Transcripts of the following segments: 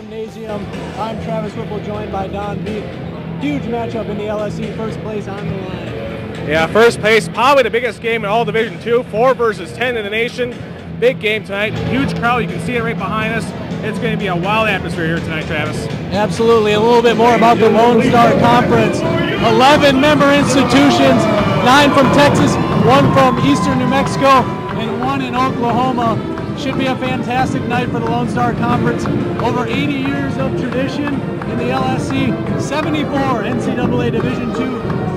Gymnasium. I'm Travis Whipple, joined by Don Beat. Huge matchup in the LSE, first place on the line. Yeah, first place, probably the biggest game in all Division II, 4 versus 10 in the nation. Big game tonight, huge crowd, you can see it right behind us. It's going to be a wild atmosphere here tonight, Travis. Absolutely. A little bit more about the Lone Star Conference. 11 member institutions, 9 from Texas, 1 from Eastern New Mexico, and 1 in Oklahoma. Should be a fantastic night for the Lone Star Conference. Over 80 years of tradition in the LSC, 74 NCAA Division II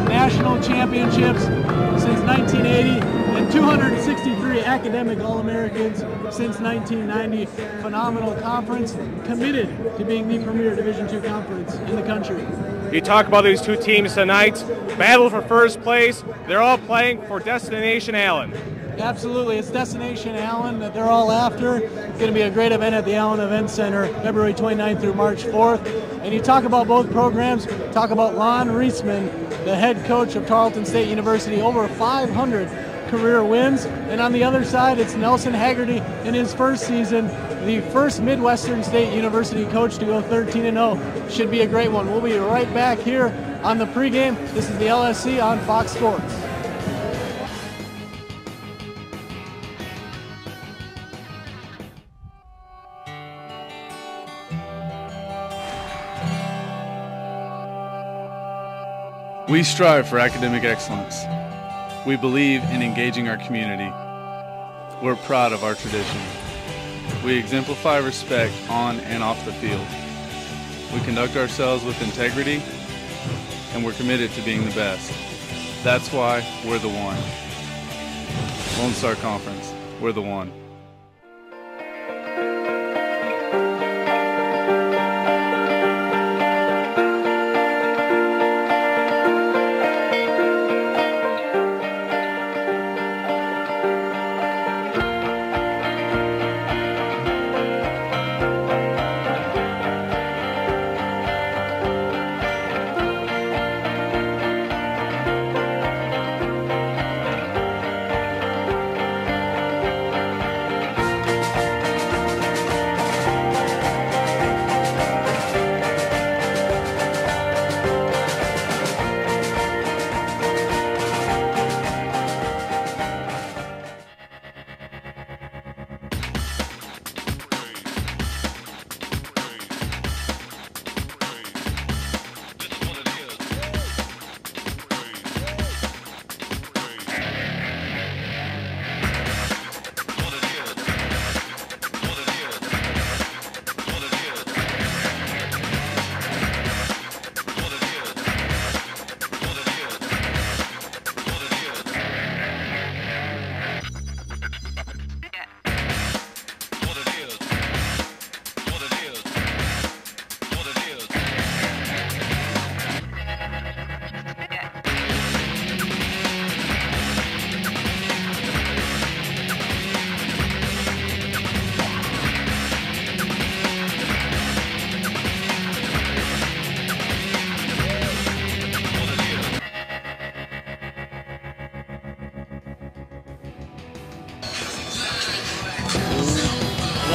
national championships since 1980, and 263 academic All-Americans since 1990. Phenomenal conference, committed to being the premier Division II conference in the country. You talk about these two teams tonight, battle for first place. They're all playing for Destination Allen. Absolutely, it's Destination Allen that they're all after. It's going to be a great event at the Allen Event Center, February 29th through March 4th. And you talk about both programs, talk about Lon Reisman, the head coach of Tarleton State University, over 500 career wins. And on the other side, it's Nelson Haggerty in his first season, the first Midwestern State University coach to go 13-0. Should be a great one. We'll be right back here on the pregame. This is the LSC on Fox Sports. We strive for academic excellence. We believe in engaging our community. We're proud of our tradition. We exemplify respect on and off the field. We conduct ourselves with integrity, and we're committed to being the best. That's why we're the one. Lone Star Conference, we're the one.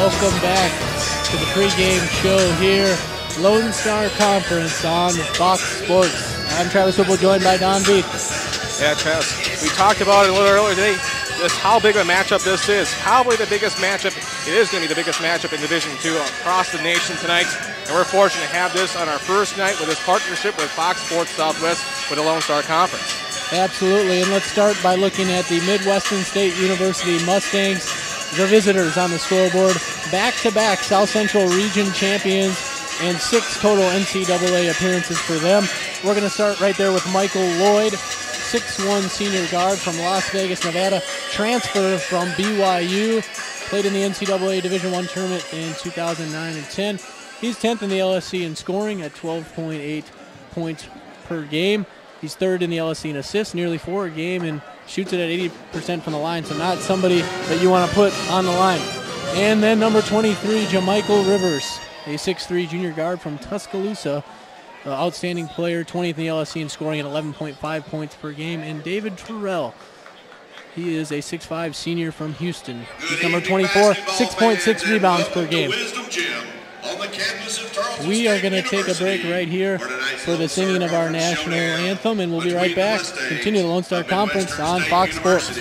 Welcome back to the pregame show here, Lone Star Conference on Fox Sports. I'm Travis Whipple, joined by Don Beat. Yeah, Travis, we talked about it a little earlier today, just how big of a matchup this is. Probably the biggest matchup. It is going to be the biggest matchup in Division II across the nation tonight. And we're fortunate to have this on our first night with this partnership with Fox Sports Southwest with the Lone Star Conference. Absolutely, and let's start by looking at the Midwestern State University Mustangs, the visitors on the scoreboard. Back-to-back South Central Region champions and 6 total NCAA appearances for them. We're going to start right there with Michael Lloyd, 6'1" senior guard from Las Vegas, Nevada, transfer from BYU, played in the NCAA Division I tournament in 2009 and 10. He's 10th in the LSC in scoring at 12.8 points per game. He's 3rd in the LSC in assists, nearly 4 a game, and shoots it at 80% from the line, so not somebody that you want to put on the line. And then number 23, Jamichael Rivers, a 6'3" junior guard from Tuscaloosa, outstanding player, 20th in the LSC in scoring at 11.5 points per game. And David Terrell, he is a 6'5" senior from Houston. He's number 24, 6.6 rebounds per game. We are going to take a break right here for the singing of our national anthem, and we'll be right back. Continue the Lone Star Conference on Fox Sports.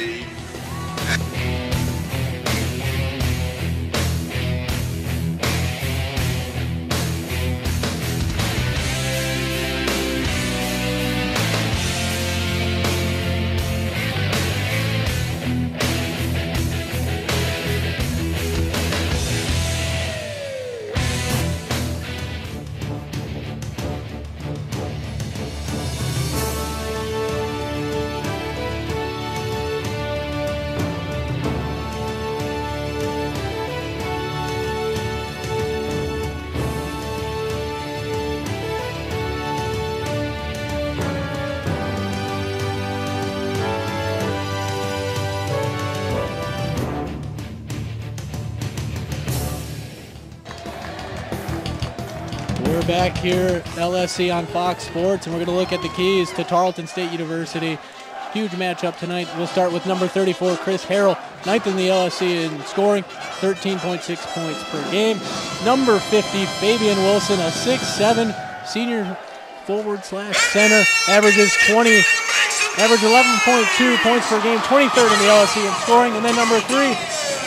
We're back here, LSC on Fox Sports, and we're going to look at the keys to Tarleton State University. Huge matchup tonight. We'll start with number 34, Chris Harrell, ninth in the LSC in scoring, 13.6 points per game. Number 50, Fabian Wilson, a 6'7", senior forward/center, averages 11.2 points per game, 23rd in the LSC in scoring. And then number 3,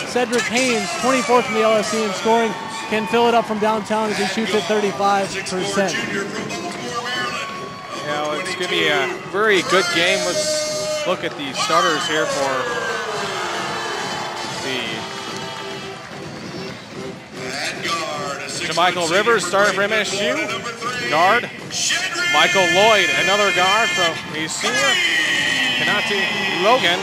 Cedric Haynes, 24th in the LSC in scoring, can fill it up from downtown as he shoots at 35%. Yeah, it's going to be a very good game. Let's look at the starters here for the Michael Rivers, starting for MSU. Guard, Michael Lloyd, another guard from a senior. Kanati Logan.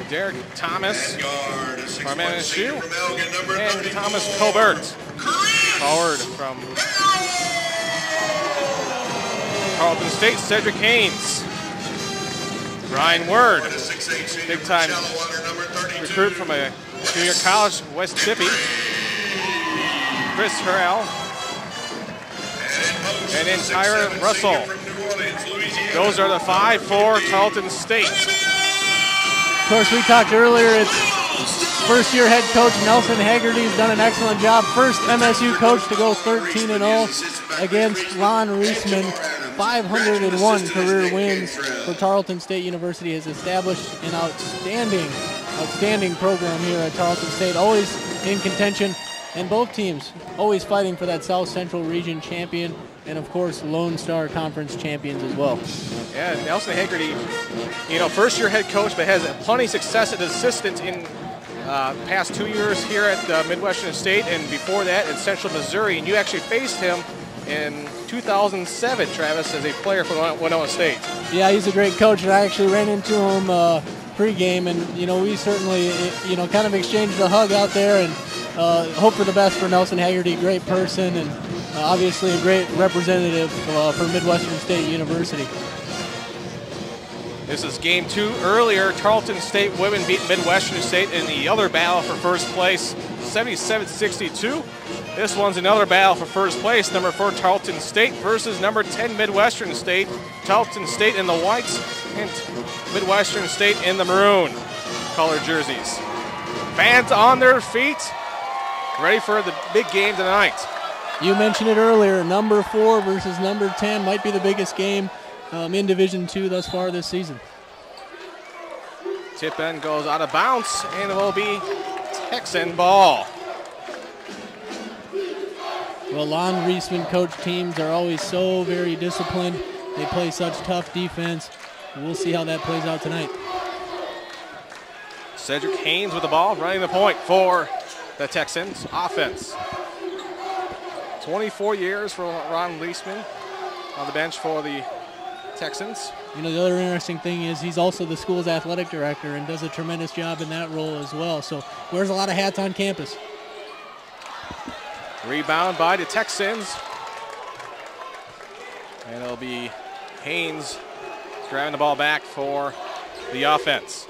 Derek Thomas from MSU. And Thomas Colbert, forward from Tarleton State. Cedric Haynes. Ryan Word, big-time recruit from a junior college, West Tippy. Chris Harrell. And then Tyra Russell. Those are the 5 for Tarleton State. Of course, we talked earlier, it's first-year head coach Nelson Haggerty's done an excellent job. First MSU coach to go 13-0 against Lon Reisman. 501 career wins for Tarleton State University, has established an outstanding program here at Tarleton State, always in contention, and both teams always fighting for that South Central Region champion, and of course Lone Star Conference champions as well. Yeah, Nelson Haggerty, first-year head coach, but has plenty of success as assistant in past 2 years here at Midwestern State, and before that in Central Missouri. And you actually faced him in 2007, Travis, as a player for Winona State. Yeah, he's a great coach, and I actually ran into him pregame, and we certainly kind of exchanged a hug out there, and hope for the best for Nelson Haggerty. Great person, and obviously a great representative for Midwestern State University. This is game 2. Earlier, Tarleton State women beat Midwestern State in the other battle for first place, 77-62. This one's another battle for first place. Number 4, Tarleton State versus number 10, Midwestern State. Tarleton State in the whites and Midwestern State in the maroon colored jerseys. Fans on their feet, ready for the big game tonight. You mentioned it earlier, number 4 versus number 10 might be the biggest game in Division II thus far this season. Tip end goes out of bounds, and it will be Texan ball. Well, Lon Reisman coach teams are always so very disciplined. They play such tough defense. We'll see how that plays out tonight. Cedric Haynes with the ball, running the point for the Texans offense. 24 years for Ron Reisman on the bench for the Texans. The other interesting thing is he's also the school's athletic director and does a tremendous job in that role as well. So wears a lot of hats on campus. Rebound by the Texans. And it'll be Haynes grabbing the ball back for the offense.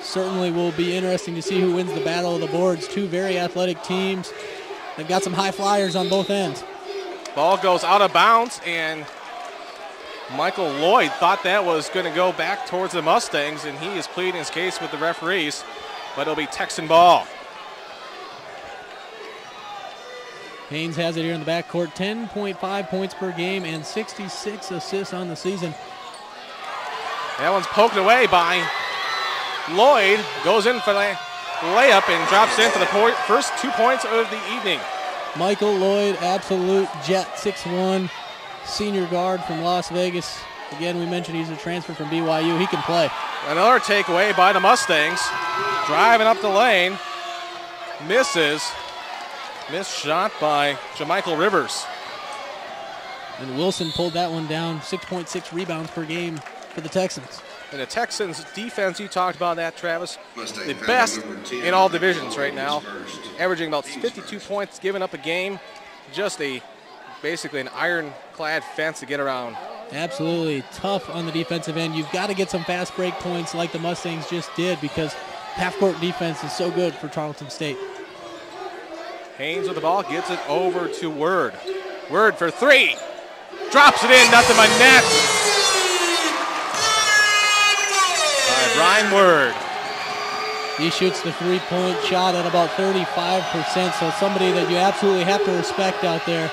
Certainly will be interesting to see who wins the battle of the boards. Two very athletic teams. They've got some high flyers on both ends. Ball goes out of bounds, and Michael Lloyd thought that was going to go back towards the Mustangs, and he is pleading his case with the referees, but it'll be Texan ball. Haynes has it here in the backcourt. 10.5 points per game and 66 assists on the season. That one's poked away by Lloyd. Goes in for the layup and drops in for the first 2 points of the evening. Michael Lloyd, absolute jet, 6'1", senior guard from Las Vegas. Again, we mentioned he's a transfer from BYU. He can play. Another takeaway by the Mustangs. Driving up the lane. Misses. Missed shot by Jamichael Rivers. And Wilson pulled that one down. 6.6 rebounds per game for the Texans. And the Texans defense, you talked about that, Travis. The best in all divisions right now. Averaging about 52 points given up a game. Just basically an ironclad fence to get around. Absolutely tough on the defensive end. You've got to get some fast break points like the Mustangs just did because half-court defense is so good for Tarleton State. Haynes with the ball, gets it over to Word. Word for three. Drops it in, nothing but net. By Brian Word. He shoots the three-point shot at about 35%, so somebody that you absolutely have to respect out there.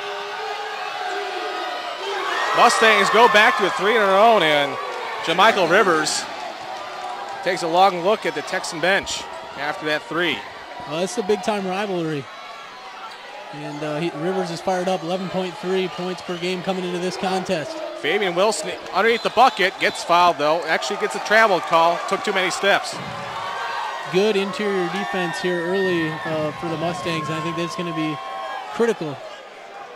Mustangs go back to a three on their own, and Jamichael Rivers takes a long look at the Texan bench after that three. Well, it's a big-time rivalry. And Rivers is fired up, 11.3 points per game coming into this contest. Fabian Wilson underneath the bucket, gets fouled though. Actually gets a travel call, took too many steps. Good interior defense here early for the Mustangs. I think that's going to be critical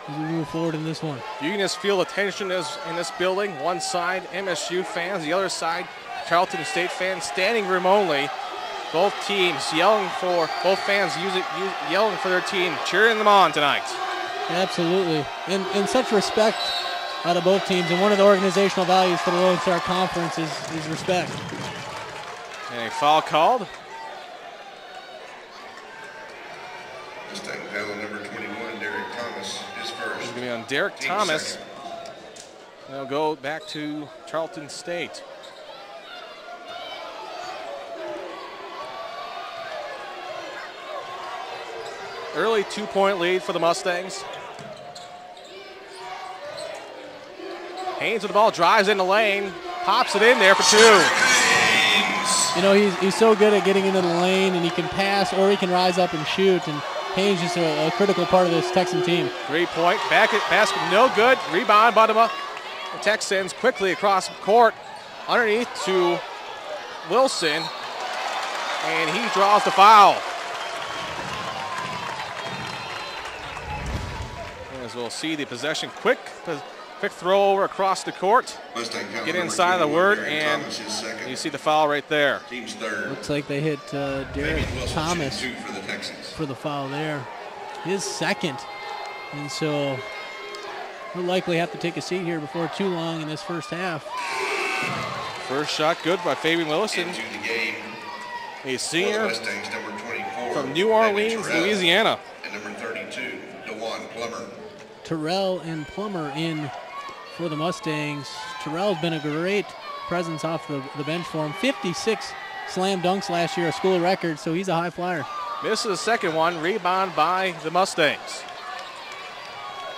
as we move forward in this one. You can just feel the tension in this building. One side, MSU fans. The other side, Tarleton State fans. Standing room only. Both teams yelling for, both fans yelling for their team, cheering them on tonight. Absolutely. And such respect out of both teams. And one of the organizational values for the Lone Star Conference is respect. And a foul called. Mustang foul number 21, Derek Thomas, his first. It's going to be on Derek Thomas. They'll go back to Tarleton State. Early 2-point lead for the Mustangs. Haynes with the ball, drives in the lane, pops it in there for two. You know, he's so good at getting into the lane, and he can pass or he can rise up and shoot. And Haynes is a critical part of this Texan team. 3-point basket, no good. Rebound by the Texans quickly across the court, underneath to Wilson, and he draws the foul. As we'll see the possession, quick throw over across the court. Get inside the Word, and you see the foul right there. Looks like they hit Derek Thomas for the foul there. His second. And so we'll likely have to take a seat here before too long in this first half. First shot good by Fabian Wilson. A senior from New Orleans, Louisiana. And number 32, DeJuan Plummer. Terrell and Plummer in for the Mustangs. Terrell's been a great presence off the bench for him. 56 slam dunks last year, a school record, so he's a high flyer. Misses the second one, rebound by the Mustangs.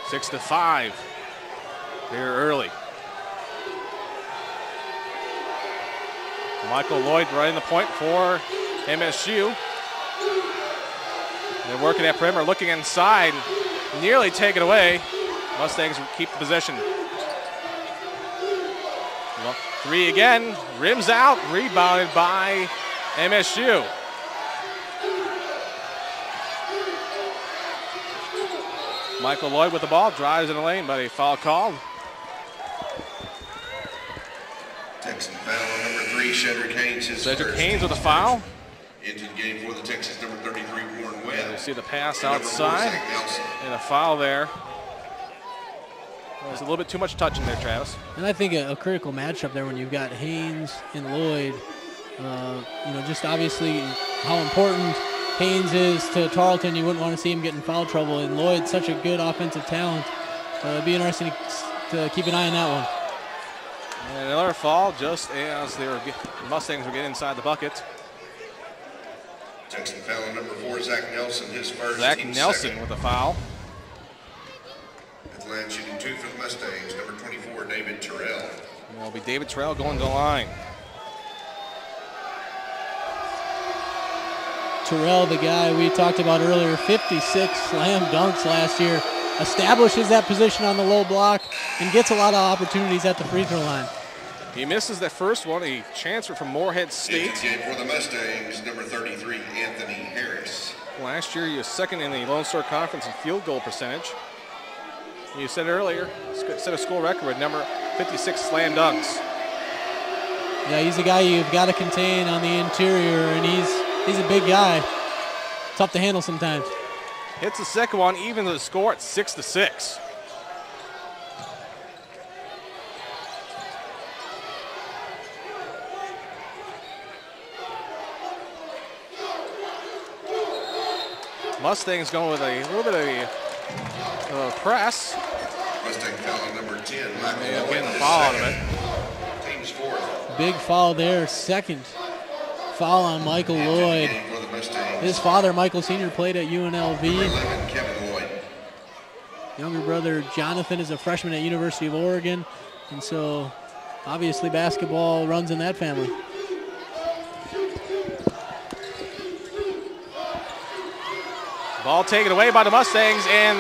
6-5 here early. Michael Lloyd running the point for MSU. They're working at perimeter, looking inside, nearly taken away. Mustangs keep the possession. Well, three again, rims out, rebounded by MSU. Michael Lloyd with the ball, drives in the lane, but a foul called. Texan foul number 3, Cedric Haynes. Cedric Haynes with a foul. Into the game for the Texas, number 33, Warren Webb. You see the pass outside, and a foul there. There's a little bit too much touching there, Travis. And I think a critical matchup there when you've got Haynes and Lloyd. Just obviously how important Haynes is to Tarleton. You wouldn't want to see him get in foul trouble. And Lloyd's such a good offensive talent. It'd be interesting to keep an eye on that one. And another foul just as the Mustangs were getting inside the bucket. Texan foul number 4, Zach Nelson, his first. Zach Nelson second. with a foul. At the line shooting 2 for the Mustangs, number 24, David Terrell. It'll be David Terrell going to the line. Terrell, the guy we talked about earlier, 56 slam dunks last year, establishes that position on the low block and gets a lot of opportunities at the free throw line. He misses that first one. He transferred from Moorhead State. For the Mustangs, number 33, Anthony Harris. Last year, he was second in the Lone Star Conference in field goal percentage. You said earlier, set a school record with number 56 slam dunks. Yeah, he's a guy you've got to contain on the interior, and he's a big guy. Tough to handle sometimes. Hits the second one, even the score at 6-6. Mustangs going with a little bit of a press. Mustang foul number 10. Getting the foul out of it. Team's fourth. Big foul there, second foul on Michael Lloyd. His father, Michael Sr., played at UNLV. 11, Kevin Lloyd. Younger brother, Jonathan, is a freshman at University of Oregon. And so, obviously, basketball runs in that family. Ball taken away by the Mustangs, and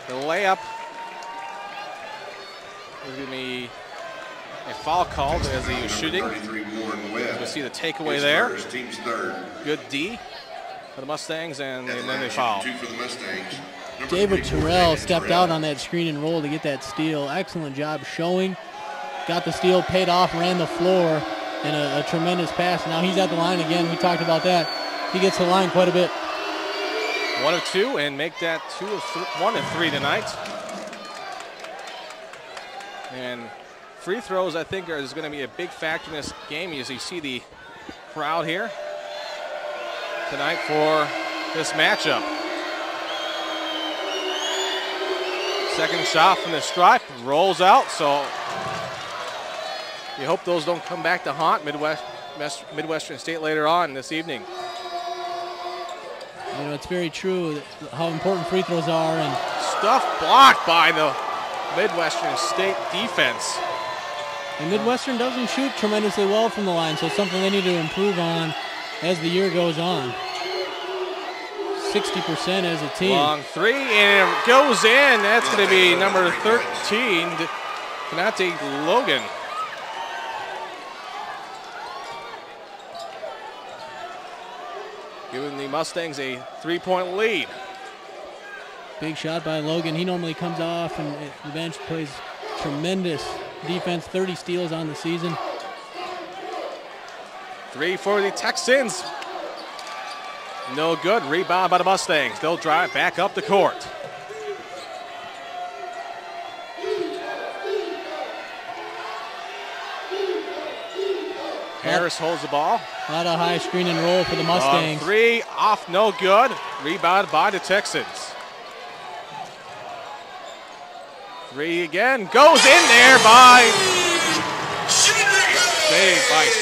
the layup is going to be a foul called as he was shooting. You'll see the takeaway there. Good D for the Mustangs, and then they foul. David Terrell stepped out on that screen and roll to get that steal. Excellent job showing. Got the steal, paid off, ran the floor, and a tremendous pass. Now he's at the line again. We talked about that. He gets to the line quite a bit. 1 of 2, and make that 1 of 3 tonight. And free throws, I think, is going to be a big factor in this game, as you see the crowd here tonight for this matchup. Second shot from the stripe, rolls out, so you hope those don't come back to haunt Midwestern State later on this evening. You know, it's very true how important free throws are. And stuff blocked by the Midwestern State defense. And Midwestern doesn't shoot tremendously well from the line, so it's something they need to improve on as the year goes on. 60% as a team. Long three, and it goes in. That's going to be number 13, Kanate Logan. Giving the Mustangs a 3-point lead. Big shot by Logan. He normally comes off and the bench plays tremendous defense. 30 steals on the season. 3 for the Texans. No good. Rebound by the Mustangs. They'll drive back up the court. Harris holds the ball. A lot of high screen and roll for the Mustangs. 3 off, no good. Rebound by the Texans. 3 again. Goes in there by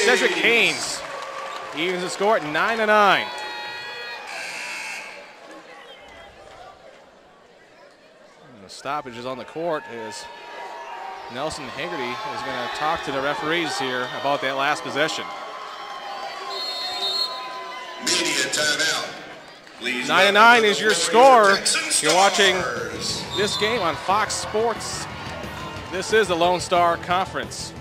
Cedric Haynes. Evens the score at 9-9. The stoppage is on the court as Nelson Haggerty is going to talk to the referees here about that last possession. Media timeout. 9-9 is your score. You're watching this game on Fox Sports. This is the Lone Star Conference.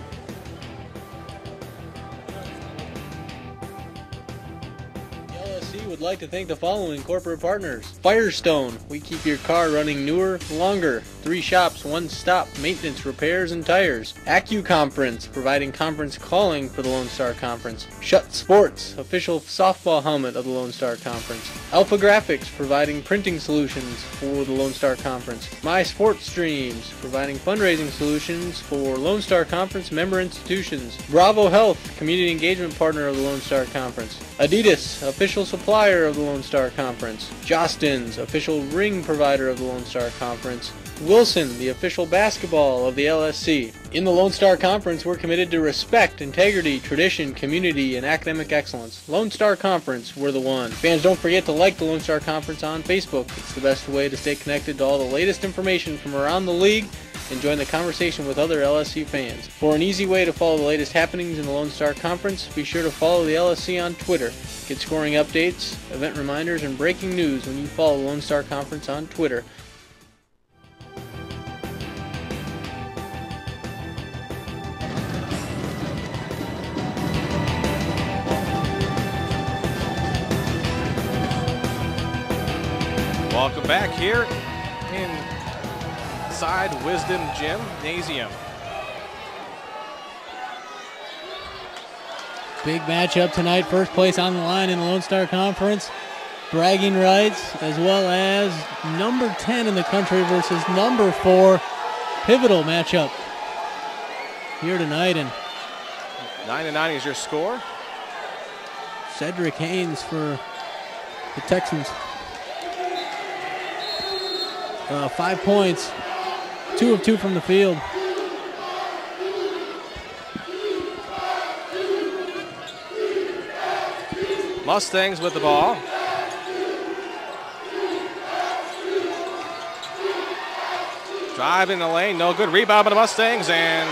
LSC would like to thank the following corporate partners. Firestone, we keep your car running newer, longer. 3 shops, 1 stop, maintenance, repairs, and tires. AccuConference, providing conference calling for the Lone Star Conference. Shut Sports, official softball helmet of the Lone Star Conference. Alpha Graphics, providing printing solutions for the Lone Star Conference. My Sports Streams, providing fundraising solutions for Lone Star Conference member institutions. Bravo Health, community engagement partner of the Lone Star Conference. Adidas, official supplier of the Lone Star Conference. Jostens, official ring provider of the Lone Star Conference. Wilson, the official basketball of the LSC. In the Lone Star Conference, we're committed to respect, integrity, tradition, community, and academic excellence. Lone Star Conference, we're the one. Fans, don't forget to like the Lone Star Conference on Facebook. It's the best way to stay connected to all the latest information from around the league and join the conversation with other LSC fans. For an easy way to follow the latest happenings in the Lone Star Conference, be sure to follow the LSC on Twitter. Get scoring updates, event reminders, and breaking news when you follow the Lone Star Conference on Twitter. Welcome back here inside Wisdom Gymnasium. Big matchup tonight. First place on the line in the Lone Star Conference. Bragging rights, as well as number 10 in the country versus number 4. Pivotal matchup here tonight. And 9-9 is your score. Cedric Haynes for the Texans. 5 points, 2 of 2 from the field. Mustangs with the ball. Drive in the lane, no good. Rebound by the Mustangs, and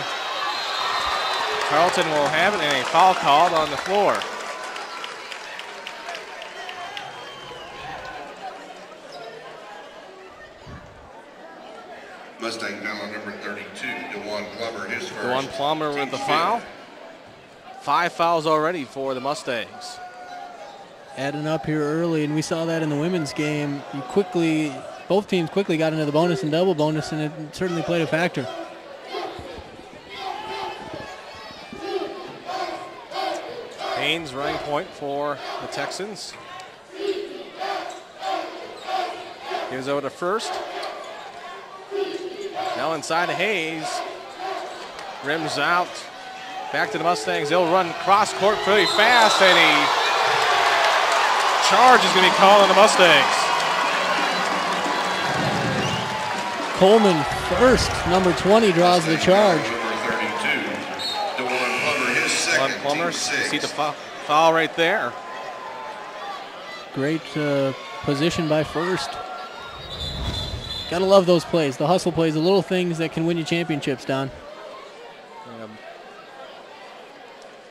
Tarleton will have it, and a foul called on the floor. Mustang foul on number 32, DeJuan Plummer, his first. DeJuan Plummer with the foul. 5 fouls already for the Mustangs. Adding up here early, and we saw that in the women's game. Both teams quickly got into the bonus and double bonus, and it certainly played a factor. Haynes running point for the Texans. Gives over to First. Now inside to Hayes. Rims out. Back to the Mustangs. They'll run cross court pretty fast, and a charge is going to be called on the Mustangs. Coleman First, number 20, draws the charge. Number 32, DeJuan Plummer, his second. DeJuan Plummer, you team see the sixth. foul right there. Great position by First. Gotta love those plays, the hustle plays, the little things that can win you championships, Don.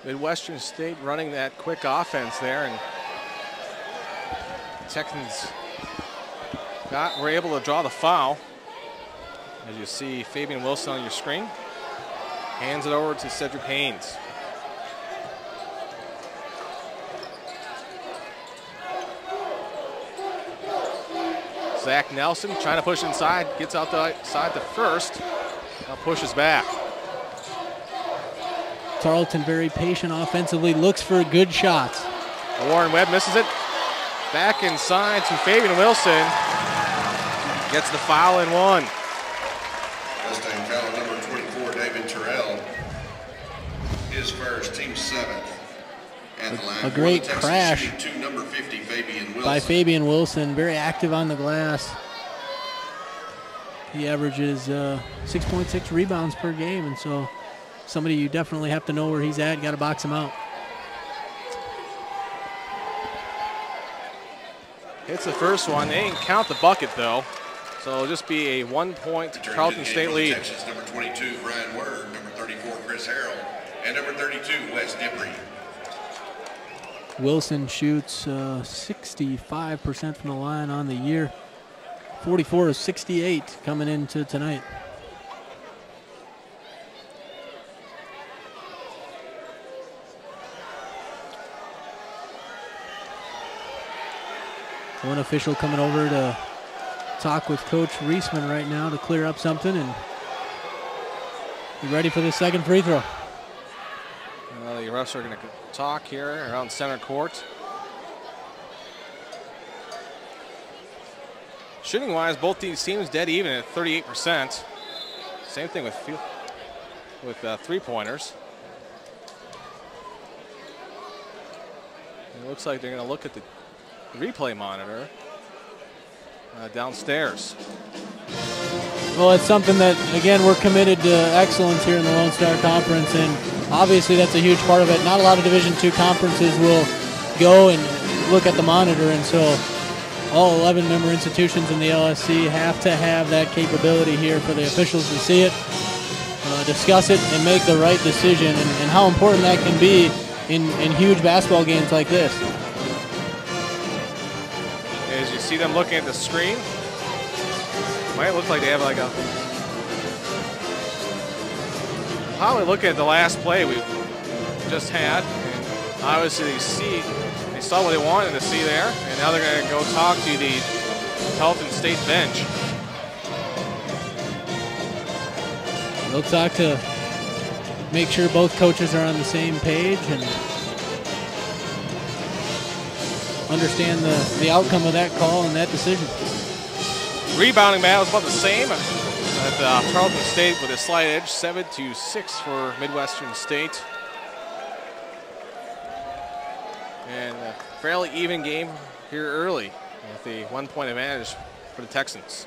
Midwestern State running that quick offense there, and Texans were able to draw the foul. As you see Fabian Wilson on your screen. Hands it over to Cedric Haynes. Zach Nelson trying to push inside, gets out the side to First, now pushes back. Tarleton very patient offensively, looks for good shots. Warren Webb misses it. Back inside to Fabian Wilson. Gets the foul and one. Mustang foul number 24, David Terrell, his first, team 7th. At the line A great for the Texans, crash shooting 2, number 50, Fabian Wilson. by Fabian Wilson, very active on the glass. He averages 6.6 rebounds per game, and so somebody you definitely have to know where he's at. You got to box him out. Hits the first one. They didn't count the bucket, though. So it'll just be a 1-point Tarleton State lead. Texas, number 22, Brian Word, number 34, Chris Harrell, and number 32, Wes Dippery. Wilson shoots 65% from the line on the year. 44 of 68 coming into tonight. One official coming over to talk with Coach Reisman right now to clear up something, and be ready for the second free throw. Well, the refs are going to talk here around center court. Shooting-wise, both these teams dead even at 38%. Same thing with three-pointers. It looks like they're going to look at the replay monitor downstairs. Well, it's something that, again, we're committed to excellence here in the Lone Star Conference, and obviously that's a huge part of it. Not a lot of Division II conferences will go and look at the monitor, and so all 11 member institutions in the LSC have to have that capability here for the officials to see it, discuss it, and make the right decision, and how important that can be in huge basketball games like this. As you see them looking at the screen, might look like they have like a... Probably looking at the last play we just had, and obviously they saw what they wanted to see there, and now they're going to go talk to the Tarleton State bench. They'll talk to make sure both coaches are on the same page and understand the outcome of that call and that decision. Rebounding battle is about the same at Tarleton State with a slight edge, 7-6 for Midwestern State. And a fairly even game here early with a 1-point advantage for the Texans.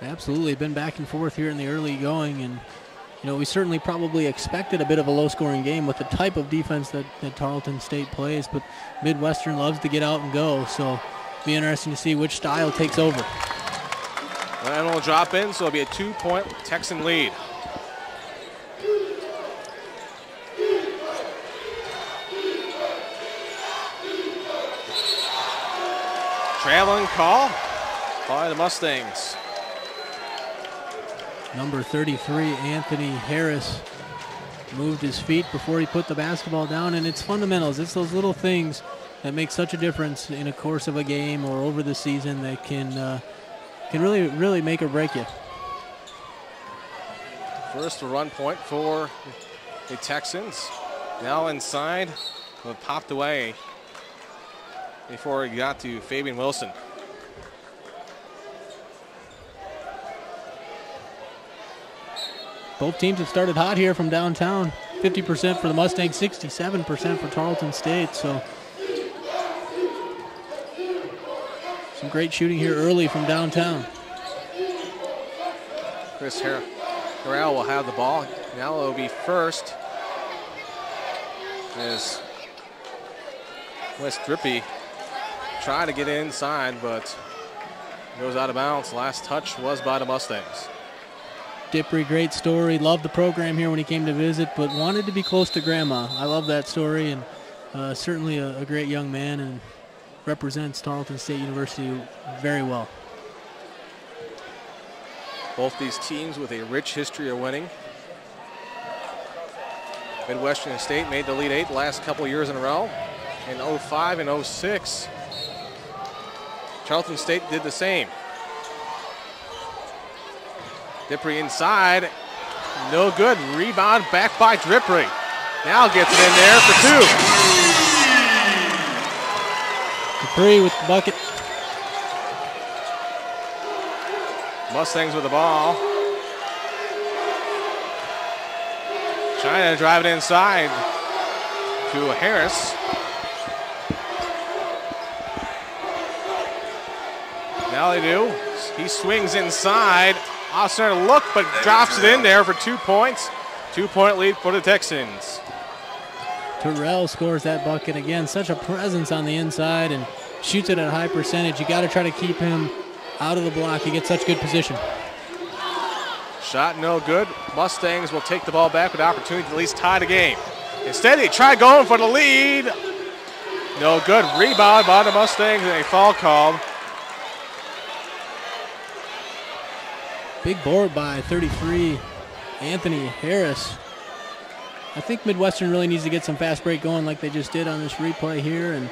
Absolutely, been back and forth here in the early going, and we certainly probably expected a bit of a low-scoring game with the type of defense that Tarleton State plays, but Midwestern loves to get out and go, so it'll be interesting to see which style takes over. And we'll drop in, so it'll be a 2-point Texan lead. Traveling call by the Mustangs. Number 33, Anthony Harris, moved his feet before he put the basketball down, and it's fundamentals. It's those little things that make such a difference in a course of a game or over the season that can really, really make or break you. First run point for the Texans. Now inside, but popped away before he got to Fabian Wilson. Both teams have started hot here from downtown. 50% for the Mustangs, 67% for Tarleton State. So some great shooting here early from downtown. Chris Harrell will have the ball. Now it will be first as Wes Drippy tried to get inside, but goes out of bounds. Last touch was by the Mustangs. Dippry, great story. Loved the program here when he came to visit, but wanted to be close to Grandma. I love that story, and certainly a great young man and represents Tarleton State University very well. Both these teams with a rich history of winning. Midwestern State made the Elite Eight the last couple years in a row. In 05 and 06, Tarleton State did the same. Dippry inside, no good. Rebound back by Dippry. Now gets it in there for two. Dippry with the bucket. Mustangs with the ball. Trying to drive it inside to Harris. Now they do. He swings inside. Off center look, but drops it in there for 2 points. 2-point lead for the Texans. Terrell scores that bucket again. Such a presence on the inside and shoots it at a high percentage. You got to try to keep him out of the block. He gets such good position. Shot no good. Mustangs will take the ball back with the opportunity to at least tie the game. Instead, they try going for the lead. No good. Rebound by the Mustangs and a foul called. Big board by 33, Anthony Harris. I think Midwestern really needs to get some fast break going like they just did on this replay here. And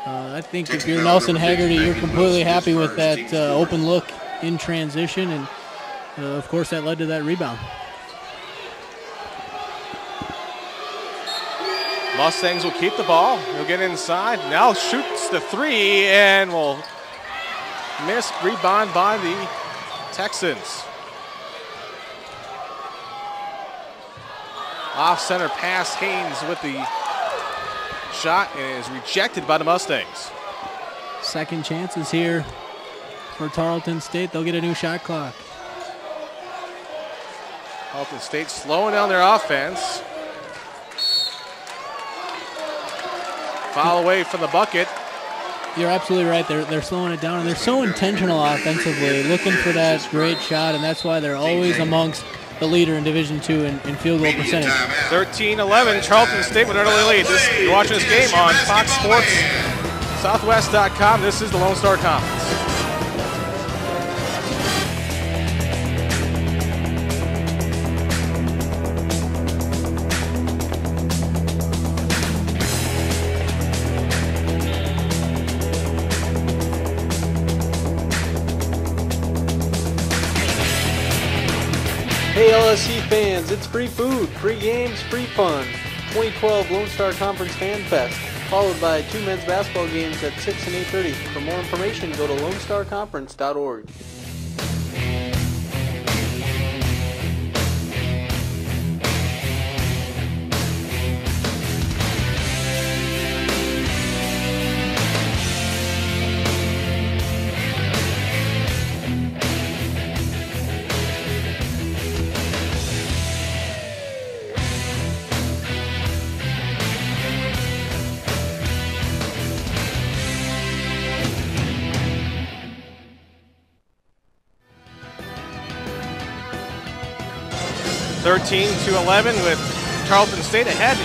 I think if you're Nelson Haggerty, you're completely happy with that open look in transition. And, of course, that led to that rebound. Mustangs will keep the ball. He'll get inside. Now shoots the three and will miss. Rebound by the Texans. Off center pass, Haynes with the shot and is rejected by the Mustangs. Second chances here for Tarleton State. They'll get a new shot clock. Tarleton State slowing down their offense. Foul away from the bucket. You're absolutely right. They're slowing it down, and they're so intentional offensively, looking for that great shot, and that's why they're always amongst the leader in Division II in field goal percentage. 13-11, Tarleton State with an early lead. You're watching this game on Fox Sports, Southwest.com. This is the Lone Star Conference. Hey LSC fans, it's free food, free games, free fun. 2012 Lone Star Conference Fan Fest, followed by 2 men's basketball games at 6 and 8:30. For more information, go to lonestarconference.org. Thirteen to 11 with Tarleton State ahead.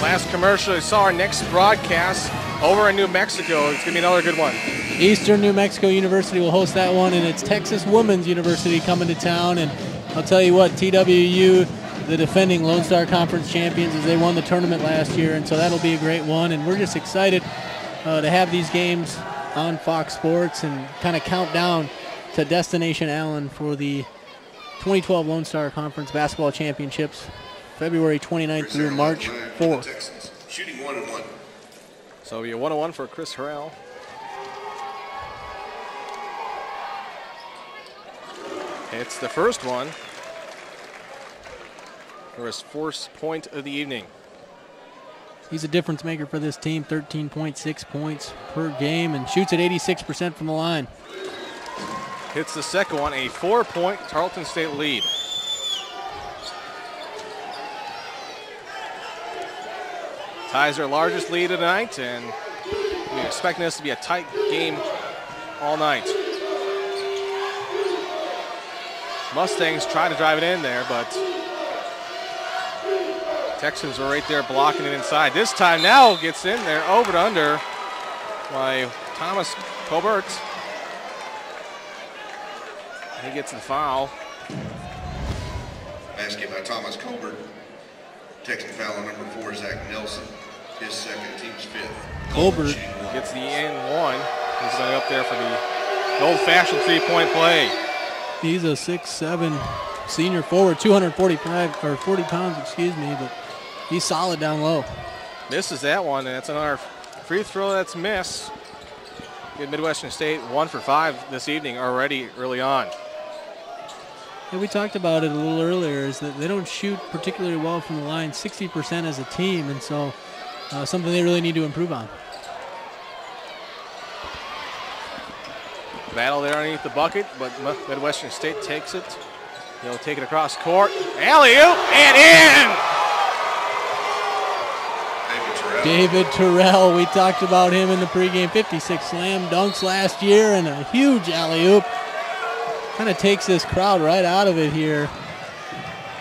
Last commercial, you saw our next broadcast over in New Mexico. It's going to be another good one. Eastern New Mexico University will host that one, and it's Texas Women's University coming to town. And I'll tell you what, TWU, the defending Lone Star Conference champions, as they won the tournament last year, and so that'll be a great one. And we're just excited to have these games on Fox Sports and kind of count down to Destination Allen for the 2012 Lone Star Conference Basketball Championships, February 29th through March 4th. Shooting 1-1. So it'll be a 1-1 for Chris Harrell. It's the first one for his first point of the evening. He's a difference maker for this team, 13.6 points per game, and shoots at 86% from the line. Hits the second one, a 4-point Tarleton State lead. Ties their largest lead tonight, and we're expecting this to be a tight game all night. Mustangs try to drive it in there, but Texans are right there blocking it inside. This time now gets in there, over to under by Thomas Colbert. He gets the foul. Basket by Thomas Colbert. Texan foul on number 4, Zach Nelson. His second, team's 5th. Colbert gets the and-one. He's going up there for the old-fashioned three-point play. He's a 6'7" senior forward, 40 pounds, but he's solid down low. Misses that one, and it's another free throw that's missed. Good Midwestern State, 1 for 5 this evening already early on. Yeah, we talked about it a little earlier, is that they don't shoot particularly well from the line, 60% as a team, and so something they really need to improve on. Battle there underneath the bucket, but Midwestern State takes it. They'll take it across court. Alley-oop and in! David Terrell, we talked about him in the pregame, 56 slam dunks last year and a huge alley-oop. Kind of takes this crowd right out of it here.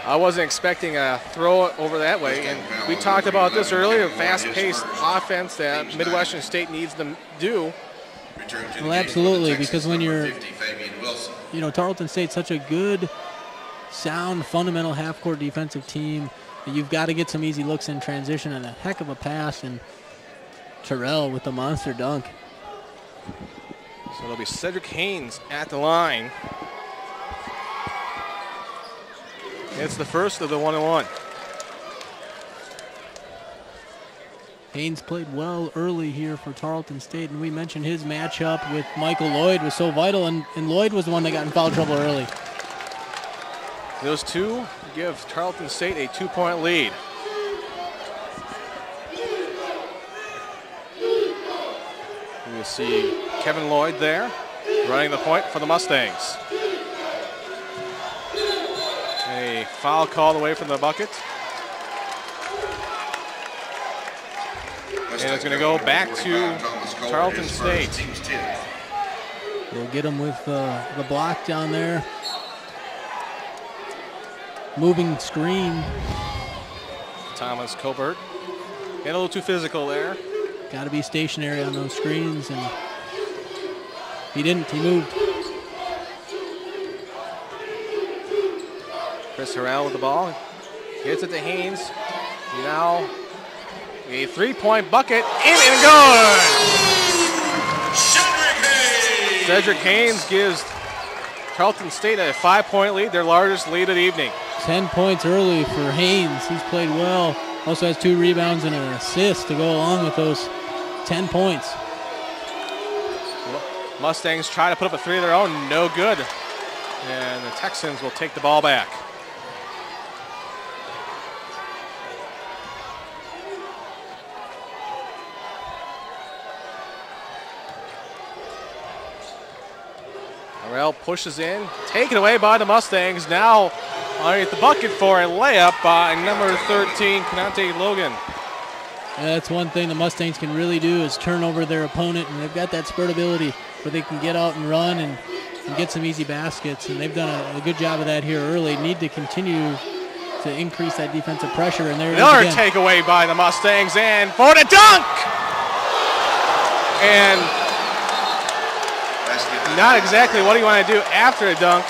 I wasn't expecting a throw over that way, and we talked about this earlier, fast-paced offense that Midwestern State needs to do. Well, absolutely, because when you're, Tarleton State's such a good, sound, fundamental half-court defensive team, you've got to get some easy looks in transition and a heck of a pass, and Terrell with the monster dunk. So it'll be Cedric Haynes at the line. It's the first of the 1-on-1. Haynes played well early here for Tarleton State, and we mentioned his matchup with Michael Lloyd was so vital, and Lloyd was the one that got in foul trouble early. Those two give Tarleton State a 2-point lead. You see Kevin Lloyd there running the point for the Mustangs. A foul called away from the bucket. And it's going to go back to Tarleton State. We'll get him with the block down there. Moving screen. Thomas Colbert. Getting a little too physical there. Got to be stationary on those screens, and he didn't. He moved. Chris Harrell with the ball. Gets it to Haynes. Now a three-point bucket. In and good! Cedric Haynes gives Tarleton State a 5-point lead, their largest lead of the evening. 10 points early for Haynes. He's played well. Also has 2 rebounds and an assist to go along with those 10 points. Mustangs try to put up a 3 of their own. No good. And the Texans will take the ball back. Harrell pushes in, taken away by the Mustangs. Now underneath the bucket for a layup by number 13, Kanante Logan. Yeah, that's one thing the Mustangs can really do is turn over their opponent, and they've got that spurt ability where they can get out and run and get some easy baskets, and they've done a good job of that here early. Need to continue to increase that defensive pressure, and there it is Another again. takeaway by the Mustangs, and for the dunk! And not exactly what do you want to do after a dunk.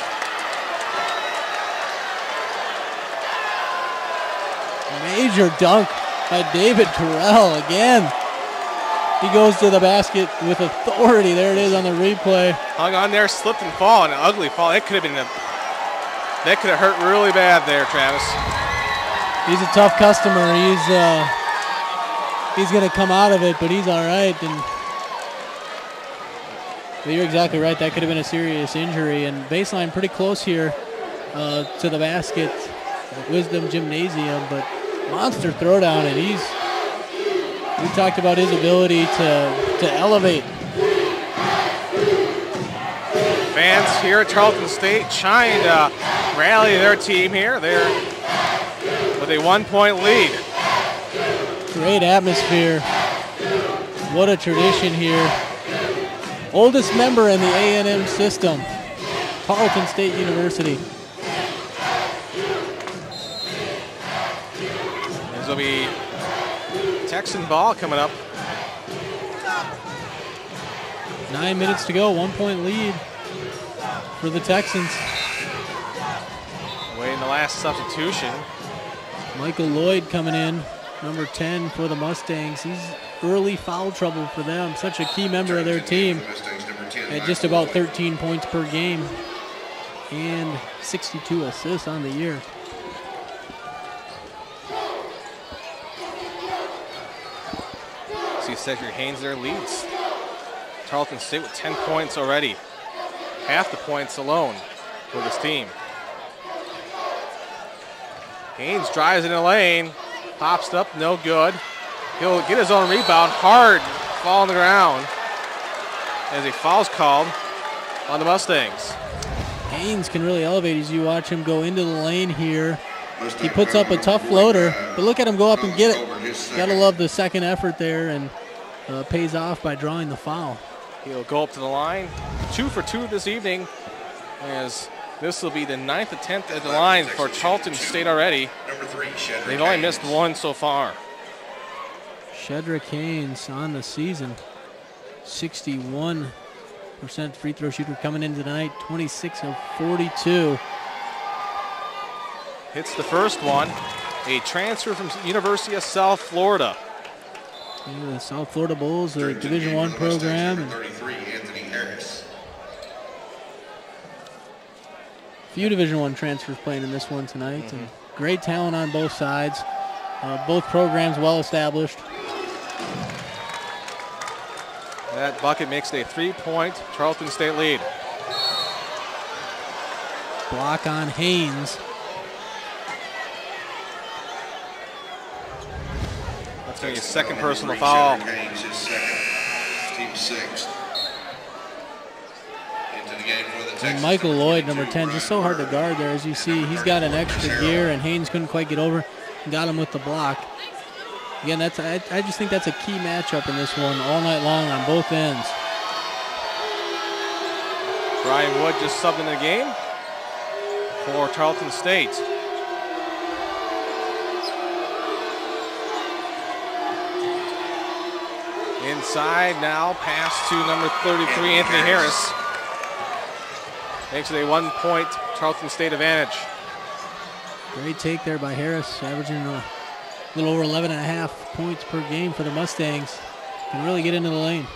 Major dunk by David Terrell again. He goes to the basket with authority. There it is on the replay. Hung on there, slipped and fall, an ugly fall. That could have hurt really bad there, Travis. He's a tough customer. He's going to come out of it, but he's all right. But you're exactly right. That could have been a serious injury. And baseline pretty close here to the basket. Wisdom Gymnasium, but monster throwdown, and we talked about his ability to elevate. Fans here at Tarleton State trying to rally their team here. They're with a 1-point lead. Great atmosphere. What a tradition here. Oldest member in the A&M system, Tarleton State University. This will be Texan ball coming up. 9 minutes to go, 1-point lead for the Texans. Waiting the last substitution. Michael Lloyd coming in, number 10 for the Mustangs. He's early foul trouble for them. Such a key member of their team at just about 13 points per game and 62 assists on the year. See Cedric Haynes there leads Tarleton State with 10 points already. Half the points alone for this team. Haynes drives in the lane, pops it up, no good. He'll get his own rebound, hard fall on the ground as a foul's called on the Mustangs. Haynes can really elevate as you watch him go into the lane here. He puts up a tough floater, but look at him go up and get it. Gotta love the second effort there, and pays off by drawing the foul. He'll go up to the line, 2 for 2 this evening, as this will be the 9th attempt at the line for Tarleton State already. They've only missed 1 so far. Cedric Haynes on the season, 61% free throw shooter coming into tonight, 26 of 42. Hits the first one, a transfer from University of South Florida. Yeah, the South Florida Bulls, their Division I program. Few Division I transfers playing in this one tonight. And great talent on both sides. Both programs well established. That bucket makes it a 3-point Tarleton State lead. Block on Haynes. That's going to be his second personal foul. Haynes, his second, team 6. Into the game And Michael Lloyd, number 10, just so hard to guard there. As you see, he's got an extra gear, and Haynes couldn't quite get over. Got him with the block. Again, I just think that's a key matchup in this one all night long on both ends. Brian Wood just subbed in the game for Tarleton State. Inside now, pass to number 33, Anthony Harris. Makes it a 1 point Tarleton State advantage. Great take there by Harris, averaging a little over 11.5 points per game for the Mustangs. Can really get into the lane.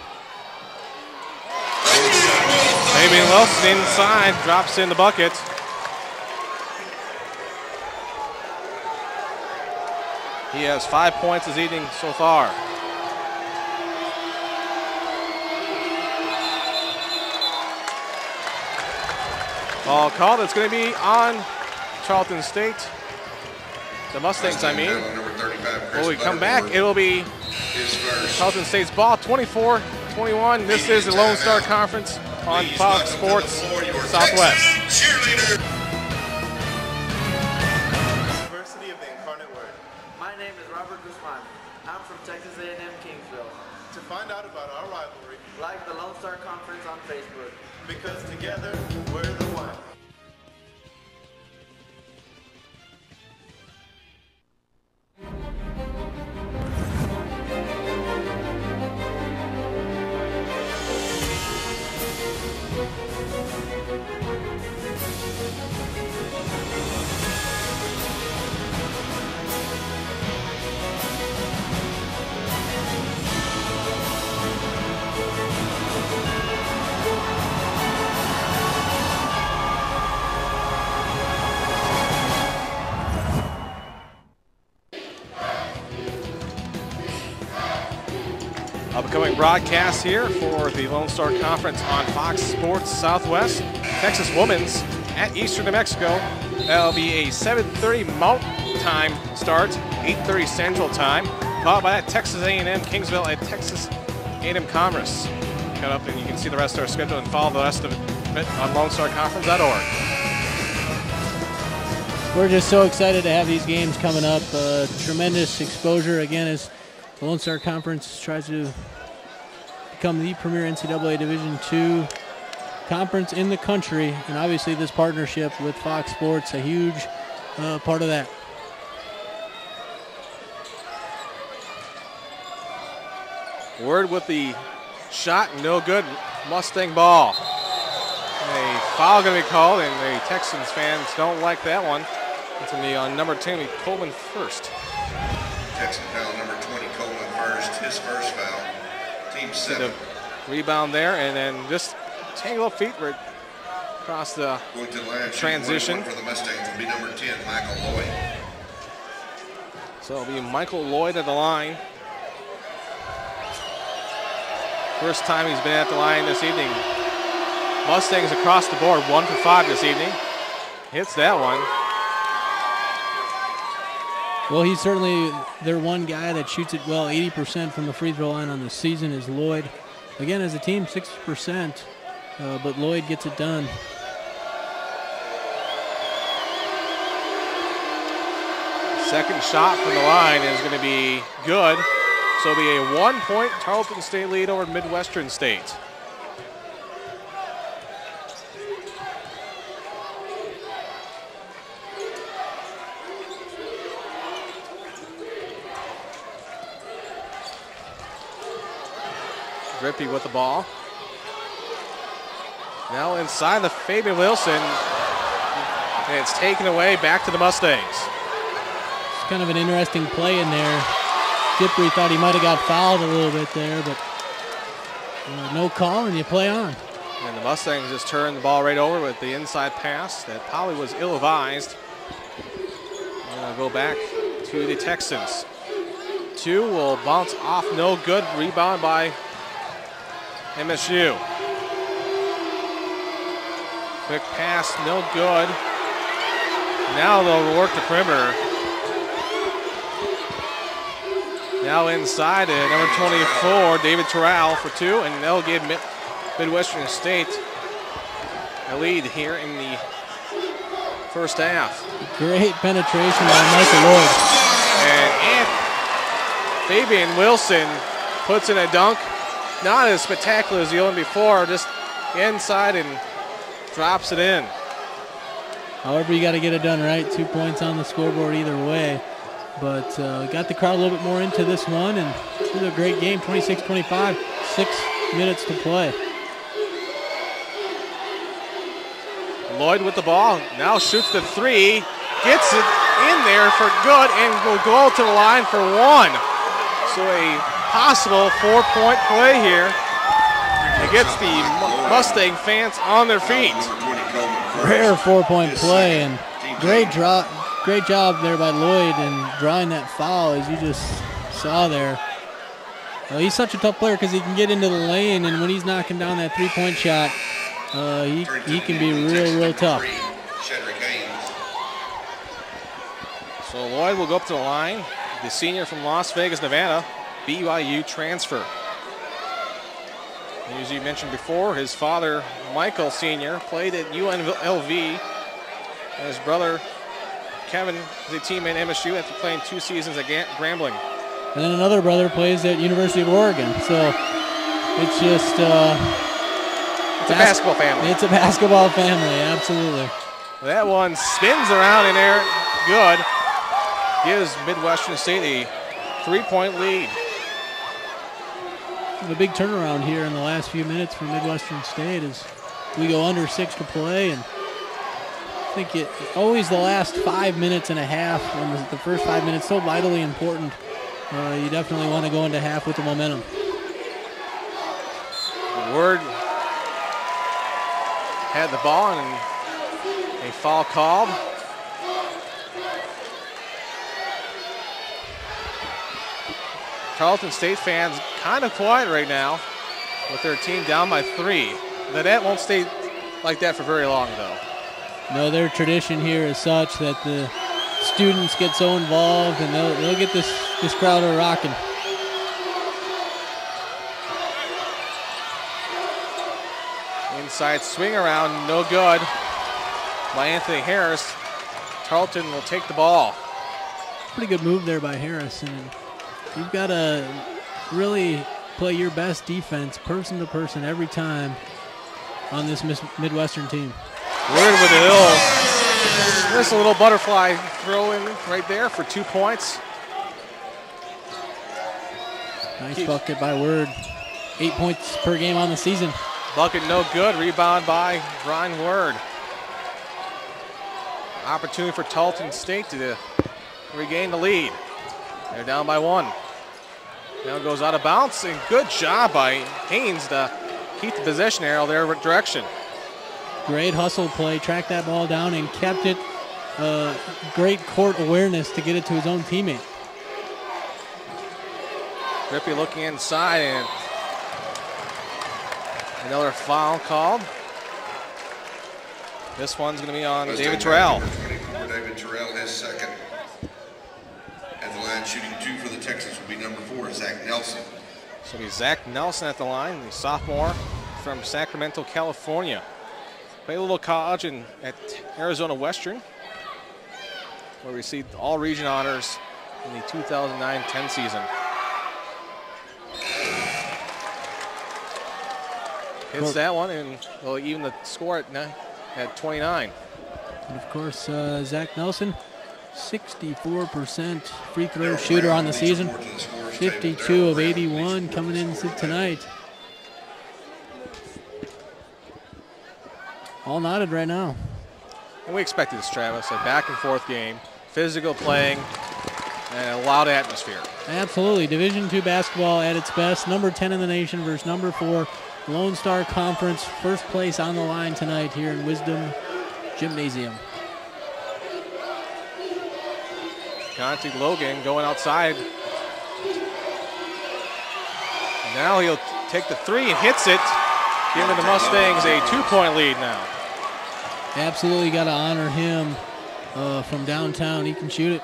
Fabian Wilson inside, drops in the bucket. He has 5 points this evening so far. Ball called. It's going to be on Tarleton State. The Mustangs, I mean. When we come back, it'll be Tarleton State's ball, 24-21. This is the Lone Star Conference on Fox Sports Southwest. University of the Incarnate Word. My name is Robert Guzman. I'm from Texas A&M Kingsville. To find out about our rivalry, Like the Lone Star Conference on Facebook. because together we're the one. Upcoming broadcast here for the Lone Star Conference on Fox Sports Southwest. Texas Women's at Eastern New Mexico. That'll be a 7:30 Mountain Time start, 8:30 Central Time. Followed by that Texas A&M Kingsville at Texas A&M Commerce. Cut up and you can see the rest of our schedule and follow the rest of it on LoneStarConference.org. We're just so excited to have these games coming up. Tremendous exposure again as the Lone Star Conference tries to become the premier NCAA Division II conference in the country, and obviously this partnership with Fox Sports, a huge part of that. Word with the shot, no good. Mustang ball. A foul going to be called, and the Texans fans don't like that one. It's going to be on number 10, Coleman first. Texan foul number 20, Coleman first, his first foul. Team 7. The rebound there, and then just tangle up feet right across the Going to the line, transition. for the Mustangs will be number 10, Michael Lloyd. So it'll be Michael Lloyd at the line. First time he's been at the line this evening. Mustangs across the board, 1 for 5 this evening. Hits that one. Well, he's certainly their one guy that shoots it well. 80% from the free throw line on the season is Lloyd. Again, as a team, 60%, but Lloyd gets it done. Second shot from the line is going to be good. So it'll be a 1 point Tarleton State lead over Midwestern State. Grippy with the ball. Now inside the Fabian Wilson. And it's taken away back to the Mustangs. It's kind of an interesting play in there. Gypry thought he might have got fouled a little bit there, but no call and you play on. And the Mustangs just turned the ball right over with the inside pass that probably was ill-advised. And I'll go back to the Texans. 2 will bounce off, no good. Rebound by MSU. Quick pass, no good. Now they'll work the perimeter. Now inside number 24, David Terrell for 2, and they'll give Midwestern State a lead here in the first half. Great penetration by Michael Lloyd. And Fabian Wilson puts in a dunk. Not as spectacular as the one before, just inside and drops it in. However, you got to get it done right. 2 points on the scoreboard either way. But got the crowd a little bit more into this one, and it was a great game, 26-25, 6 minutes to play. Lloyd with the ball, now shoots the three, gets it in there for good, and will go to the line for one. So a possible 4-point play here. It gets the Mustang fans on their feet. Rare 4-point play, and great job there by Lloyd in drawing that foul, as you just saw there. He's such a tough player because he can get into the lane, and when he's knocking down that 3-point shot, he can be real tough. So Lloyd will go up to the line. The senior from Las Vegas, Nevada, BYU transfer. As you mentioned before, his father, Michael Sr., played at UNLV. And his brother, Kevin, is a teammate at MSU after playing 2 seasons at Grambling. And then another brother plays at University of Oregon. So it's just... it's a basketball family. It's a basketball family, absolutely. That one spins around in there. Good. Gives Midwestern State a 3-point lead. A big turnaround here in the last few minutes for Midwestern State as we go under 6 to play. And I think always the last 5 minutes and a half, when the first 5 minutes, so vitally important. You definitely want to go into half with the momentum. Word had the ball and a foul called. Tarleton State fans kind of quiet right now with their team down by 3. That won't stay like that for very long, though. No, their tradition here is such that the students get so involved, and they'll get this crowd rocking. Inside swing around, no good by Anthony Harris. Tarleton will take the ball. Pretty good move there by Harris, and you've got to really play your best defense person to person every time on this Midwestern team. Word with a little butterfly throw in right there for 2 points. Nice bucket by Word. 8 points per game on the season. Bucket no good. Rebound by Brian Word. Opportunity for Tarleton State to regain the lead. They're down by 1. Now goes out of bounds, and good job by Haynes to keep the possession arrow their direction. Great hustle play, tracked that ball down and kept it. Great court awareness to get it to his own teammate. Rippey looking inside, and another foul called. This one's going to be on David Terrell. David Terrell, his second. At the line, shooting 2 for the Texans will be number 4, Zach Nelson. So it'll be Zach Nelson at the line, the sophomore from Sacramento, California. Played a little college at Arizona Western, where he received all-region honors in the 2009-10 season. Hits that one, and will even the score at 29. And of course, Zach Nelson, 64% free throw shooter on the season. 52 of 81 coming in tonight. All knotted right now. And we expected this, Travis, a back-and-forth game, physical playing, and a loud atmosphere. Absolutely. Division II basketball at its best. Number 10 in the nation versus number 4. Lone Star Conference, first place on the line tonight here in Wisdom Gymnasium. Conti Logan going outside. Now he'll take the 3 and hits it, giving the Mustangs a 2-point lead now. Absolutely got to honor him from downtown. He can shoot it.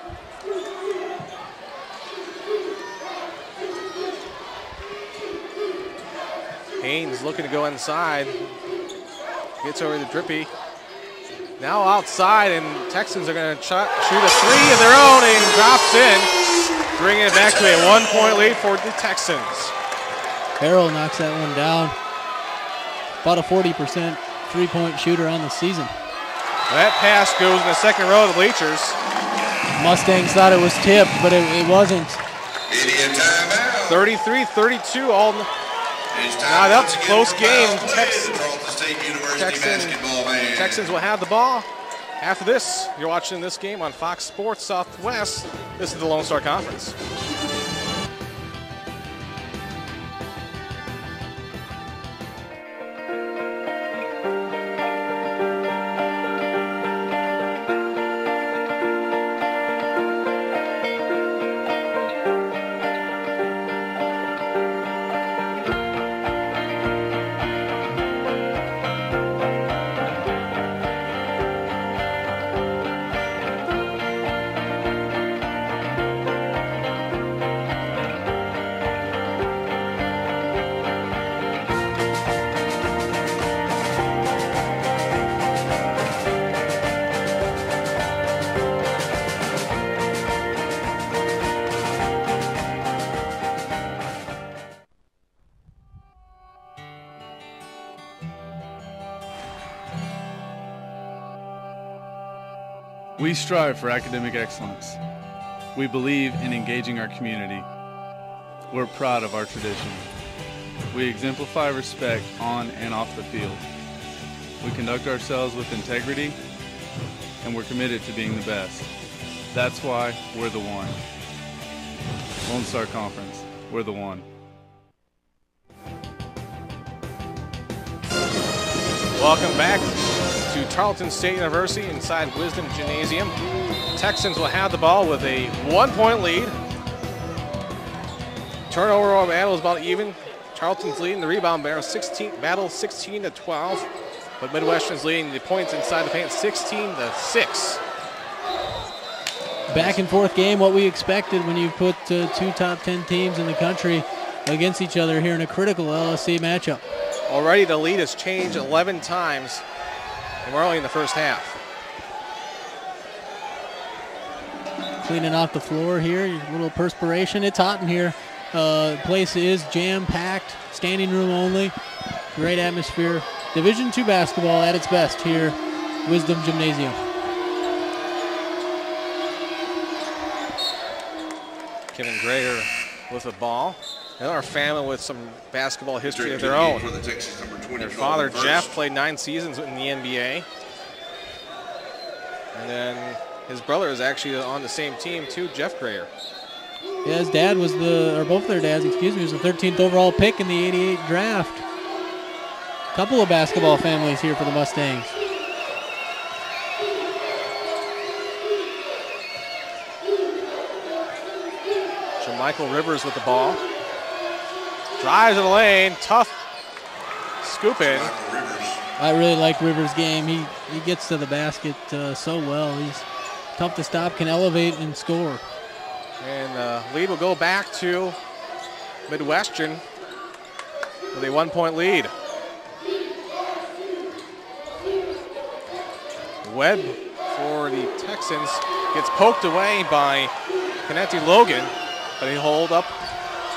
Haynes looking to go inside. Gets over to Drippy. Now outside, and Texans are going to shoot a three of their own, and drops in, bringing it back to a 1-point lead for the Texans. Harrell knocks that one down. About a 40% three-point shooter on the season. That pass goes in the second row of the bleachers. Mustangs thought it was tipped, but it wasn't. 33-32, all not up. Close game. Texans will have the ball. After this, you're watching this game on Fox Sports Southwest. This is the Lone Star Conference. We strive for academic excellence. We believe in engaging our community. We're proud of our tradition. We exemplify respect on and off the field. We conduct ourselves with integrity, and we're committed to being the best. That's why we're the one. Lone Star Conference, we're the one. Welcome back to Tarleton State University inside Wisdom Gymnasium. Texans will have the ball with a 1-point lead. Turnover battle is about even. Tarleton's leading the rebound battle 16-12, but Midwestern's leading the points inside the paint 16-6. Back and forth game, what we expected when you put two top 10 teams in the country against each other here in a critical LSC matchup. Already the lead has changed 11 times, and we're only in the first half. Cleaning off the floor here, a little perspiration. It's hot in here. Place is jam-packed, standing room only. Great atmosphere. Division II basketball at its best here, Wisdom Gymnasium. Kevin Greger with the ball. Another family with some basketball history of their own. Their father, Jeff, played 9 seasons in the NBA. And then his brother is actually on the same team too, Jeff Greger. Yeah, his dad was both their dads, was the 13th overall pick in the '88 draft. Couple of basketball families here for the Mustangs. Michael Rivers with the ball. Drives in the lane, tough scoop in. I really like Rivers' game. He gets to the basket so well. He's tough to stop, can elevate and score. And lead will go back to Midwestern with a 1-point lead. Webb for the Texans gets poked away by Canetti Logan, but he hold up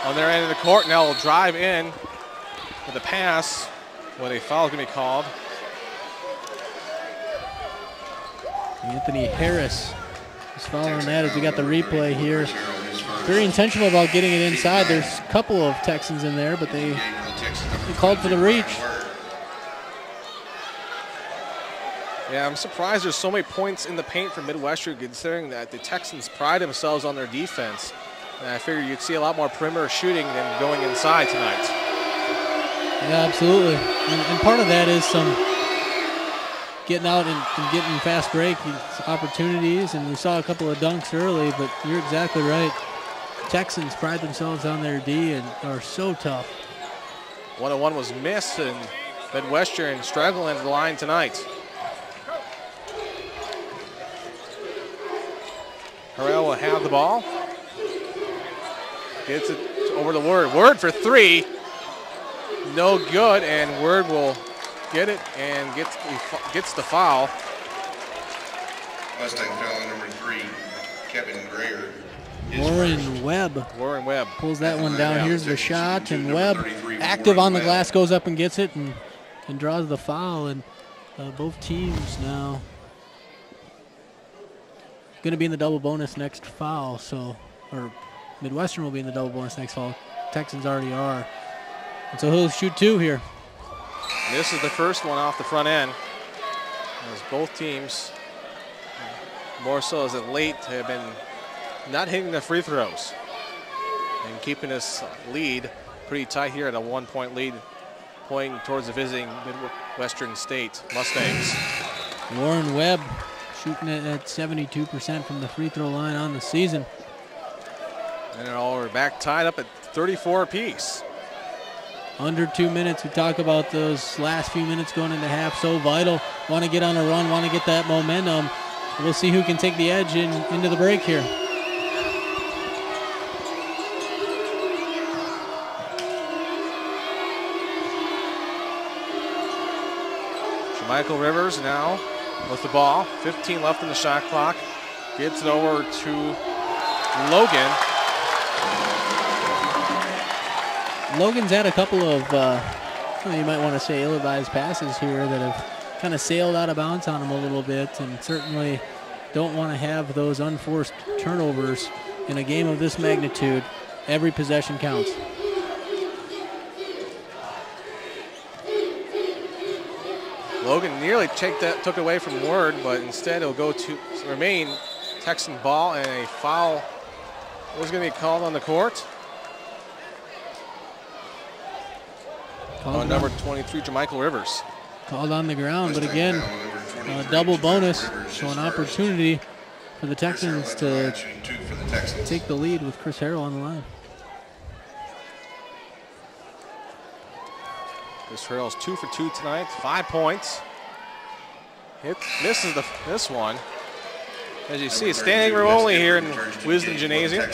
on their end of the court. Now will drive in with a pass when a foul is going to be called. Anthony Harris is following that as we got the replay here. Very intentional about getting it inside. There's a couple of Texans in there, but they called for the reach. Yeah, I'm surprised there's so many points in the paint for Midwestern, considering that the Texans pride themselves on their defense. And I figured you'd see a lot more perimeter shooting than going inside tonight. Yeah, absolutely. And part of that is some getting out and getting fast break opportunities. And we saw a couple of dunks early, but you're exactly right. Texans pride themselves on their D and are so tough. 1-on-1 was missed, and Midwestern struggling at the line tonight. Harrell will have the ball. Gets it over to Word. Word for 3. No good, and Word will get it and gets the foul. Mustang foul number 3, Kevin Greer. Warren Webb pulls that one down. Here's the shot, and Webb, active on the glass, goes up and gets it and draws the foul. And both teams now going to be in the double bonus next foul. Or Midwestern will be in the double bonus next foul. Texans already are. And so he'll shoot 2 here. And this is the first one off the front end, as both teams, more so as of late, have been not hitting the free throws and keeping this lead pretty tight here at a 1-point lead, pointing towards the visiting Midwestern State Mustangs. Warren Webb shooting it at 72% from the free throw line on the season. And we're back tied up at 34 apiece. Under 2 minutes. We talk about those last few minutes going into half, so vital. Want to get on a run, want to get that momentum. We'll see who can take the edge into the break here. Michael Rivers now with the ball. 15 left in the shot clock. Gets it over to Logan. Logan's had a couple of, you might want to say, ill-advised passes here that have kind of sailed out of bounds on him a little bit, and certainly don't want to have those unforced turnovers in a game of this magnitude. Every possession counts. Logan nearly took away from Ward, but instead it'll go to remain Texan ball, and a foul is going to be called on the court. On number 23, Jermichael Rivers. Called on the ground, but again, double bonus, so an opportunity for the Texans to take the lead with Chris Harrell on the line. Chris Harrell's 2 for 2 tonight, 5 points. Misses this one. As you see, standing room only here in Wisdom Gymnasium,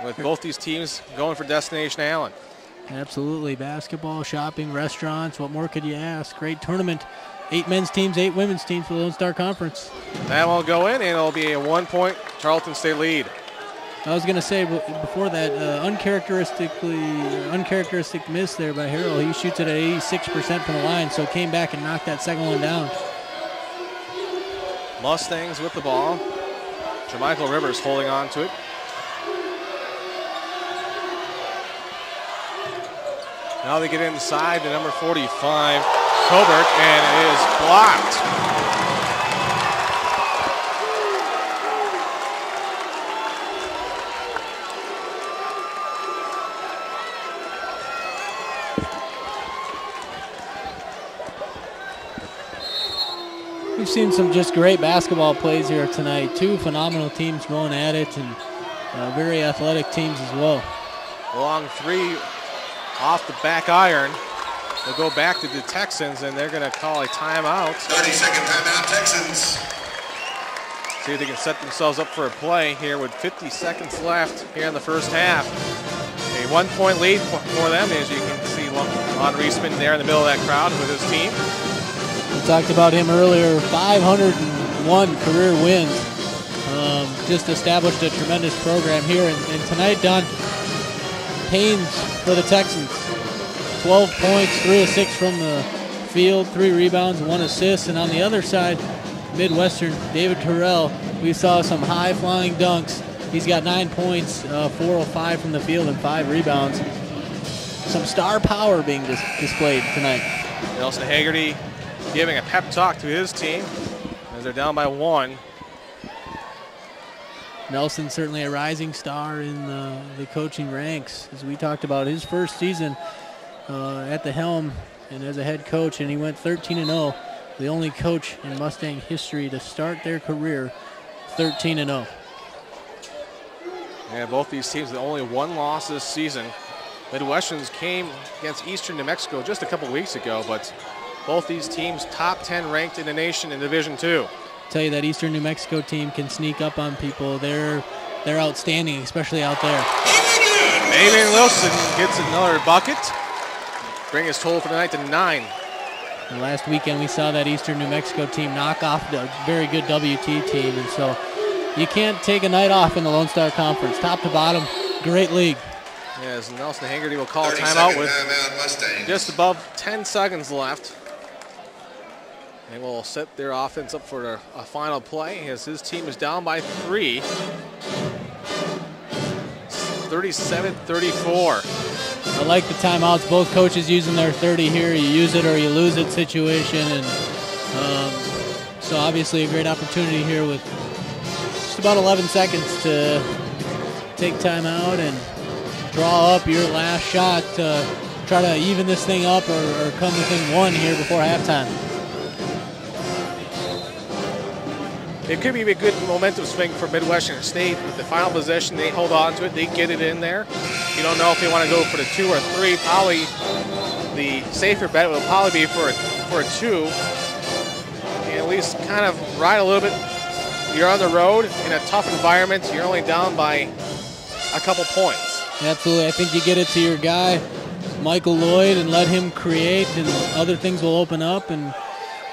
with both these teams going for Destination Allen. Absolutely. Basketball, shopping, restaurants. What more could you ask? Great tournament. 8 men's teams, 8 women's teams for the Lone Star Conference. That will go in, and it'll be a 1-point Tarleton State lead. I was going to say before that, uncharacteristic miss there by Harrell. He shoots it at 86% from the line, so came back and knocked that second one down. Mustangs with the ball. Jermichael Rivers holding on to it. Now they get inside to number 45, Colbert, and it is blocked. We've seen some just great basketball plays here tonight. 2 phenomenal teams going at it, and very athletic teams as well. Long 3 off the back iron. They'll go back to the Texans, and they're going to call a timeout. 30-second timeout, Texans. See if they can set themselves up for a play here with 50 seconds left here in the first half. A 1-point lead for them, as you can see Lon Reisman there in the middle of that crowd with his team. We talked about him earlier, 501 career wins. Just established a tremendous program here. And tonight, Don, Haynes for the Texans. 12 points, 3 of 6 from the field, 3 rebounds, 1 assist. And on the other side, Midwestern, David Terrell, we saw some high-flying dunks. He's got 9 points, 4 of 5 from the field, and 5 rebounds. Some star power being displayed tonight. Nelson Haggerty giving a pep talk to his team as they're down by 1. Nelson certainly a rising star in the coaching ranks. As we talked about, his first season at the helm and as a head coach, and he went 13-0. The only coach in Mustang history to start their career 13-0. Yeah, both these teams, the only 1 loss this season. Midwesterns came against Eastern New Mexico just a couple weeks ago, but both these teams top 10 ranked in the nation in Division II. Tell you that Eastern New Mexico team can sneak up on people. They're outstanding, especially out there. Maven Wilson gets another bucket. bring his total for the night to 9. And last weekend we saw that Eastern New Mexico team knock off the very good WT team, and so you can't take a night off in the Lone Star Conference. Top to bottom, great league. Yes, Nelson Haggerty will call a timeout with just above 10 seconds left. They will set their offense up for a final play as his team is down by 3. 37-34. I like the timeouts. Both coaches using their 30 here. You use it or you lose it situation. And so obviously a great opportunity here with just about 11 seconds to take timeout and draw up your last shot to try to even this thing up or come within 1 here before halftime. It could be a good momentum swing for Midwestern State. With the final possession, they hold on to it. They get it in there. You don't know if they want to go for the 2 or 3. Probably the safer bet will probably be for a 2. And at least kind of ride a little bit. You're on the road in a tough environment. You're only down by a couple points. Absolutely. I think you get it to your guy, Michael Lloyd, and let him create, and other things will open up. And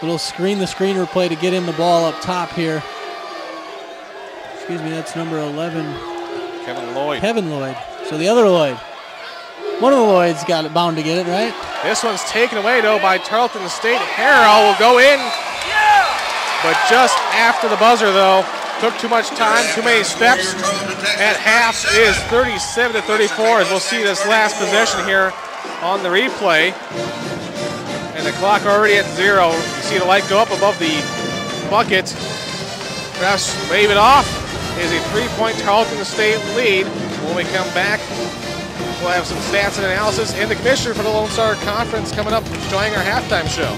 little screener play to get him the ball up top here. Excuse me, that's number 11. Kevin Lloyd. Kevin Lloyd. So the other Lloyd. One of the Lloyds got it, bound to get it, right? This one's taken away, though, by Tarleton State. Harrell will go in. But just after the buzzer, though, took too much time, too many steps. At half is 37-34, as we'll see this last possession here on the replay. And the clock already at 0. You see the light go up above the bucket. Refs wave it off. It is a 3-point Tarleton State lead. When we come back, we'll have some stats and analysis. And the commissioner for the Lone Star Conference coming up, joining our halftime show.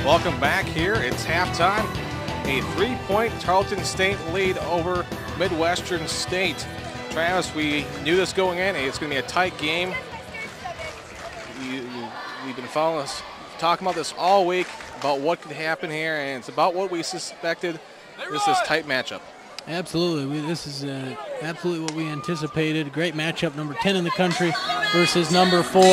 Welcome back here. It's halftime. A 3-point Tarleton State lead over Midwestern State. Travis, we knew this going in. It's going to be a tight game. We've been following us, talking about this all week, about what could happen here, and it's about what we suspected. This is a tight matchup. Absolutely. This is absolutely what we anticipated. Great matchup, number 10 in the country versus number 4.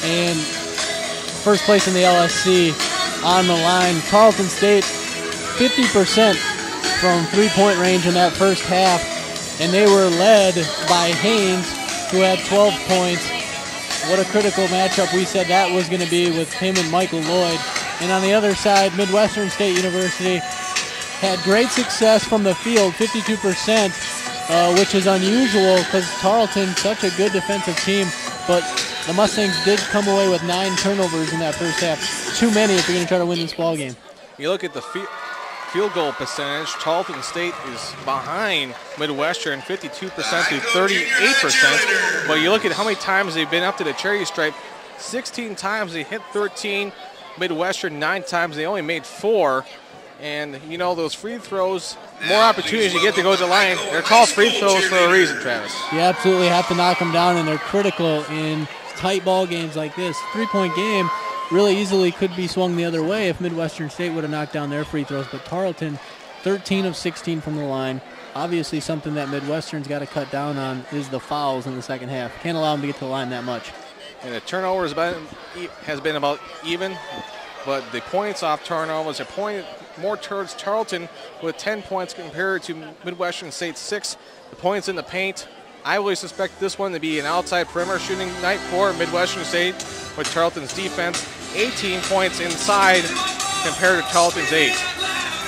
And first place in the LSC on the line. Tarleton State 50% from three-point range in that first half, and they were led by Haynes, who had 12 points. What a critical matchup we said that was going to be with him and Michael Lloyd. And on the other side, Midwestern State University had great success from the field, 52%, which is unusual because Tarleton's such a good defensive team, but the Mustangs did come away with 9 turnovers in that first half. Too many if you're going to try to win this ball game. You look at the field goal percentage, Tarleton State is behind Midwestern, 52% to 38%. But you look at how many times they've been up to the charity stripe, 16 times they hit 13. Midwestern 9 times, they only made 4. And, you know, those free throws, more opportunities you get to go to the line. They're called free throws for a reason, Travis. You absolutely have to knock them down, and they're critical in tight ball games like this. Three-point game really easily could be swung the other way if Midwestern State would have knocked down their free throws. But Tarleton, 13 of 16 from the line. Obviously something that Midwestern's got to cut down on is the fouls in the second half. Can't allow them to get to the line that much. And the turnovers has been about even, but the points off turnovers are pointed more towards Tarleton with 10 points compared to Midwestern State's 6. The points in the paint, I really suspect this one to be an outside perimeter shooting night for Midwestern State with Tarleton's defense. 18 points inside compared to Tarleton's 8.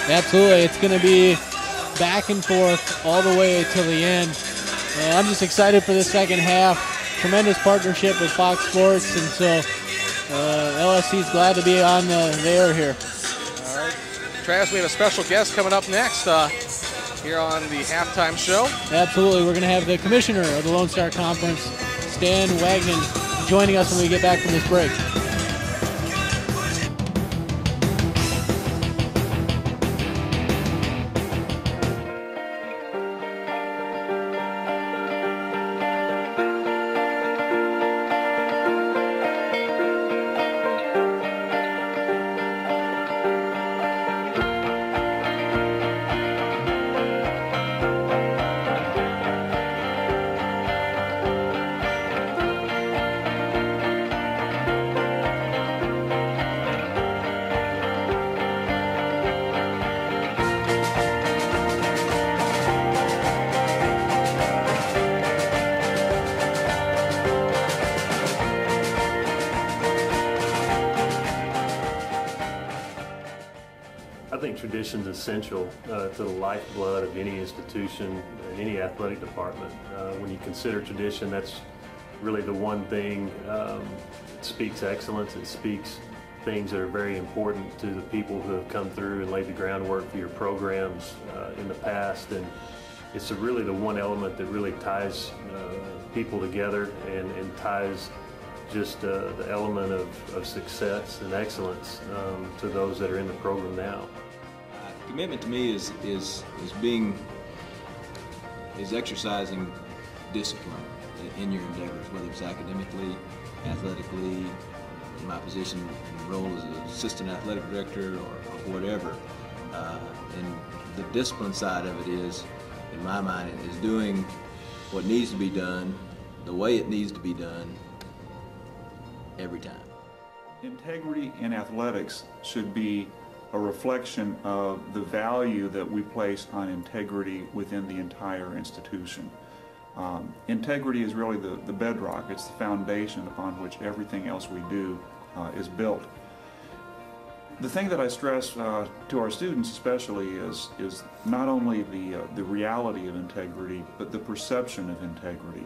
Absolutely. It's going to be back and forth all the way till the end. I'm just excited for the second half. Tremendous partnership with Fox Sports, and so LSC is glad to be on the air here. All right. Travis, we have a special guest coming up next here on the halftime show. Absolutely. We're going to have the commissioner of the Lone Star Conference, Stan Wagner, joining us when we get back from this break. I think tradition is essential to the lifeblood of any institution and any athletic department. When you consider tradition, that's really the one thing. It speaks excellence. It speaks things that are very important to the people who have come through and laid the groundwork for your programs in the past. And it's really the one element that really ties people together and ties just the element of success and excellence to those that are in the program now. Commitment to me is exercising discipline in your endeavors, whether it's academically, athletically, in my position and role as an assistant athletic director or whatever. And the discipline side of it is, in my mind, is doing what needs to be done, the way it needs to be done, every time. Integrity in athletics should be a reflection of the value that we place on integrity within the entire institution. Integrity is really the bedrock. It's the foundation upon which everything else we do is built. The thing that I stress to our students especially is not only the reality of integrity, but the perception of integrity.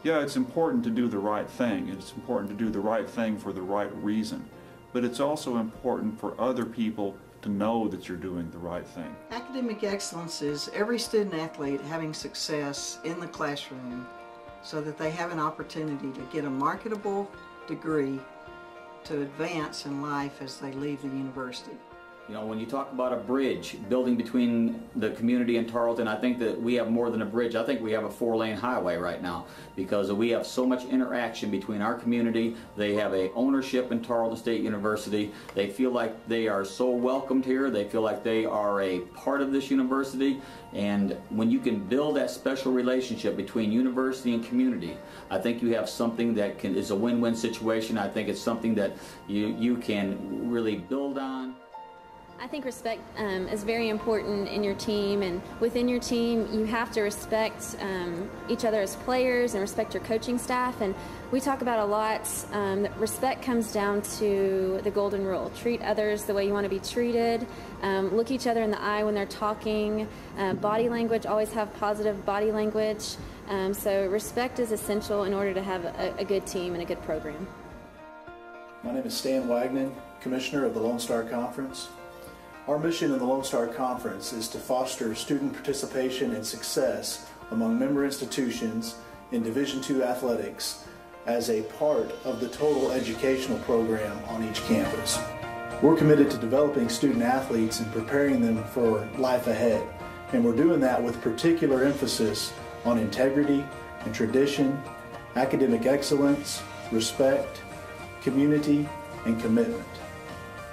Yeah, it's important to do the right thing. It's important to do the right thing for the right reason. But it's also important for other people to know that you're doing the right thing. Academic excellence is every student athlete having success in the classroom so that they have an opportunity to get a marketable degree to advance in life as they leave the university. You know, when you talk about a bridge, building between the community and Tarleton, I think that we have more than a bridge. I think we have a 4-lane highway right now because we have so much interaction between our community. They have a ownership in Tarleton State University. They feel like they are so welcomed here. They feel like they are a part of this university. And when you can build that special relationship between university and community, I think you have something that is a win-win situation. I think it's something that you can really build on. I think respect is very important in your team, and within your team you have to respect each other as players and respect your coaching staff. And we talk about a lot that respect comes down to the golden rule. Treat others the way you want to be treated. Look each other in the eye when they're talking. Body language, always have positive body language. So respect is essential in order to have a good team and a good program. My name is Stan Wagner, Commissioner of the Lone Star Conference. Our mission in the Lone Star Conference is to foster student participation and success among member institutions in Division II athletics as a part of the total educational program on each campus. We're committed to developing student athletes and preparing them for life ahead, and we're doing that with particular emphasis on integrity and tradition, academic excellence, respect, community, and commitment.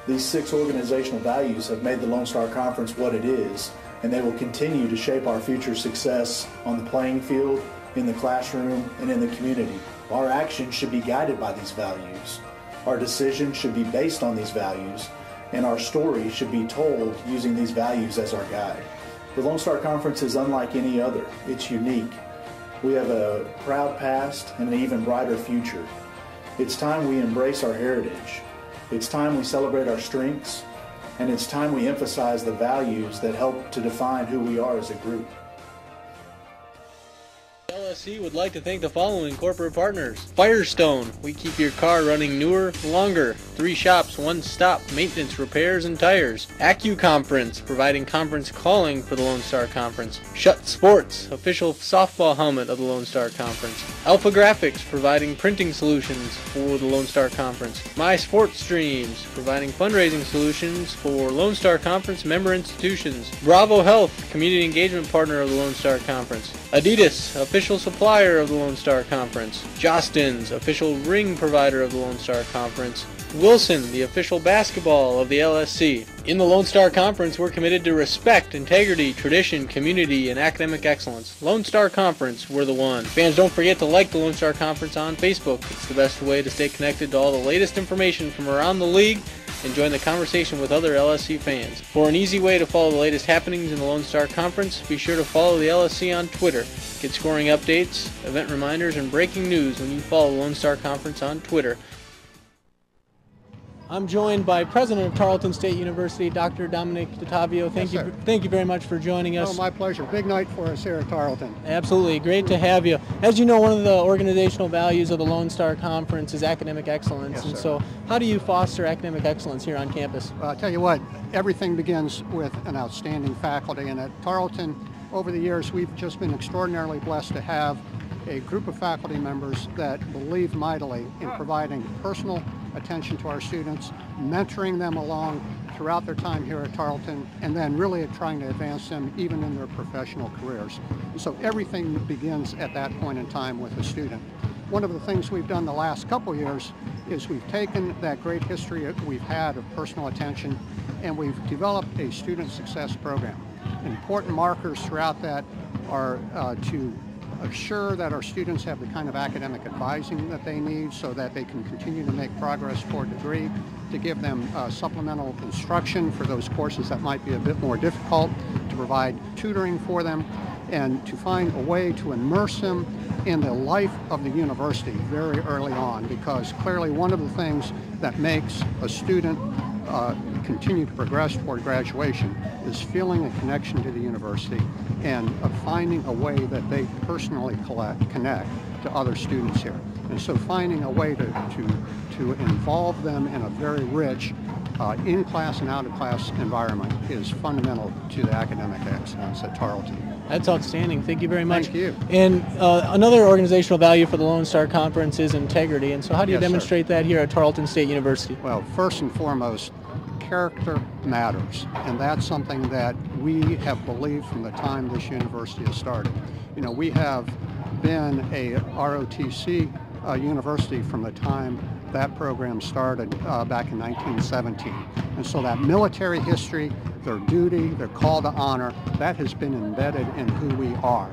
These 6 organizational values have made the Lone Star Conference what it is, and they will continue to shape our future success on the playing field, in the classroom, and in the community. Our actions should be guided by these values. Our decisions should be based on these values, and our story should be told using these values as our guide. The Lone Star Conference is unlike any other. It's unique. We have a proud past and an even brighter future. It's time we embrace our heritage. It's time we celebrate our strengths, and it's time we emphasize the values that help to define who we are as a group. LSC would like to thank the following corporate partners. Firestone, we keep your car running newer, longer. 3 shops, 1 stop, maintenance, repairs, and tires. AccuConference, providing conference calling for the Lone Star Conference. Shutt Sports, official softball helmet of the Lone Star Conference. Alpha Graphics, providing printing solutions for the Lone Star Conference. My Sports Streams, providing fundraising solutions for Lone Star Conference member institutions. Bravo Health, community engagement partner of the Lone Star Conference. Adidas, official supplier of the Lone Star Conference. Jostens, official ring provider of the Lone Star Conference. Wilson, the official basketball of the LSC. In the Lone Star Conference, we're committed to respect, integrity, tradition, community, and academic excellence. Lone Star Conference, we're the one. Fans, don't forget to like the Lone Star Conference on Facebook. It's the best way to stay connected to all the latest information from around the league and join the conversation with other LSC fans. For an easy way to follow the latest happenings in the Lone Star Conference, be sure to follow the LSC on Twitter. Get scoring updates, event reminders, and breaking news when you follow the Lone Star Conference on Twitter. I'm joined by President of Tarleton State University, Dr. Dominic DeTavio. Thank you very much for joining us. Oh, my pleasure. Big night for us here at Tarleton. Absolutely. Great to have you. As you know, one of the organizational values of the Lone Star Conference is academic excellence. Yes, and sir. so how do you foster academic excellence here on campus? Well, I'll tell you what, everything begins with an outstanding faculty. And at Tarleton, over the years, we've just been extraordinarily blessed to have a group of faculty members that believe mightily in providing personal attention to our students, mentoring them along throughout their time here at Tarleton, and then really trying to advance them even in their professional careers. So everything begins at that point in time with the student. One of the things we've done the last couple years is we've taken that great history that we've had of personal attention and we've developed a student success program. Important markers throughout that are to assure that our students have the kind of academic advising that they need so that they can continue to make progress toward degree, to give them supplemental instruction for those courses that might be a bit more difficult, to provide tutoring for them, and to find a way to immerse them in the life of the university very early on, because clearly one of the things that makes a student continue to progress toward graduation is feeling a connection to the university and finding a way that they personally connect to other students here. And so finding a way to involve them in a very rich in-class and out-of-class environment is fundamental to the academic excellence at Tarleton. That's outstanding. Thank you very much. Thank you. And another organizational value for the Lone Star Conference is integrity. And so how do you Yes, sir. demonstrate that here at Tarleton State University? Well, first and foremost, character matters, and that's something that we have believed from the time this university has started. You know, we have been a ROTC university from the time that program started back in 1917. And so that military history, their duty, their call to honor, that has been embedded in who we are.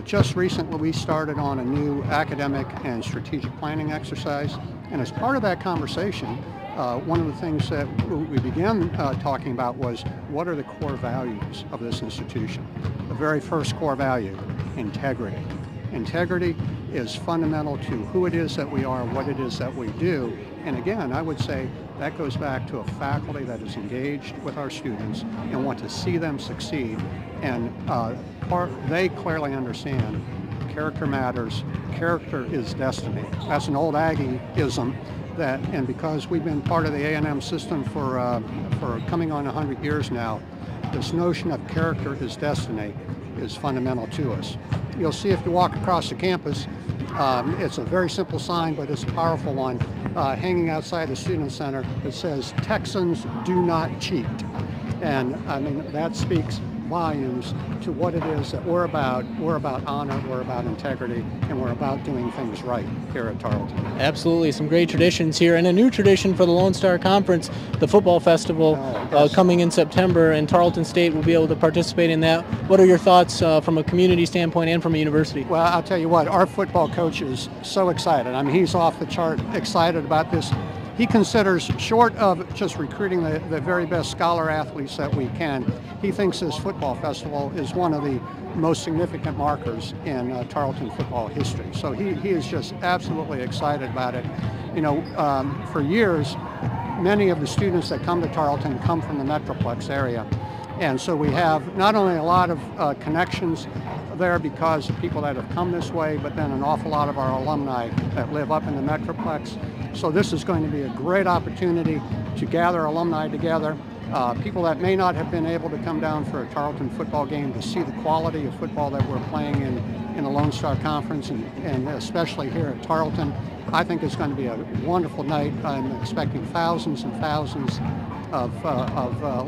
Just recently we started on a new academic and strategic planning exercise, and as part of that conversation, one of the things that we began talking about was what are the core values of this institution. The very first core value, integrity. Integrity is fundamental to who it is that we are, what it is that we do. And again, I would say that goes back to a faculty that is engaged with our students and want to see them succeed. And they clearly understand character matters. Character is destiny. That's an old Aggie-ism. And because we've been part of the A&M system for coming on 100 years now, this notion of character is destiny is fundamental to us. You'll see if you walk across the campus, it's a very simple sign, but it's a powerful one, hanging outside the Student Center that says, "Texans do not cheat." And I mean, that speaks volumes to what it is that we're about. We're about honor, we're about integrity, and we're about doing things right here at Tarleton. Absolutely, some great traditions here, and a new tradition for the Lone Star Conference, the football festival coming in September, and Tarleton State will be able to participate in that. What are your thoughts from a community standpoint and from a university? Well, I'll tell you what, our football coach is so excited. I mean, he's off the chart excited about this. He considers, short of just recruiting the very best scholar athletes that we can, he thinks this football festival is one of the most significant markers in Tarleton football history. So he is just absolutely excited about it. You know, for years, many of the students that come to Tarleton come from the Metroplex area. And so we have not only a lot of connections there because of people that have come this way, but then an awful lot of our alumni that live up in the Metroplex. So this is going to be a great opportunity to gather alumni together, people that may not have been able to come down for a Tarleton football game to see the quality of football that we're playing in the Lone Star Conference and especially here at Tarleton. I think it's going to be a wonderful night. I'm expecting thousands and thousands of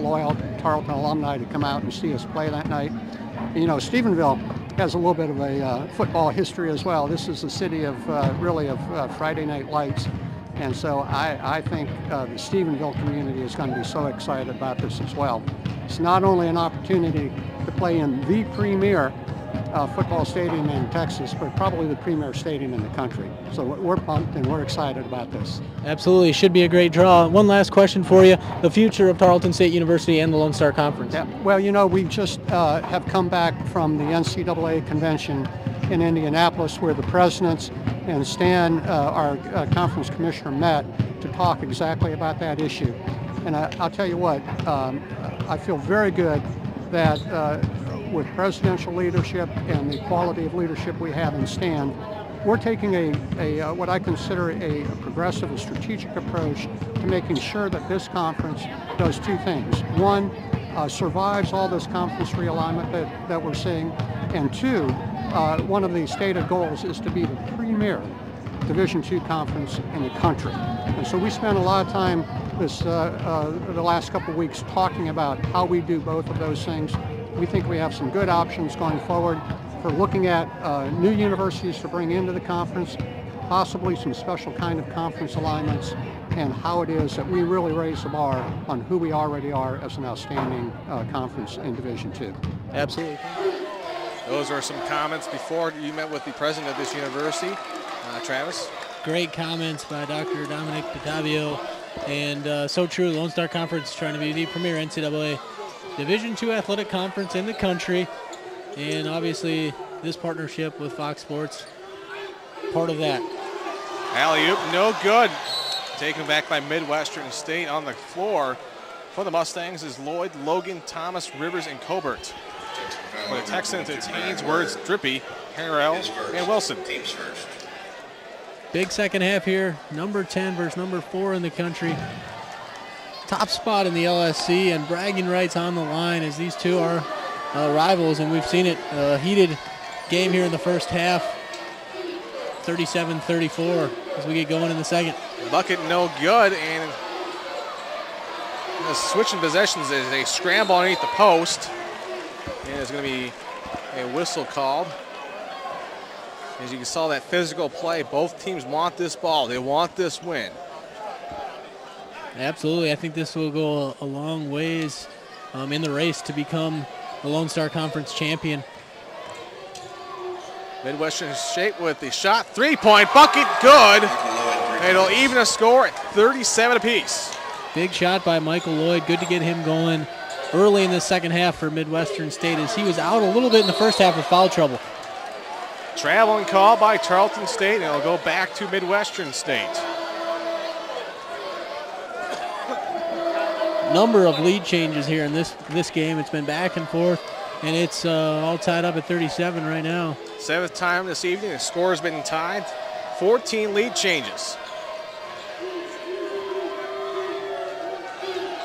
loyal Tarleton alumni to come out and see us play that night. You know, Stephenville has a little bit of a football history as well. This is the city of really of Friday Night Lights. And so I think the Stephenville community is going to be so excited about this as well. It's not only an opportunity to play in the premier football stadium in Texas, but probably the premier stadium in the country. So we're pumped and we're excited about this. Absolutely, should be a great draw. One last question for you, the future of Tarleton State University and the Lone Star Conference. Yeah. Well, you know, we just have come back from the NCAA convention in Indianapolis where the presidents and Stan, our conference commissioner, met to talk exactly about that issue. And I'll tell you what, I feel very good that with presidential leadership and the quality of leadership we have in Stan, we're taking a what I consider a progressive, a strategic approach to making sure that this conference does two things. One, survives all this conference realignment that we're seeing, and two, one of the stated goals is to be the premier Division II conference in the country. And so we spent a lot of time the last couple of weeks talking about how we do both of those things. We think we have some good options going forward for looking at new universities to bring into the conference, possibly some special kind of conference alignments, and how it is that we really raise the bar on who we already are as an outstanding conference in Division II. Absolutely. Those are some comments before you met with the president of this university, Travis. Great comments by Dr. Dominic Patavio, and so true. Lone Star Conference trying to be the premier NCAA Division II athletic conference in the country, and obviously this partnership with Fox Sports, part of that. Alley-oop, no good. Taken back by Midwestern State. On the floor for the Mustangs is Lloyd, Logan, Thomas, Rivers, and Colbert. For the Texans, it's Haynes, Words, Drippy, Harrell, and Wilson. Teams first. Big second half here. Number 10 versus number 4 in the country. Top spot in the LSC, and bragging rights on the line as these two are rivals, and we've seen it. A heated game here in the first half. 37-34 as we get going in the second. Bucket no good, and the switching possessions is a scramble underneath the post, and there's going to be a whistle called. As you saw that physical play, both teams want this ball. They want this win. Absolutely. I think this will go a long ways in the race to become the Lone Star Conference champion. Midwestern State with the shot, three-point bucket, good. It'll even a score at 37 apiece. Big shot by Michael Lloyd. Good to get him going early in the second half for Midwestern State, as he was out a little bit in the first half with foul trouble. Traveling call by Tarleton State, and it'll go back to Midwestern State. Number of lead changes here in this game. It's been back and forth, and it's all tied up at 37 right now. 7th time this evening. The score has been tied. 14 lead changes.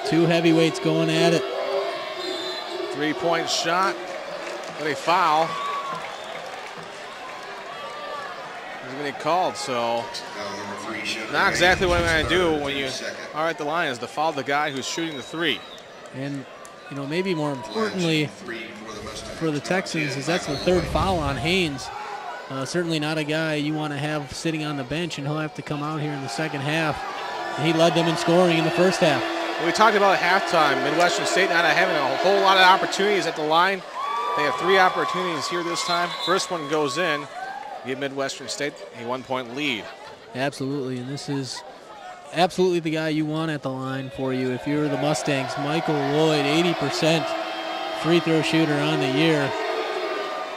Two heavyweights going at it. 3-point shot, but a foul. He's going to get called, so not exactly what I'm going to do when you are at the line is to foul the guy who's shooting the three. And, you know, maybe more importantly for the Texans is that's the third foul on Haynes. Certainly not a guy you want to have sitting on the bench, and he'll have to come out here in the second half. And he led them in scoring in the first half. We talked about at halftime, Midwestern State not having a whole lot of opportunities at the line. They have 3 opportunities here this time. First one goes in. Give Midwestern State a 1-point lead. Absolutely, and this is absolutely the guy you want at the line for you if you're the Mustangs. Michael Lloyd, 80% free throw shooter on the year.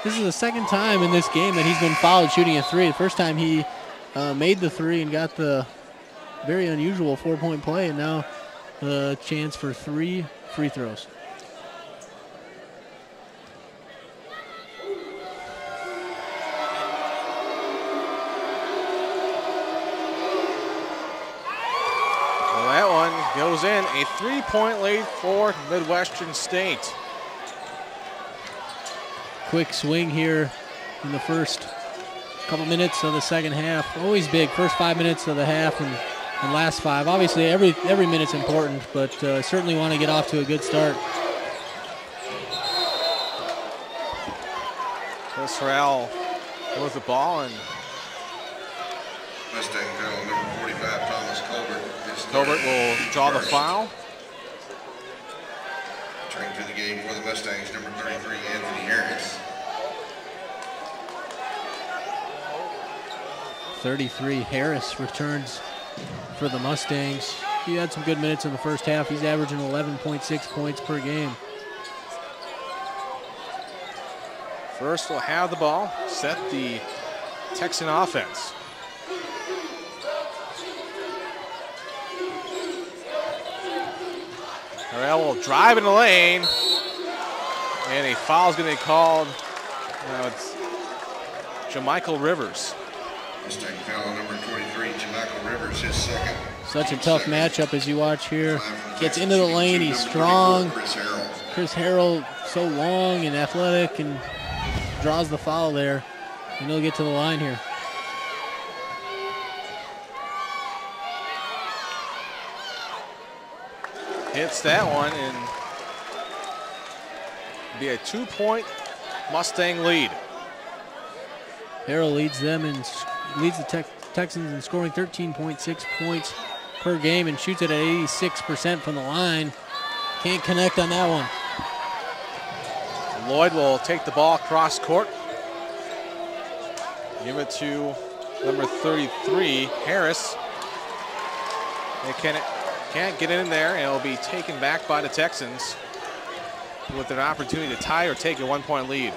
This is the second time in this game that he's been fouled shooting a three. The first time he made the three and got the very unusual 4-point play, and now a chance for 3 free throws. Well, that one goes in. A 3-point lead for Midwestern State. Quick swing here in the first couple minutes of the second half. Always big, first 5 minutes of the half and last 5. Obviously, every minute's important, but certainly want to get off to a good start. Chris Harrell with the ball, and Mustang foul number 45, Thomas Colbert. Colbert will draw the foul. Entering to the game for the Mustangs, number 33, Anthony Harris. 33, Harris returns for the Mustangs. He had some good minutes in the first half. He's averaging 11.6 points per game. First will have the ball, set the Texan offense. Harrell will drive in the lane, and a foul is going to be called. It's Jamichael Rivers. Mustang foul number 23, Jamichael Rivers, his second. Such a tough matchup as you watch here. Gets into the lane, he's strong. Chris Harrell so long and athletic and draws the foul there. And he'll get to the line here. Hits that one, and be a 2-point Mustang lead. Harrell leads them and leads the Texans in scoring 13.6 points per game and shoots it at 86% from the line. Can't connect on that one. Lloyd will take the ball across court. Give it to number 33, Harris. They can't get in there, and it'll be taken back by the Texans with an opportunity to tie or take a 1-point lead.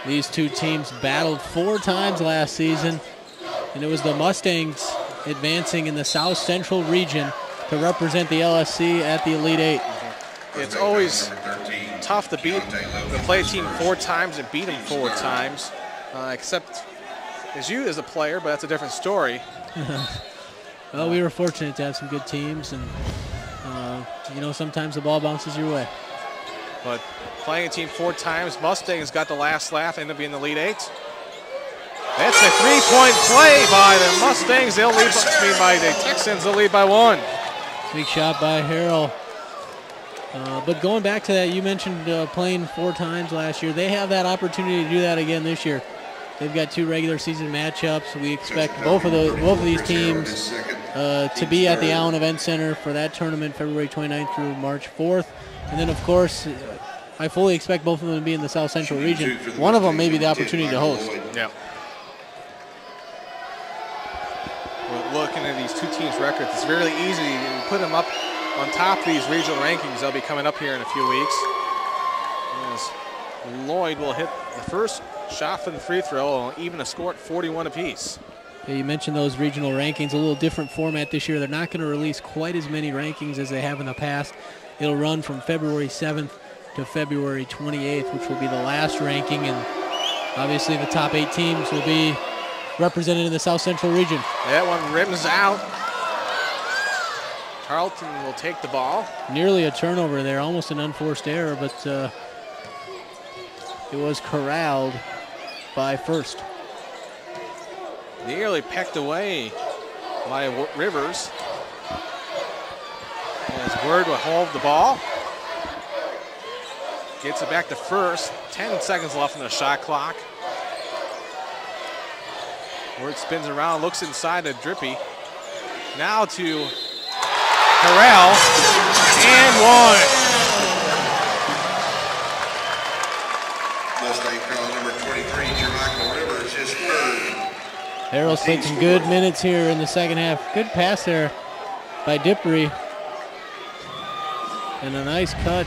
These two teams battled 4 times last season, and it was the Mustangs advancing in the South Central region to represent the LSC at the Elite Eight. It's always tough to play a team 4 times and beat them 4 times, except as you as a player, but that's a different story. Well, we were fortunate to have some good teams, and you know, sometimes the ball bounces your way. But playing a team 4 times, Mustangs got the last laugh, ended up being the Elite Eight. That's a 3-point play by the Mustangs. They'll lead by the Texans. They'll lead by 1. Big shot by Harrell. But going back to that, you mentioned playing 4 times last year. They have that opportunity to do that again this year. They've got 2 regular season matchups. We expect both of these teams to be at the Allen Event Center for that tournament, February 29th through March 4th. And then, of course, I fully expect both of them to be in the South Central region. One of them may be the opportunity to host. Yeah. looking at these two teams' records, it's really easy to put them up on top of these regional rankings. They'll be coming up here in a few weeks. As Lloyd will hit the first shot for the free throw, even a score at 41 apiece. Yeah, you mentioned those regional rankings, a little different format this year. They're not going to release quite as many rankings as they have in the past. It'll run from February 7th to February 28th, which will be the last ranking, and obviously the top 8 teams will be represented in the South Central region. That one rims out. Tarleton will take the ball. Nearly a turnover there, almost an unforced error, but it was corralled by First. Nearly pecked away by Rivers. As Word will hold the ball. Gets it back to First. 10 seconds left on the shot clock. Word spins around, looks inside to Drippy. Now to Harrell, and one. Mustang foul number 23, Jermichael Rivers, his third. Harrell's played some good minutes here in the second half. Good pass there by Dippery. And a nice cut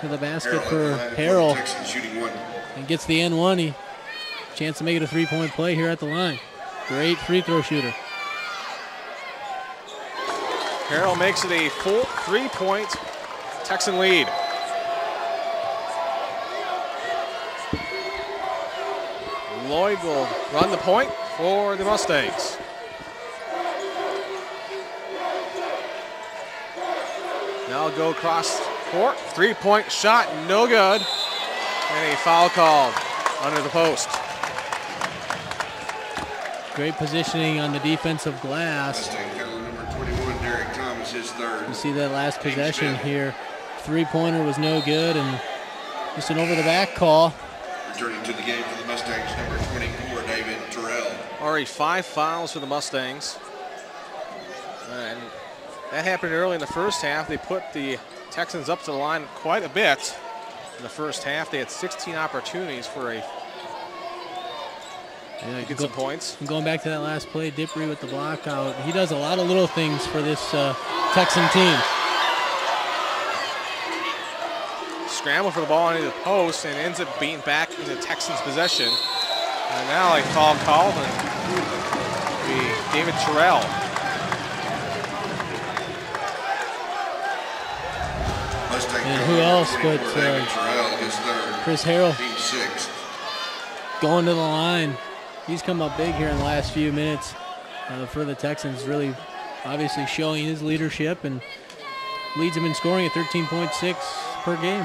to the basket for Harrell. And gets the N1. He chance to make it a three-point play here at the line. Great free throw shooter. Harrell makes it a full 3-point Texan lead. Lloyd will run the point for the Mustangs. Now go across court. 3-point shot, no good. And a foul called under the post. Great positioning on the defensive glass. Number 21, Derek Thomas, his third. You see that last possession here. Three-pointer was no good, and just an over-the-back call. Returning to the game for the Mustangs, number 24, David Terrell. Already 5 fouls for the Mustangs. And that happened early in the first half. They put the Texans up to the line quite a bit in the first half. They had 16 opportunities for to get some points. Going back to that last play, Dippery with the block out. He does a lot of little things for this Texan team. Scramble for the ball into the post and ends up being back into Texans' possession. And now a foul called, and it'll be David Terrell. And who else but Chris Harrell going to the line. He's come up big here in the last few minutes for the Texans, really obviously showing his leadership and leads them in scoring at 13.6 per game.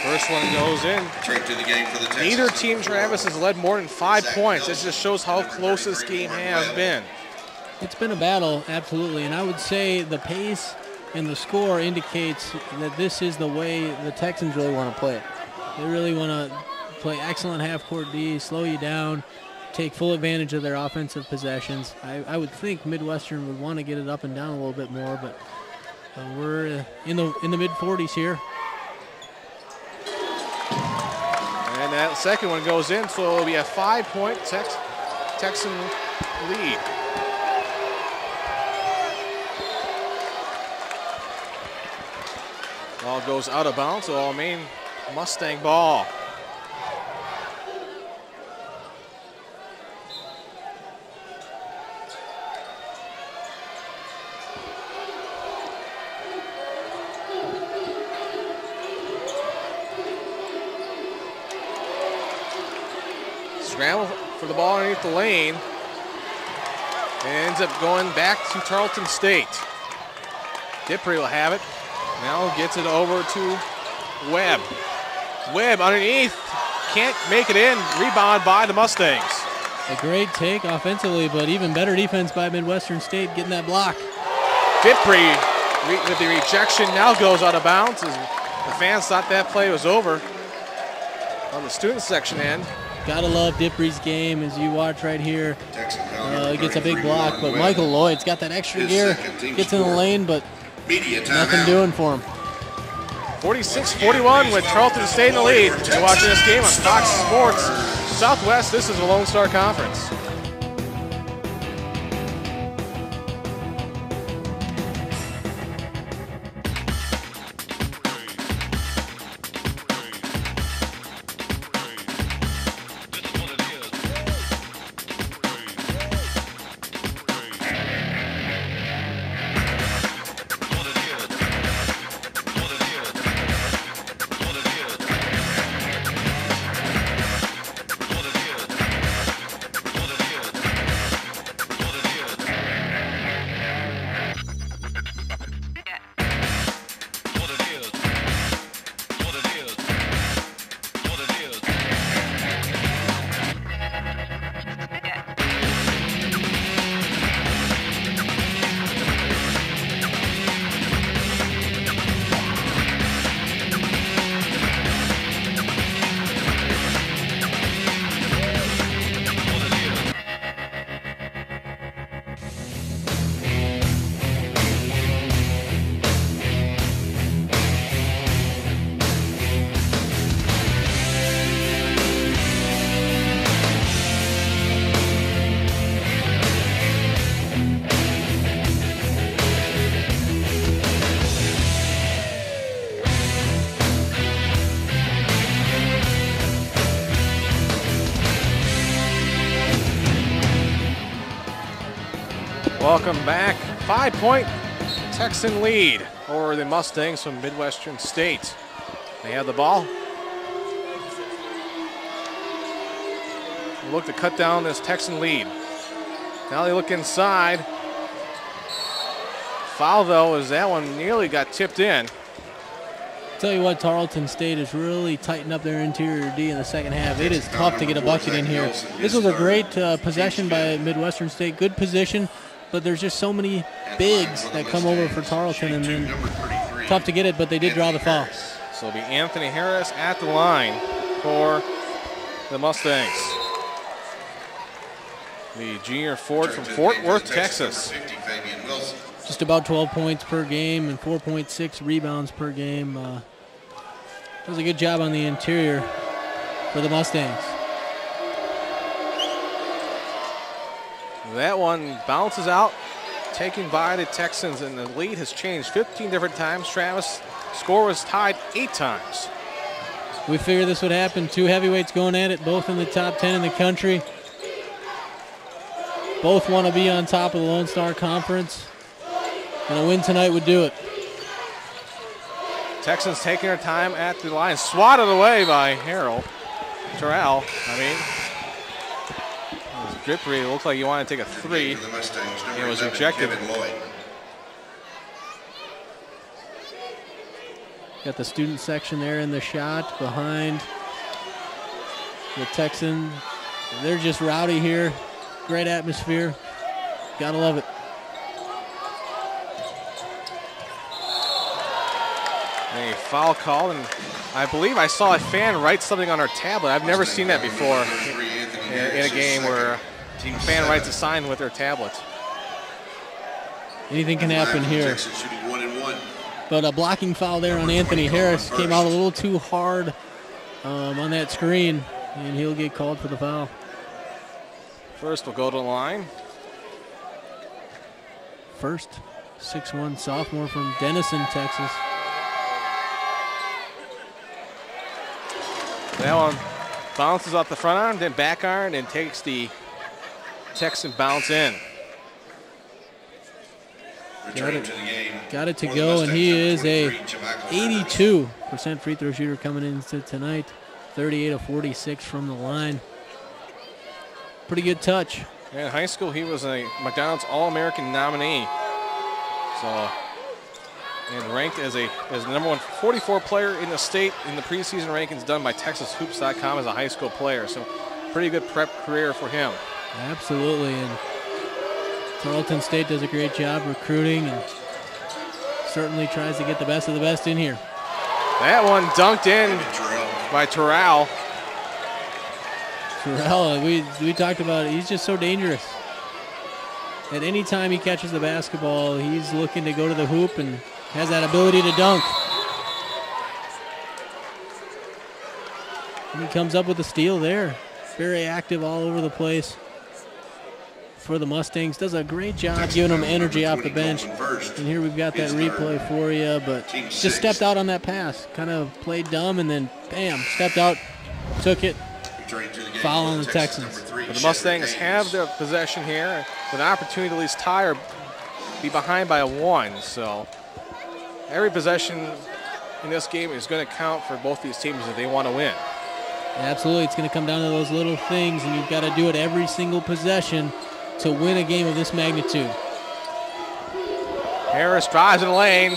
First one goes in. Straight to the game for the Texans. Neither team, Travis, has led more than 5 points. This just shows how close this game has been. It's been a battle, absolutely, and I would say the pace and the score indicates that this is the way the Texans really want to play it. They really want to play excellent half-court D, slow you down, take full advantage of their offensive possessions. I would think Midwestern would want to get it up and down a little bit more, but we're in the mid-40s here. And that second one goes in, so it'll be a 5-point Texan lead. Ball goes out of bounds, so main Mustang ball. Scramble for the ball underneath the lane. And ends up going back to Tarleton State. Dippery will have it. Now gets it over to Webb. Webb underneath. Can't make it in. Rebound by the Mustangs. A great take offensively, but even better defense by Midwestern State getting that block. Dippery with the rejection now goes out of bounds. As the fans thought that play was over on the student section end. Gotta love Dippery's game as you watch right here. He gets a big block, but Michael Lloyd's got that extra gear. Gets in the lane, but nothing doing for him. 46-41 with Tarleton State in the lead. You're watching this game on Fox Sports Southwest, this is the Lone Star Conference. Welcome back. 5-point Texan lead over the Mustangs from Midwestern State. They have the ball. Look to cut down this Texan lead. Now they look inside. Foul, though, as that one nearly got tipped in. Tell you what, Tarleton State has really tightened up their interior D in the second half. It is tough to get a bucket in here. This was a great possession by Midwestern State. Good position, but there's just so many bigs that come over for Tarleton, and then tough to get it, but they did draw the foul. So it'll be Anthony Harris at the line for the Mustangs. The junior forward from Fort Worth, Texas. Just about 12 points per game and 4.6 rebounds per game. Does a good job on the interior for the Mustangs. That one bounces out, taken by the Texans, and the lead has changed 15 different times. Travis, score was tied 8 times. We figured this would happen. Two heavyweights going at it, both in the top 10 in the country. Both want to be on top of the Lone Star Conference, and a win tonight would do it. Texans taking their time at the line, swatted away by Terrell. It was Drippery. It looked like he wanted to take a three. It was rejected. Got the student section there in the shot behind the Texan. They're just rowdy here. Great atmosphere. Gotta love it. A foul call, and I believe I saw a fan write something on her tablet. I've never seen that before in a game where a fan writes a sign with their tablet. Anything can happen here. But a blocking foul there on Anthony Harris came out a little too hard on that screen, and he'll get called for the foul. First will go to the line. First, 6'1" sophomore from Denison, Texas. That one bounces off the front arm, then back iron, and takes the Texan bounce in. Got it to go, and he is a 82% free throw shooter coming into tonight. 38 of 46 from the line. Pretty good touch. Yeah, in high school, he was a McDonald's All-American nominee. So, and ranked as the number 144 player in the state in the preseason rankings done by TexasHoops.com as a high school player. So, pretty good prep career for him. Absolutely, and Tarleton State does a great job recruiting and certainly tries to get the best of the best in here. That one dunked in by Terrell. Terrell, we talked about it. He's just so dangerous. At any time he catches the basketball, he's looking to go to the hoop and has that ability to dunk. And he comes up with a steal there. very active all over the place for the Mustangs. Does a great job giving them energy off the bench. And here we've got that replay for you, but just stepped out on that pass. Kind of played dumb and then, bam, stepped out, took it, foul on the Texans. But the Mustangs have the possession here with an opportunity to at least tie or be behind by a 1. So every possession in this game is going to count for both these teams if they want to win. Absolutely. It's going to come down to those little things, and you've got to do it every single possession to win a game of this magnitude. Harris drives in the lane.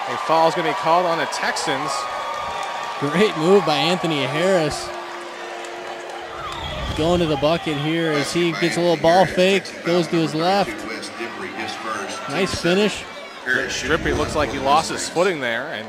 A foul is going to be called on the Texans. Great move by Anthony Harris. Going to the bucket here as he gets a little ball fake, goes to his left. Nice finish. Drippy looks like he lost his footing there, and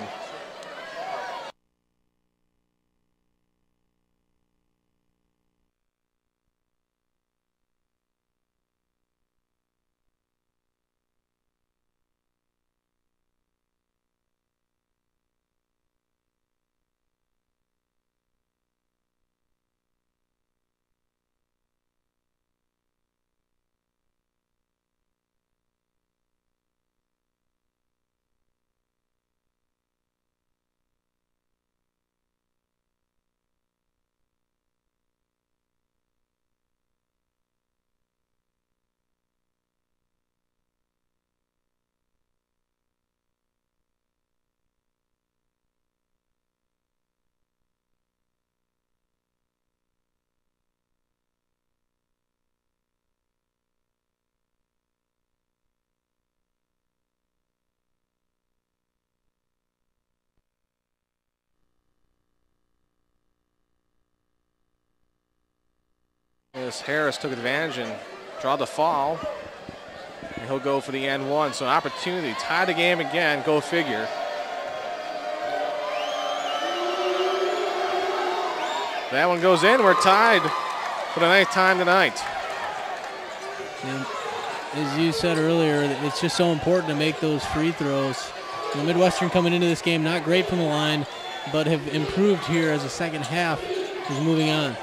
as Harris took advantage and draw the foul. And he'll go for the end 1. So an opportunity, tie the game again, go figure. That one goes in, we're tied for the 9th time tonight. And as you said earlier, it's just so important to make those free throws. Midwestern coming into this game not great from the line, but have improved here as the second half is moving on.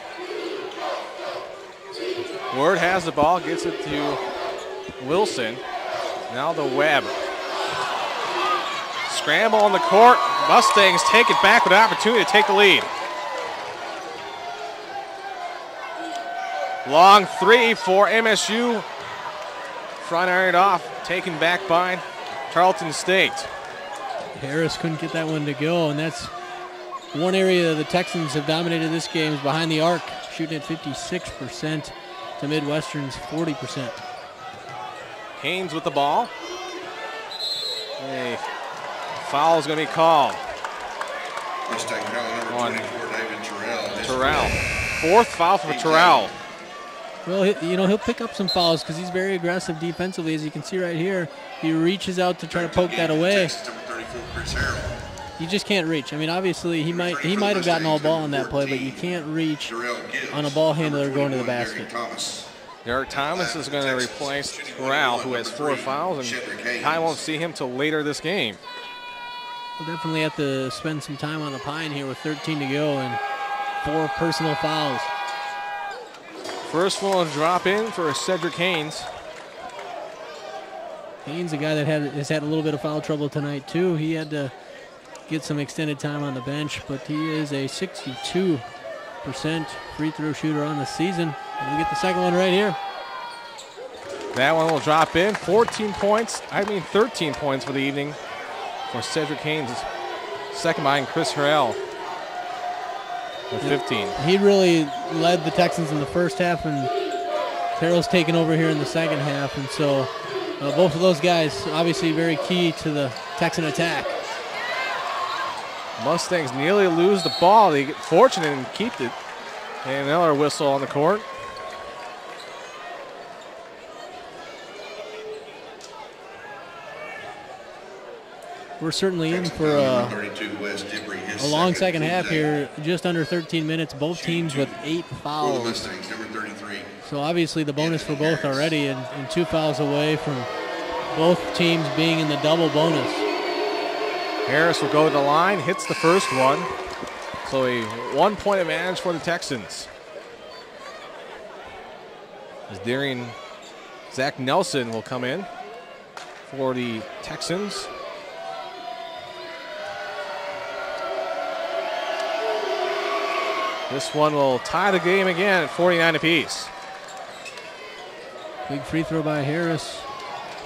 Ward has the ball, gets it to Wilson. Now the Webb. Scramble on the court. Mustangs take it back with an opportunity to take the lead. Long 3 for MSU. Front ironed off, taken back by Tarleton State. Harris couldn't get that one to go, and that's one area the Texans have dominated this game is behind the arc, shooting at 56% to Midwestern's 40%. Haynes with the ball. A foul is going to be called on Terrell. 4th foul for Terrell. Well, he'll pick up some fouls because he's very aggressive defensively. As you can see right here, he reaches out to try to poke that away. You just can't reach. I mean, obviously he might have gotten all ball on that play, but you can't reach on a ball handler going to the basket. Derek Thomas is going to replace Terrell, who has 4 fouls, and I won't see him till later this game. We'll definitely have to spend some time on the pine here with 13 to go and 4 personal fouls. First one will drop in for Cedric Haynes. Haynes, a guy that has had a little bit of foul trouble tonight too. He had to get some extended time on the bench, but he is a 62% free throw shooter on the season. And we get the second one right here. That one will drop in. 13 points for the evening for Cedric Haynes. Second behind Chris Harrell with 15. He really led the Texans in the first half, and Harrell's taken over here in the second half. And so both of those guys obviously very key to the Texan attack. Mustangs nearly lose the ball. They get fortunate and keep it. And another whistle on the court. We're certainly in for a long second half here, just under 13 minutes, both teams with 8 fouls. So obviously the bonus for both already, and 2 fouls away from both teams being in the double bonus. Harris will go to the line, hits the first one. So a 1-point advantage for the Texans. As Zach Nelson will come in for the Texans. This one will tie the game again at 49 apiece. Big free throw by Harris.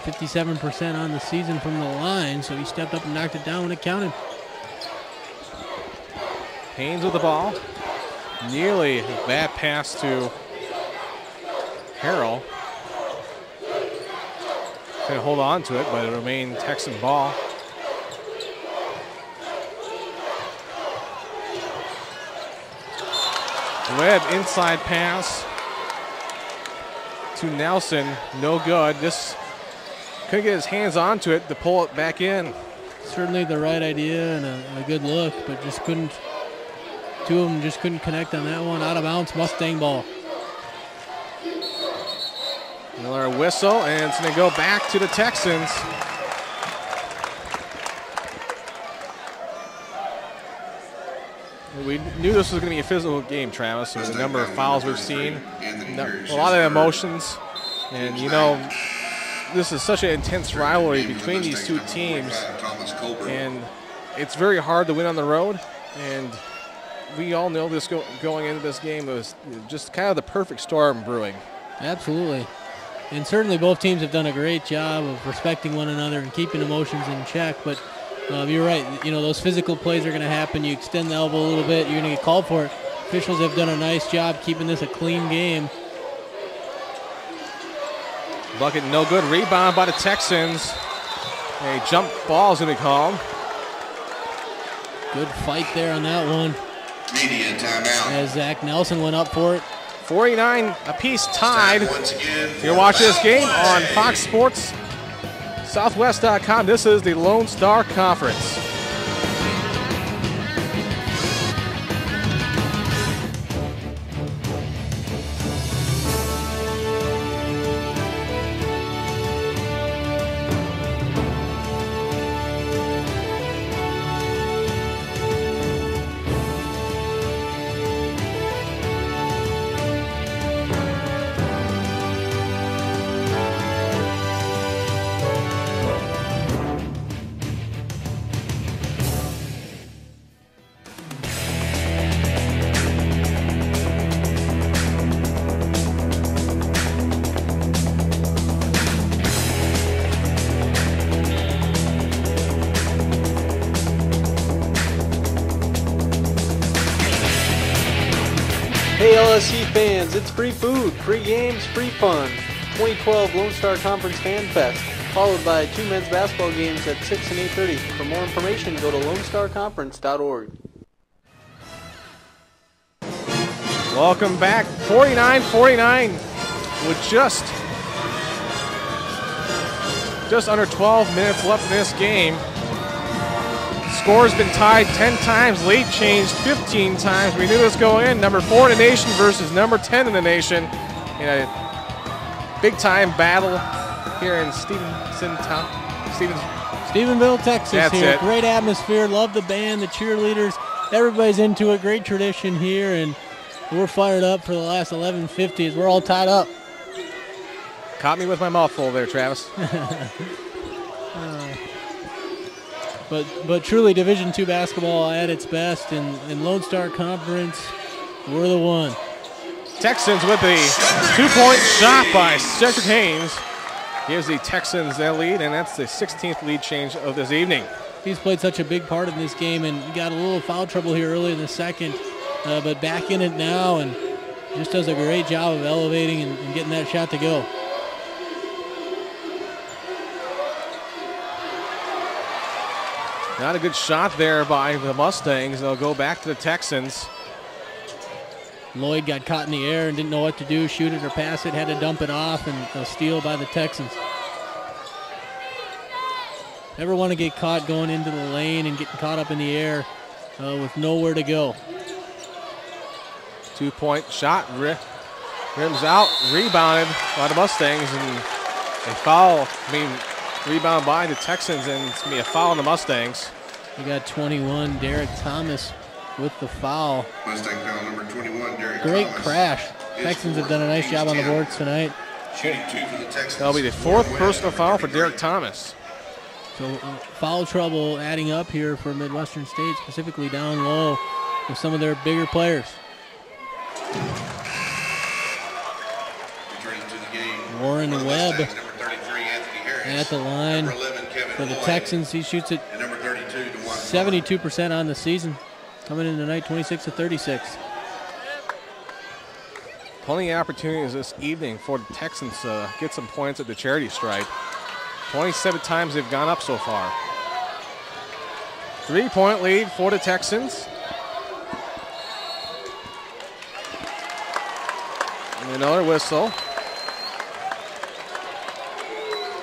57% on the season from the line, so he stepped up and knocked it down when it counted. Haynes with the ball. Nearly a bad pass to Harrell. Trying to hold on to it, but it remained Texan ball. Webb inside pass to Nelson, no good. This couldn't get his hands onto it to pull it back in. Certainly the right idea and a good look, but just couldn't. Two of them just couldn't connect on that one. Out of bounds, Mustang ball. Another whistle, and it's going to go back to the Texans. We knew this was going to be a physical game, Travis, with the number of fouls we've seen, a lot of emotions, and you know, this is such an intense rivalry between these two teams, and it's very hard to win on the road, and we all know this going into this game was just kind of the perfect storm brewing. Absolutely. And certainly both teams have done a great job of respecting one another and keeping emotions in check, but you're right. You know, those physical plays are going to happen. You extend the elbow a little bit, you're going to get called for it. Officials have done a nice job keeping this a clean game. Bucket no good. Rebound by the Texans. A jump ball is going to be called. Good fight there on that one. Media timeout. As Zach Nelson went up for it. 49 apiece tied. You're watching this game on Fox Sports Southwest.com. This is the Lone Star Conference. Hey LSC fans, it's free food, free games, free fun. 2012 Lone Star Conference Fan Fest, followed by 2 men's basketball games at 6 and 8:30. For more information, go to lonestarconference.org. Welcome back. 49-49 with just under 12 minutes left in this game. Score's been tied 10 times, lead changed 15 times. We knew this going in. Number 4 in the nation versus number 10 in the nation in a big-time battle here in Stephenville, Texas. That's here. It. Great atmosphere. Love the band, the cheerleaders. Everybody's into it. Great tradition here, and we're fired up for the last 11:50s. We're all tied up. Caught me with my mouth full there, Travis. But truly, Division II basketball at its best, in Lone Star Conference, we're the one. Texans with the 2-point shot by Cedric Haynes gives the Texans that lead, and that's the 16th lead change of this evening. He's played such a big part in this game, and got a little foul trouble here early in the second, but back in it now, and just does a great job of elevating and getting that shot to go. Not a good shot there by the Mustangs. They'll go back to the Texans. Lloyd got caught in the air and didn't know what to do, shoot it or pass it, had to dump it off, and a steal by the Texans. Never want to get caught going into the lane and getting caught up in the air with nowhere to go. 2-point shot, rims out, rebounded by the Mustangs, and a foul, rebound by the Texans, and it's going to be a foul on the Mustangs. We got 21, Derek Thomas, with the foul. Mustang foul number 21, Derek Great Thomas. crash. Texans have done a nice job on the boards tonight. Shooting 2 for the Texans. That'll be the 4th personal foul for Derek Thomas. So foul trouble adding up here for Midwestern State, specifically down low with some of their bigger players. Returning to the game. Warren for the Webb Mustangs, number 33, Anthony Harris. at the line Number 11, Kevin for the Lloyd. Texans. He shoots it And number 32, DeJuan 72% on the season. Coming in tonight, 26-36. Plenty of opportunities this evening for the Texans to get some points at the charity stripe. 27 times they've gone up so far. 3-point lead for the Texans. And another whistle.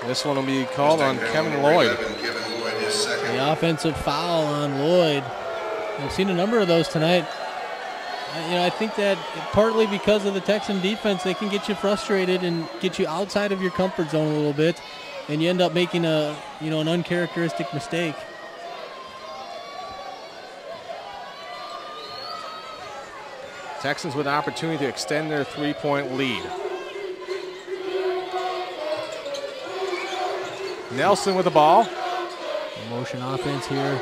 This one will be called on Kevin Lloyd. The offensive foul on Lloyd. We've seen a number of those tonight. I think that partly because of the Texan defense, they can get you frustrated and get you outside of your comfort zone a little bit, and you end up making an uncharacteristic mistake. Texans with an opportunity to extend their 3-point lead. Nelson with the ball. Motion offense here.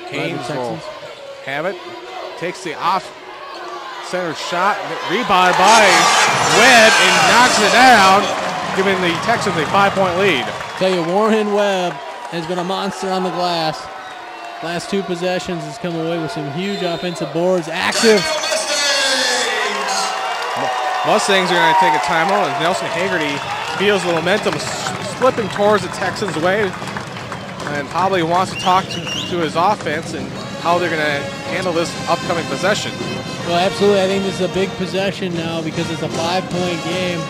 Haynes will have it. Takes the off-center shot. Rebounded by Webb and knocks it down, giving the Texans a 5-point lead. Tell you, Warren Webb has been a monster on the glass. Last 2 possessions has come away with some huge offensive boards. Active. Mustangs are going to take a timeout as Nelson Hagerty feels the momentum slipping towards the Texans' way and probably wants to talk to his offense and how they're going to handle this upcoming possession. Well, absolutely. I think this is a big possession now because it's a 5-point game.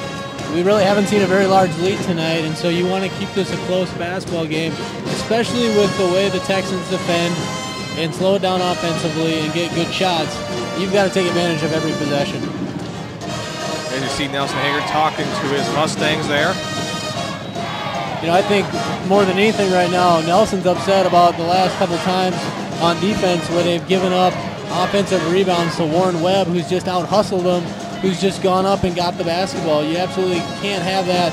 We really haven't seen a very large lead tonight, and so you want to keep this a close basketball game, especially with the way the Texans defend and slow it down offensively and get good shots. You've got to take advantage of every possession. As you see Nelson Hager talking to his Mustangs there. I think more than anything right now, Nelson's upset about the last couple times on defense where they've given up offensive rebounds to Warren Webb, who's just out-hustled them, who's just gone up and got the basketball. You absolutely can't have that.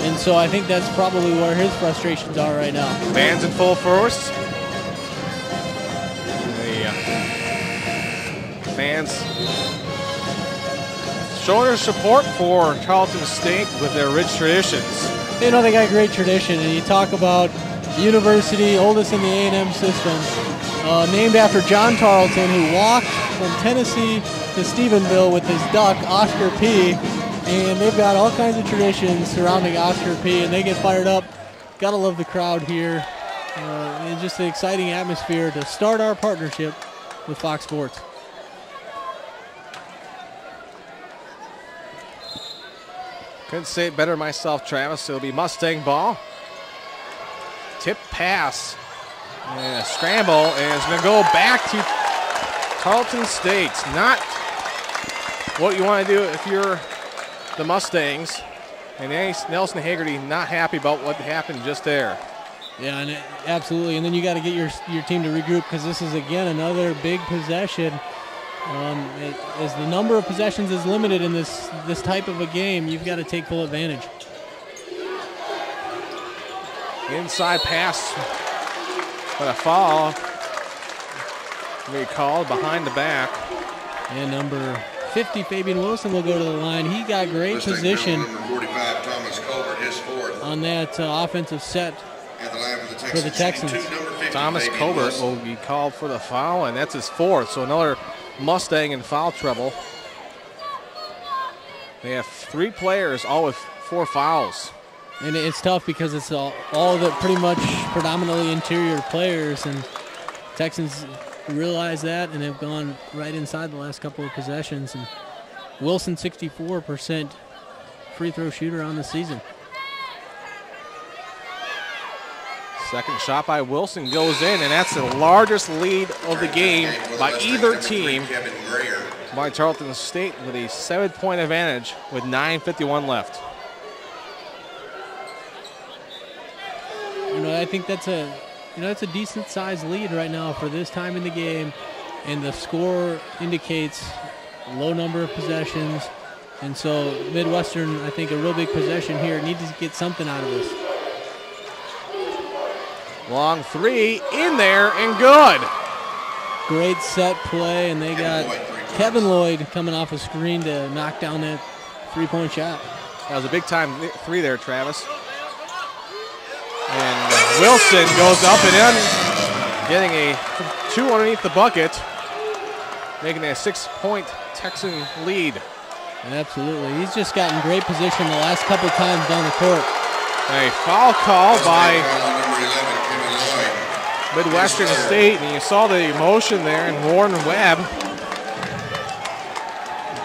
And so I think that's probably where his frustrations are right now. Fans in full force. The fans showing their support for Tarleton State with their rich traditions. They got great tradition, and you talk about the university, oldest in the A&M system, named after John Tarleton, who walked from Tennessee to Stephenville with his duck, Oscar P. And they've got all kinds of traditions surrounding Oscar P. And they get fired up. Gotta love the crowd here. It's just an exciting atmosphere to start our partnership with Fox Sports. Couldn't say it better myself, Travis. It'll be Mustang ball. Tip pass. And a scramble, and it's going to go back to Tarleton State. Not what you want to do if you're the Mustangs. And Nelson Hagerty not happy about what happened just there. Yeah, and absolutely. And then you got to get your team to regroup because this is, again, another big possession. As the number of possessions is limited in this type of a game, you've got to take full advantage. Inside pass, but a foul. We called behind the back. And number 50, Fabian Wilson, will go to the line. He got great position number 45, Thomas Colbert, his 4th. on that offensive set for the Texans. Thomas Colbert will be called for the foul, and that's his 4th. So another Mustang in foul trouble. They have 3 players, all with 4 fouls. And it's tough because it's all the pretty much predominantly interior players, and Texans realize that and have gone right inside the last couple of possessions. And Wilson, 64% free throw shooter on the season. Second shot by Wilson goes in, and that's the largest lead of the game by either team by Tarleton State with a 7-point advantage with 9:51 left. I think that's a decent sized lead right now for this time in the game. and the score indicates a low number of possessions. And so Midwestern, I think, a real big possession here, needs to get something out of this. Long three in there and good. Great set play, and they got Kevin Lloyd coming off a screen to knock down that three-point shot. That was a big-time three there, Travis. And Wilson goes up and in, getting a two underneath the bucket, making a 6-point Texan lead. Absolutely. He's just gotten great position the last couple times down the court. A foul call by Midwestern State, and you saw the emotion there in Warren Webb.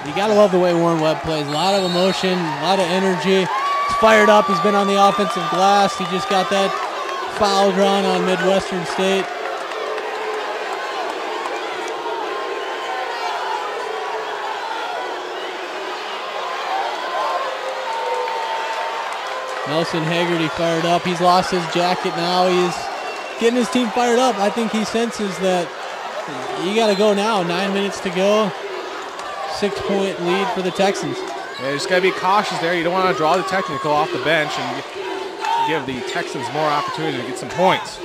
You got to love the way Warren Webb plays. A lot of emotion, a lot of energy. He's fired up. He's been on the offensive glass. He just got that foul drawn on Midwestern State. Nelson Haggerty fired up. He's lost his jacket now. He's getting his team fired up. I think he senses that you got to go now. 9 minutes to go. 6-point lead for the Texans. Yeah, you just got to be cautious there. You don't want to draw the technical off the bench and give the Texans more opportunity to get some points.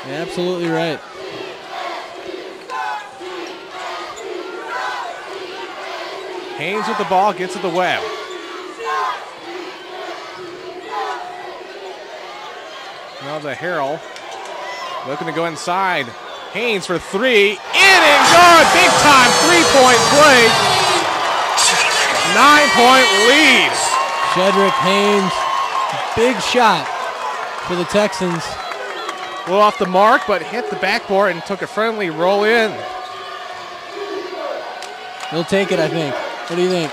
Yeah, absolutely right. Haynes with the ball, gets at the Webb. Now the Harrell looking to go inside. Haynes for three, in and good, big time 3-point play. 9-point lead. Shedrick Haynes, big shot for the Texans. A little off the mark, but hit the backboard and took a friendly roll in. He'll take it, I think. What do you think?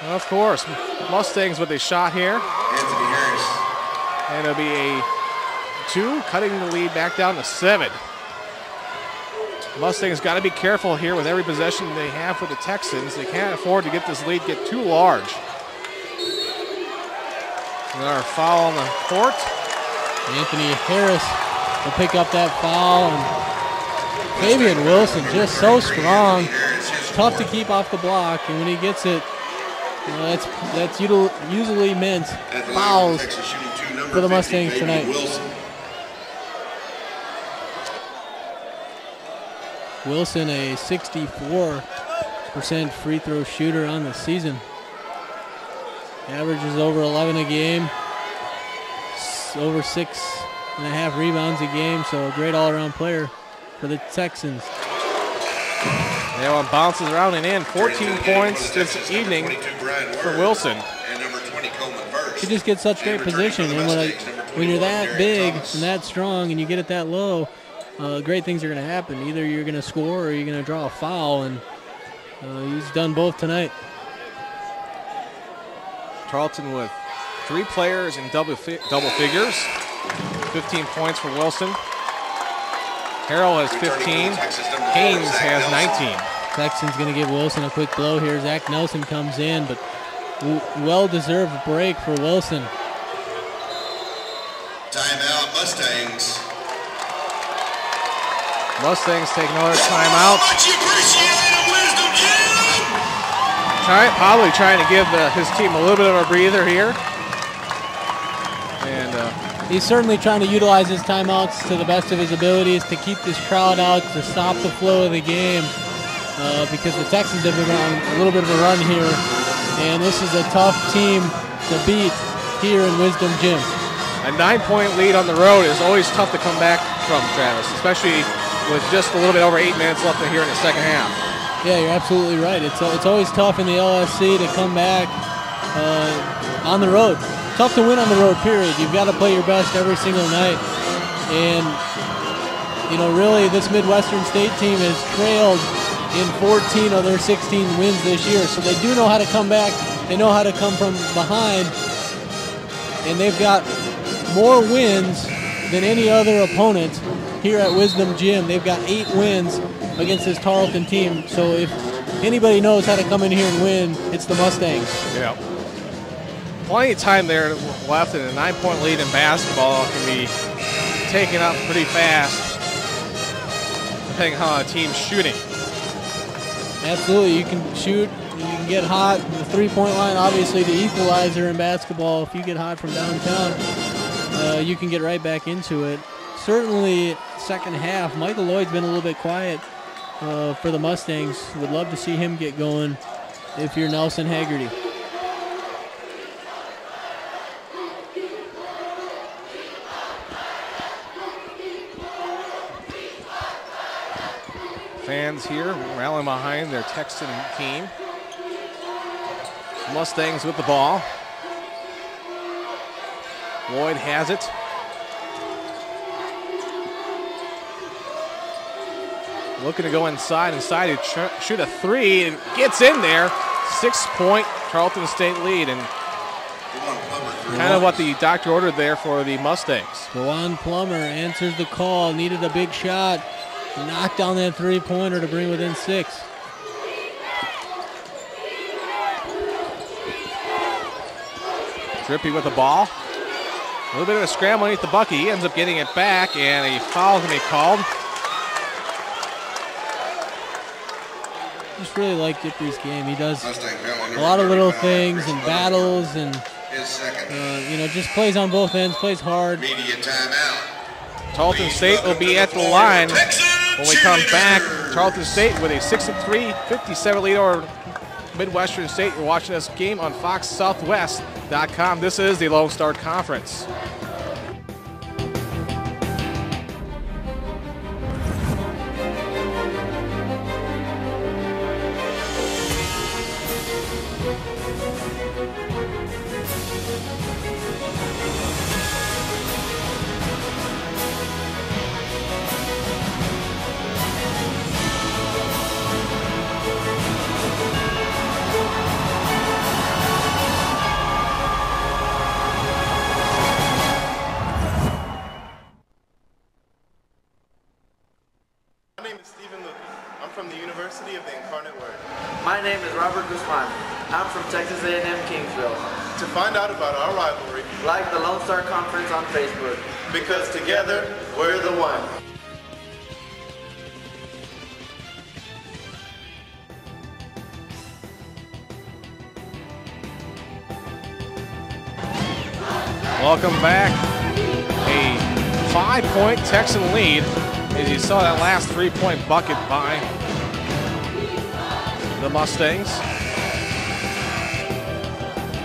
Of course. Mustangs with a shot here. Anthony Harris. And it'll be a 2, cutting the lead back down to 7. Mustangs got to be careful here with every possession they have for the Texans. They can't afford to get this lead get too large. Another foul on the court. Anthony Harris will pick up that foul. And Fabian Wilson just so strong. Tough to keep off the block, and when he gets it, that's usually meant fouls for the Mustangs tonight. Wilson, a 64% free throw shooter on the season. Averages over 11 a game, over 6.5 rebounds a game, so a great all-around player for the Texans. That one bounces around and in. 14 points this evening for Wilson. He just gets such great position, and when you're that big and that strong and you get it that low, great things are going to happen. Either you're going to score or you're going to draw a foul, and he's done both tonight. Tarleton with 3 players in double figures. 15 points for Wilson. Harrell has 15. Haynes has 19. Texans going to give Wilson a quick blow here. Zach Nelson comes in, but well-deserved break for Wilson. Timeout, Mustangs. Mustangs take another timeout. Probably trying to give his team a little bit of a breather here. And he's certainly trying to utilize his timeouts to the best of his abilities to keep this crowd out, to stop the flow of the game, because the Texans have been on a little bit of a run here, and this is a tough team to beat here in Wisdom Gym. A 9-point lead on the road is always tough to come back from, Travis, especially with just a little bit over 8 minutes left here in the second half. Yeah, you're absolutely right. It's always tough in the LSC to come back on the road. Tough to win on the road, period. You've got to play your best every single night. And, really this Midwestern State team has trailed in 14 of their 16 wins this year. So they do know how to come back. They know how to come from behind. And they've got more wins than any other opponent here at Wisdom Gym. They've got 8 wins against this Tarleton team. So if anybody knows how to come in here and win, it's the Mustangs. Yeah. Plenty of time there left, and a 9-point lead in basketball can be taken up pretty fast. depending on how a team's shooting. Absolutely, you can shoot, you can get hot. The three-point line, obviously the equalizer in basketball. If you get hot from downtown, you can get right back into it. Certainly, second half, Michael Lloyd's been a little bit quiet for the Mustangs. Would love to see him get going if you're Nelson Haggerty. Fans here rallying behind their Texan team. Mustangs with the ball. Lloyd has it. Looking to go inside to shoot a three, and gets in there. 6-point Tarleton State lead, and kind of what the doctor ordered there for the Mustangs. Dewan Plummer answers the call, needed a big shot. Knocked down that three-pointer to bring within 6. Drippy with the ball. A little bit of a scramble underneath the bucket. He ends up getting it back, and a foul can be called. Just really like Drippy's game. He does a lot of little things and battles, and just plays on both ends, plays hard. Media timeout. Tarleton State will be at the line when we come back. Tarleton State with a 6-3, 57 lead over Midwestern State. You're watching this game on FoxSouthwest.com. This is the Lone Star Conference. My name is Robert Guzman. I'm from Texas A&M Kingsville. To find out about our rivalry, like the Lone Star Conference on Facebook. Because together, we're the one. Welcome back. A 5-point Texan lead, as you saw that last 3-point bucket by the Mustangs.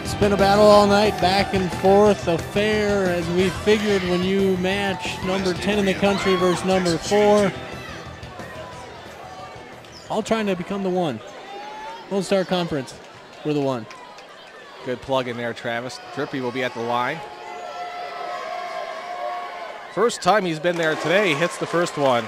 It's been a battle all night, back and forth affair, as we figured when you match number 10 in the country versus number 4. All trying to become the one. Lone Star Conference, we're the one. Good plug in there, Travis. Drippy will be at the line. First time he's been there today, he hits the first one.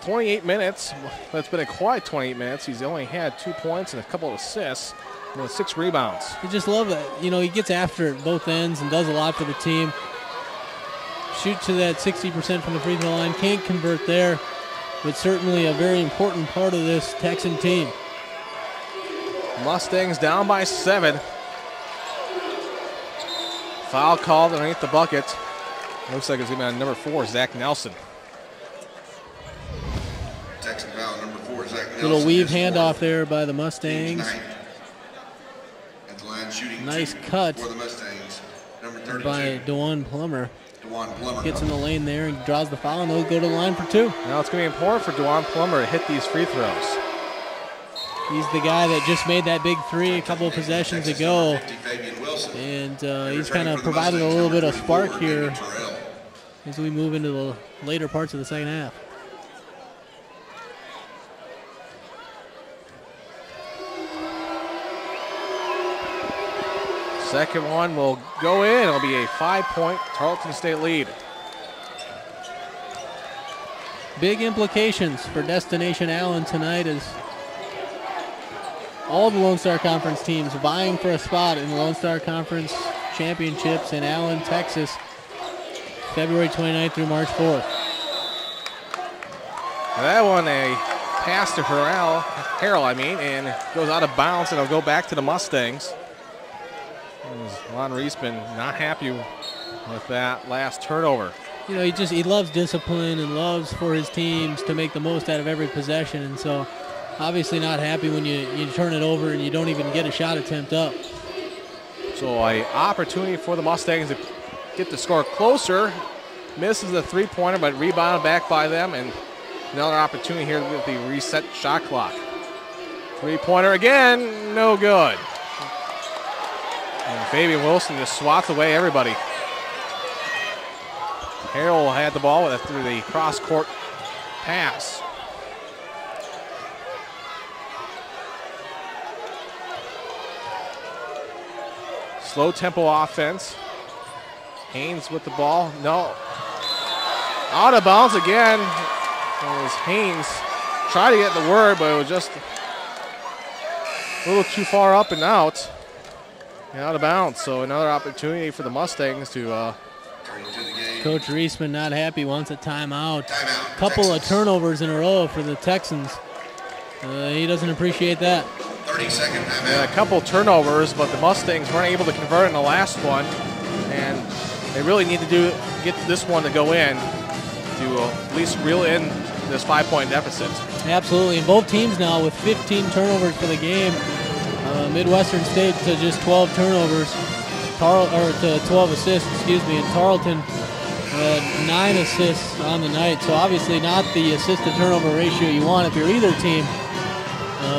28 minutes. That's been a quiet 28 minutes. He's only had 2 points and a couple of assists with 6 rebounds. I just love that. You know, he gets after it both ends and does a lot for the team. Shoot to that 60% from the free throw line. Can't convert there, but certainly a very important part of this Texan team. Mustangs down by 7. Foul called underneath the bucket. Looks like it's going to be on number 4, Zach Nelson. Texan foul number 4, Zach Nelson. Little weave handoff there by the Mustangs. At the line, shooting nice cut for the Mustangs, number 32. By Dewan Plummer. Dewan Plummer gets in the lane there and draws the foul, and they'll go to the line for 2. Now it's going to be important for Dewan Plummer to hit these free throws. He's the guy that just made that big 3 a couple of possessions ago, and he's kind of provided a little bit of spark here as we move into the later parts of the second half. Second one will go in. It'll be a 5-point Tarleton State lead. Big implications for Destination Allen tonight, as all the Lone Star Conference teams vying for a spot in the Lone Star Conference Championships in Allen, Texas, February 29th through March 4th. That one, a pass to Harrell, and goes out of bounds, and it'll go back to the Mustangs. Lon Reisman not happy with that last turnover. You know, he loves discipline and loves for his teams to make the most out of every possession, and so obviously not happy when you turn it over and you don't even get a shot attempt up. So an opportunity for the Mustangs to get the score closer. Misses the three-pointer, but rebounded back by them, and another opportunity here with the reset shot clock. Three-pointer again, no good. And Fabian Wilson just swats away everybody. Harrell had the ball through the cross-court pass. Slow tempo offense. Haynes with the ball. No. Out of bounds again. It was Haynes. Tried to get the word, but it was just a little too far up and out. And out of bounds. So another opportunity for the Mustangs to. Coach Reisman not happy, wants a timeout. Couple of turnovers in a row for the Texans. He doesn't appreciate that. 30-second timeout. Yeah, a couple turnovers, but the Mustangs weren't able to convert in the last one. And they really need to get this one to go in to at least reel in this 5-point deficit. Absolutely, and both teams now with 15 turnovers for the game. Midwestern State to just 12 turnovers, to 12 assists, and Tarleton 9 assists on the night. So obviously not the assist-to-turnover ratio you want if you're either team,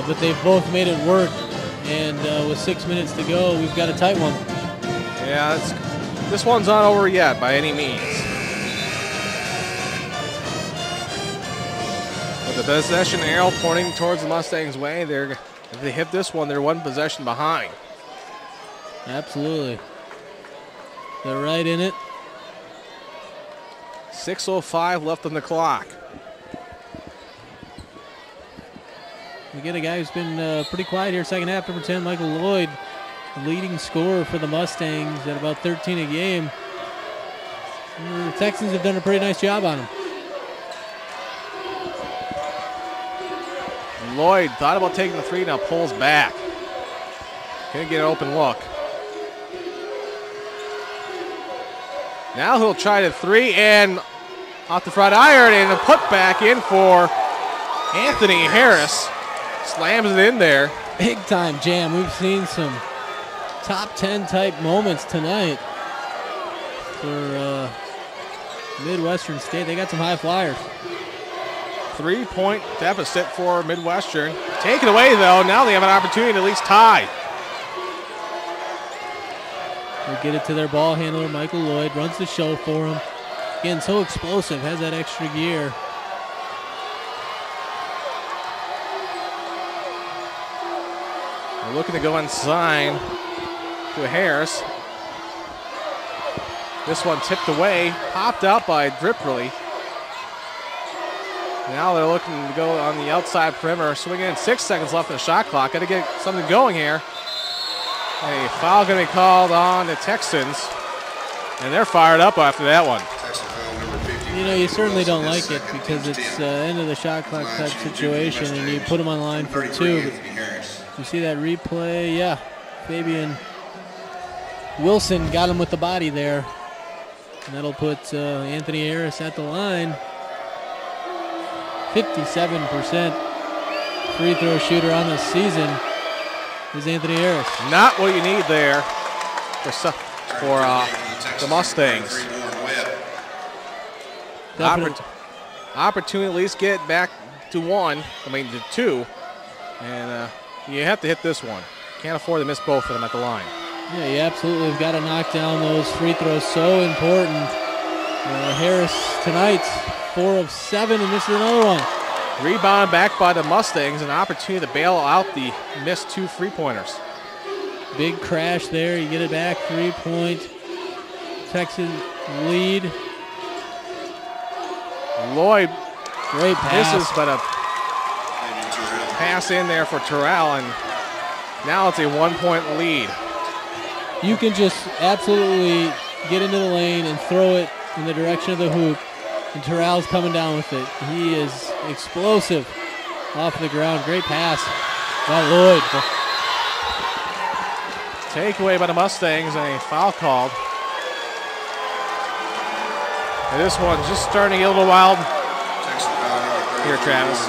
but they've both made it work. And with 6 minutes to go, we've got a tight one. Yeah, this one's not over yet by any means. With the possession arrow pointing towards the Mustangs' way, if they hit this one, they're one possession behind. Absolutely. They're right in it. 6:05 left on the clock. We get a guy who's been pretty quiet here second half, number 10, Michael Lloyd, leading scorer for the Mustangs at about 13 a game. And the Texans have done a pretty nice job on him. Lloyd thought about taking the three, now pulls back. Can't get an open look. Now he'll try the three and off the front iron and a put back in for Anthony Harris. Slams it in there. Big time jam. We've seen some top 10 type moments tonight for Midwestern State. They got some high flyers. 3-point deficit for Midwestern. Taken away though. Now they have an opportunity to at least tie. They get it to their ball handler, Michael Lloyd, runs the show for him. Again, so explosive, has that extra gear. They're looking to go inside to Harris. This one tipped away, popped out by Dripperly. Now they're looking to go on the outside perimeter, swinging in. 6 seconds left in the shot clock. Got to get something going here. A foul going to be called on the Texans, and they're fired up after that one. You know, you certainly don't like it because it's end of the shot clock type situation, and you put them on line for two. But you see that replay? Yeah, Fabian Wilson got him with the body there, and that'll put Anthony Harris at the line. 57% free throw shooter on the season is Anthony Harris. Not what you need there for the Mustangs. Opportunity at least get back to to two. And you have to hit this one. Can't afford to miss both of them at the line. Yeah, you absolutely have got to knock down those free throws. So important. Harris tonight, 4 of 7, and this is another one. Rebound back by the Mustangs, an opportunity to bail out the missed 2 3-pointers. Big crash there. You get it back, 3-point. Texan lead. Lloyd, great pass. Misses, but a pass in there for Terrell, and now it's a 1-point lead. You can just absolutely get into the lane and throw it in the direction of the hoop, and Terrell's coming down with it. He is explosive off the ground. Great pass by Lloyd. Takeaway by the Mustangs, and a foul called. And this one's just starting to get a little wild. Here, Travis.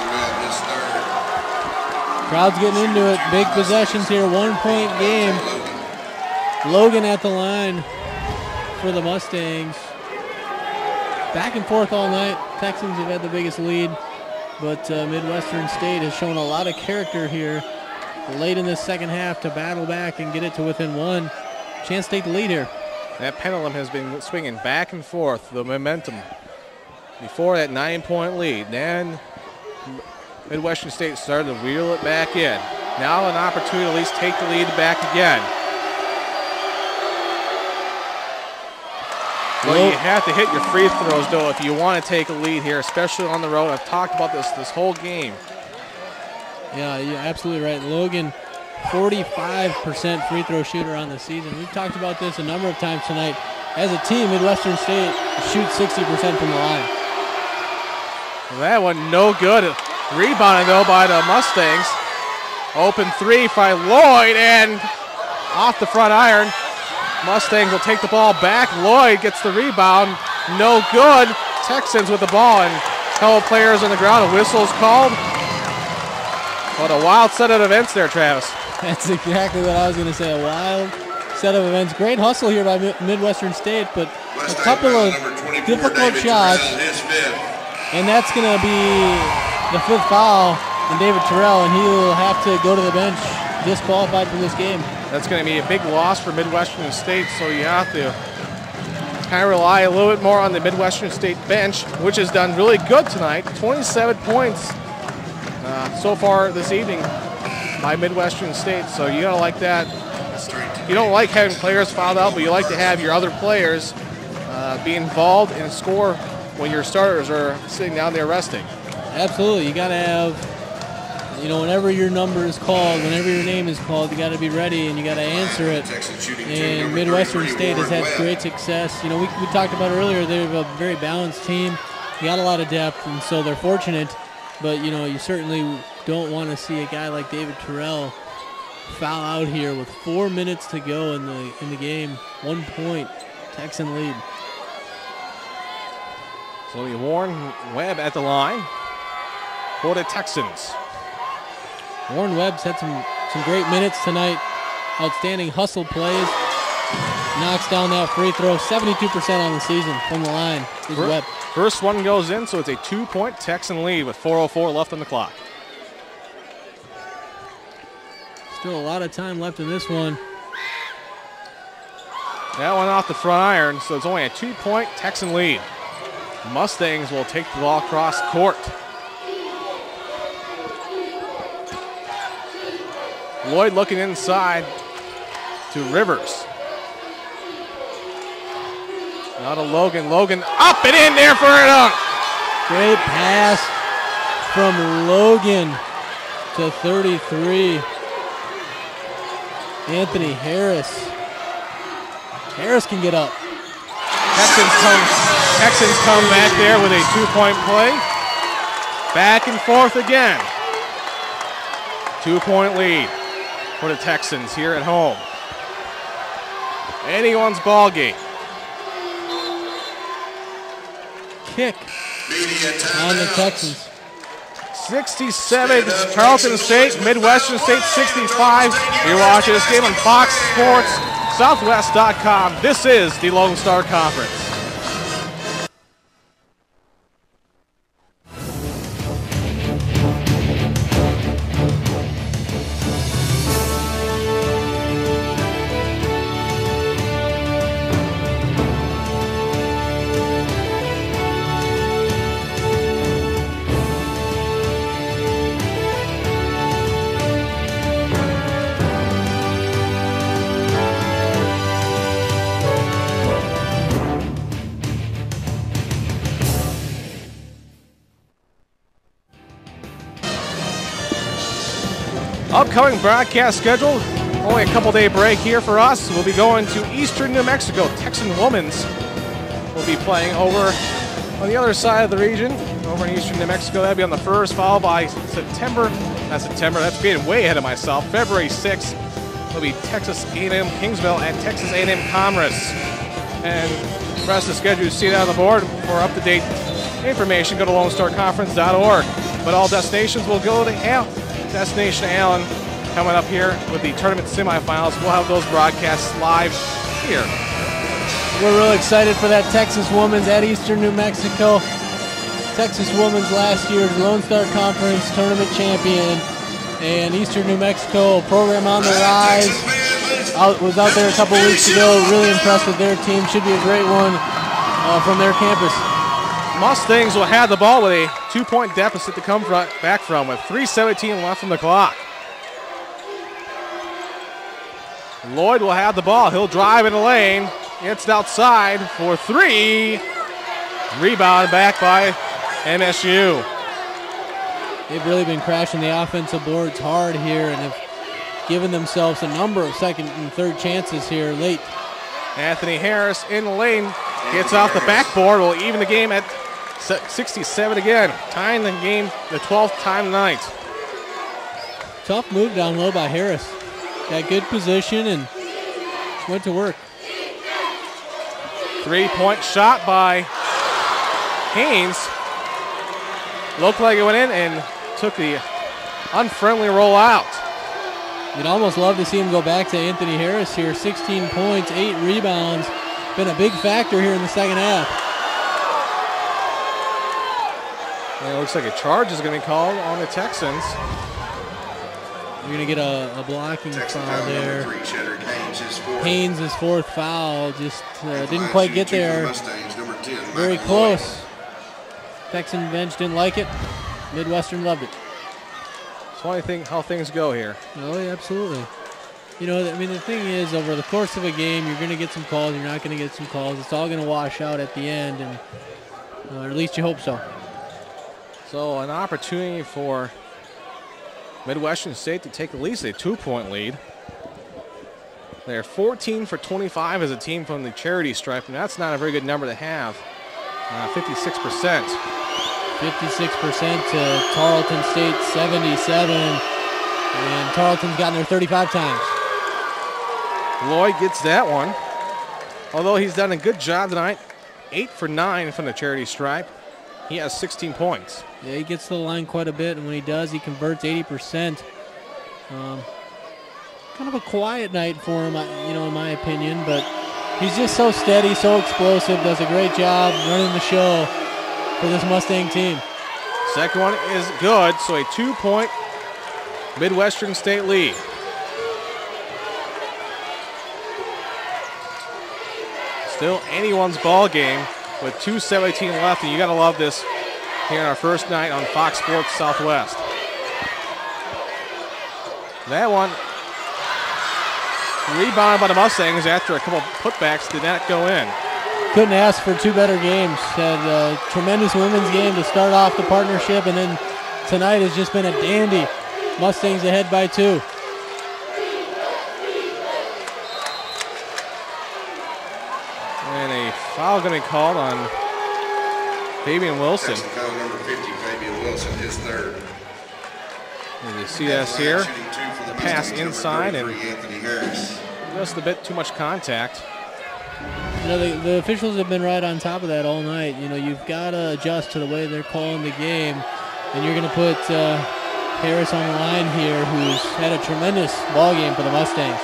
Crowd's getting into it. Big possessions here. 1-point game. Logan at the line for the Mustangs. Back and forth all night. Texans have had the biggest lead, but Midwestern State has shown a lot of character here late in this second half to battle back and get it to within one. Chance to take the lead here. That pendulum has been swinging back and forth, the momentum. Before that 9-point lead, then Midwestern State started to wheel it back in. Now an opportunity to at least take the lead back again. Well, you have to hit your free throws, though, if you want to take a lead here, especially on the road. I've talked about this whole game. Yeah, you're absolutely right. Logan, 45% free throw shooter on the season. We've talked about this a number of times tonight. As a team, Midwestern State shoots 60% from the line. Well, that one no good. Rebounded, though, by the Mustangs. Open three by Lloyd, and off the front iron. Mustangs will take the ball back. Lloyd gets the rebound. No good. Texans with the ball, and a couple players on the ground. A whistle's called. What a wild set of events there, Travis. That's exactly what I was going to say. A wild set of events. Great hustle here by Midwestern State, but a couple of difficult shots. And that's going to be the fifth foul on David Terrell, and he will have to go to the bench, disqualified from this game. That's going to be a big loss for Midwestern State, so you have to kind of rely a little bit more on the Midwestern State bench, which has done really good tonight. 27 points so far this evening by Midwestern State, so you gotta like that. You don't like having players fouled out, but you like to have your other players be involved and score when your starters are sitting down there resting. Absolutely, you gotta have, whenever your number is called, whenever your name is called, you gotta be ready and you gotta answer it. And Midwestern State has had great success. We talked about earlier, they have a very balanced team. You got a lot of depth, and so they're fortunate. But, you certainly don't want to see a guy like David Terrell foul out here with 4 minutes to go in the game. 1 point, Texan lead. So the Warren Webb at the line for the Texans. Warren Webb's had some great minutes tonight. Outstanding hustle plays. Knocks down that free throw. 72% on the season from the line is Webb. First one goes in, so it's a 2-point Texan lead with 4:04 left on the clock. Still a lot of time left in this one. That one off the front iron, so it's only a 2-point Texan lead. Mustangs will take the ball across court. Lloyd looking inside to Rivers. Now to Logan. Logan up and in there for a dunk. Great pass from Logan to 33. Anthony Harris. Harris can get up. Texans come back there with a 2-point play. Back and forth again. 2-point lead for the Texans here at home. Anyone's ball game. Kick on the Texans. 67, Tarleton State, Midwestern State 65. You're watching this game on Fox Sports Southwest.com. This is the Lone Star Conference. Upcoming broadcast schedule, only a couple-day break here for us. We'll be going to Eastern New Mexico. Texan Women's will be playing over on the other side of the region, over in Eastern New Mexico. That'll be on the 1st, followed by that's getting way ahead of myself. February 6th will be Texas A&M Kingsville at Texas A&M Commerce. And rest of the schedule you see it on the board. For up-to-date information, go to LoneStarConference.org. But all destinations will go to Destination Allen coming up here with the tournament semifinals. We'll have those broadcasts live here. We're real excited for that Texas Women's at Eastern New Mexico. Texas Women's last year's Lone Star Conference tournament champion. And Eastern New Mexico program on the rise. Was out there a couple weeks ago. Really impressed with their team. Should be a great one from their campus. Mustangs will have the ball with a 2-point deficit to come back from with 3:17 left on the clock. Lloyd will have the ball. He'll drive in the lane. It's outside for 3. Rebound back by MSU. They've really been crashing the offensive boards hard here and have given themselves a number of second and third chances here late. Anthony Harris in the lane. Gets off the backboard. Will even the game at 67 again. Tying the game the 12th time tonight. Tough move down low by Harris. Got good position and went to work. 3-point shot by Haynes. Looked like it went in and took the unfriendly roll out. You'd almost love to see him go back to Anthony Harris here. 16 points, 8 rebounds. Been a big factor here in the second half. And it looks like a charge is going to be called on the Texans. You're going to get a blocking foul there. Haynes' fourth foul. Just didn't quite get there. Very close. Texan bench didn't like it. Midwestern loved it. It's funny thing how things go here. Oh, yeah, absolutely. You know, I mean, the thing is, over the course of a game, you're going to get some calls, you're not going to get some calls. It's all going to wash out at the end, and or at least you hope so. So an opportunity for Midwestern State to take at least a 2-point lead. They're 14 for 25 as a team from the charity stripe, and that's not a very good number to have. 56%. 56% to Tarleton State 77, and Tarleton's gotten there 35 times. Lloyd gets that one. Although he's done a good job tonight, 8 for 9 from the charity stripe. He has 16 points. Yeah, he gets to the line quite a bit, and when he does, he converts 80%. Kind of a quiet night for him, you know, in my opinion, but he's just so steady, so explosive, does a great job running the show for this Mustang team. Second one is good, so a 2-point Midwestern State lead. Still anyone's ball game with 2:17 left, and you gotta love this here on our first night on Fox Sports Southwest. That one rebounded by the Mustangs after a couple putbacks did not go in. Couldn't ask for two better games. Had a tremendous women's game to start off the partnership, and then tonight has just been a dandy. Mustangs ahead by 2. And a foul going to be called on Fabian Wilson. That's foul number 50, Fabian Wilson, his third. And you see us here. The pass inside and just a bit too much contact. You know, the officials have been right on top of that all night. You know, you've got to adjust to the way they're calling the game. And you're going to put Harris on the line here, who's had a tremendous ball game for the Mustangs.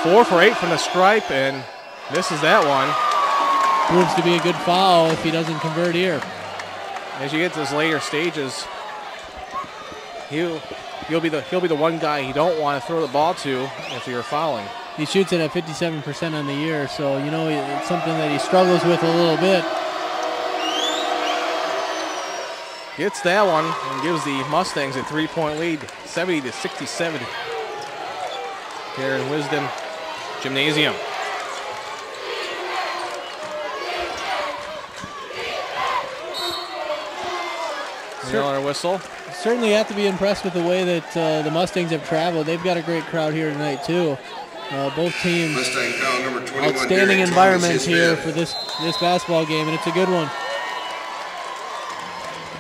4 for 8 from the stripe and misses that one. Proves to be a good foul if he doesn't convert here. As you get to those later stages, he'll be the one guy you don't want to throw the ball to if you're fouling. He shoots it at 57% on the year, so you know it's something that he struggles with a little bit. Gets that one and gives the Mustangs a 3-point lead, 70-67 here in Wisdom Gymnasium. Our whistle. Certainly have to be impressed with the way that the Mustangs have traveled. They've got a great crowd here tonight too. Both teams outstanding environment here for this basketball game, and it's a good one.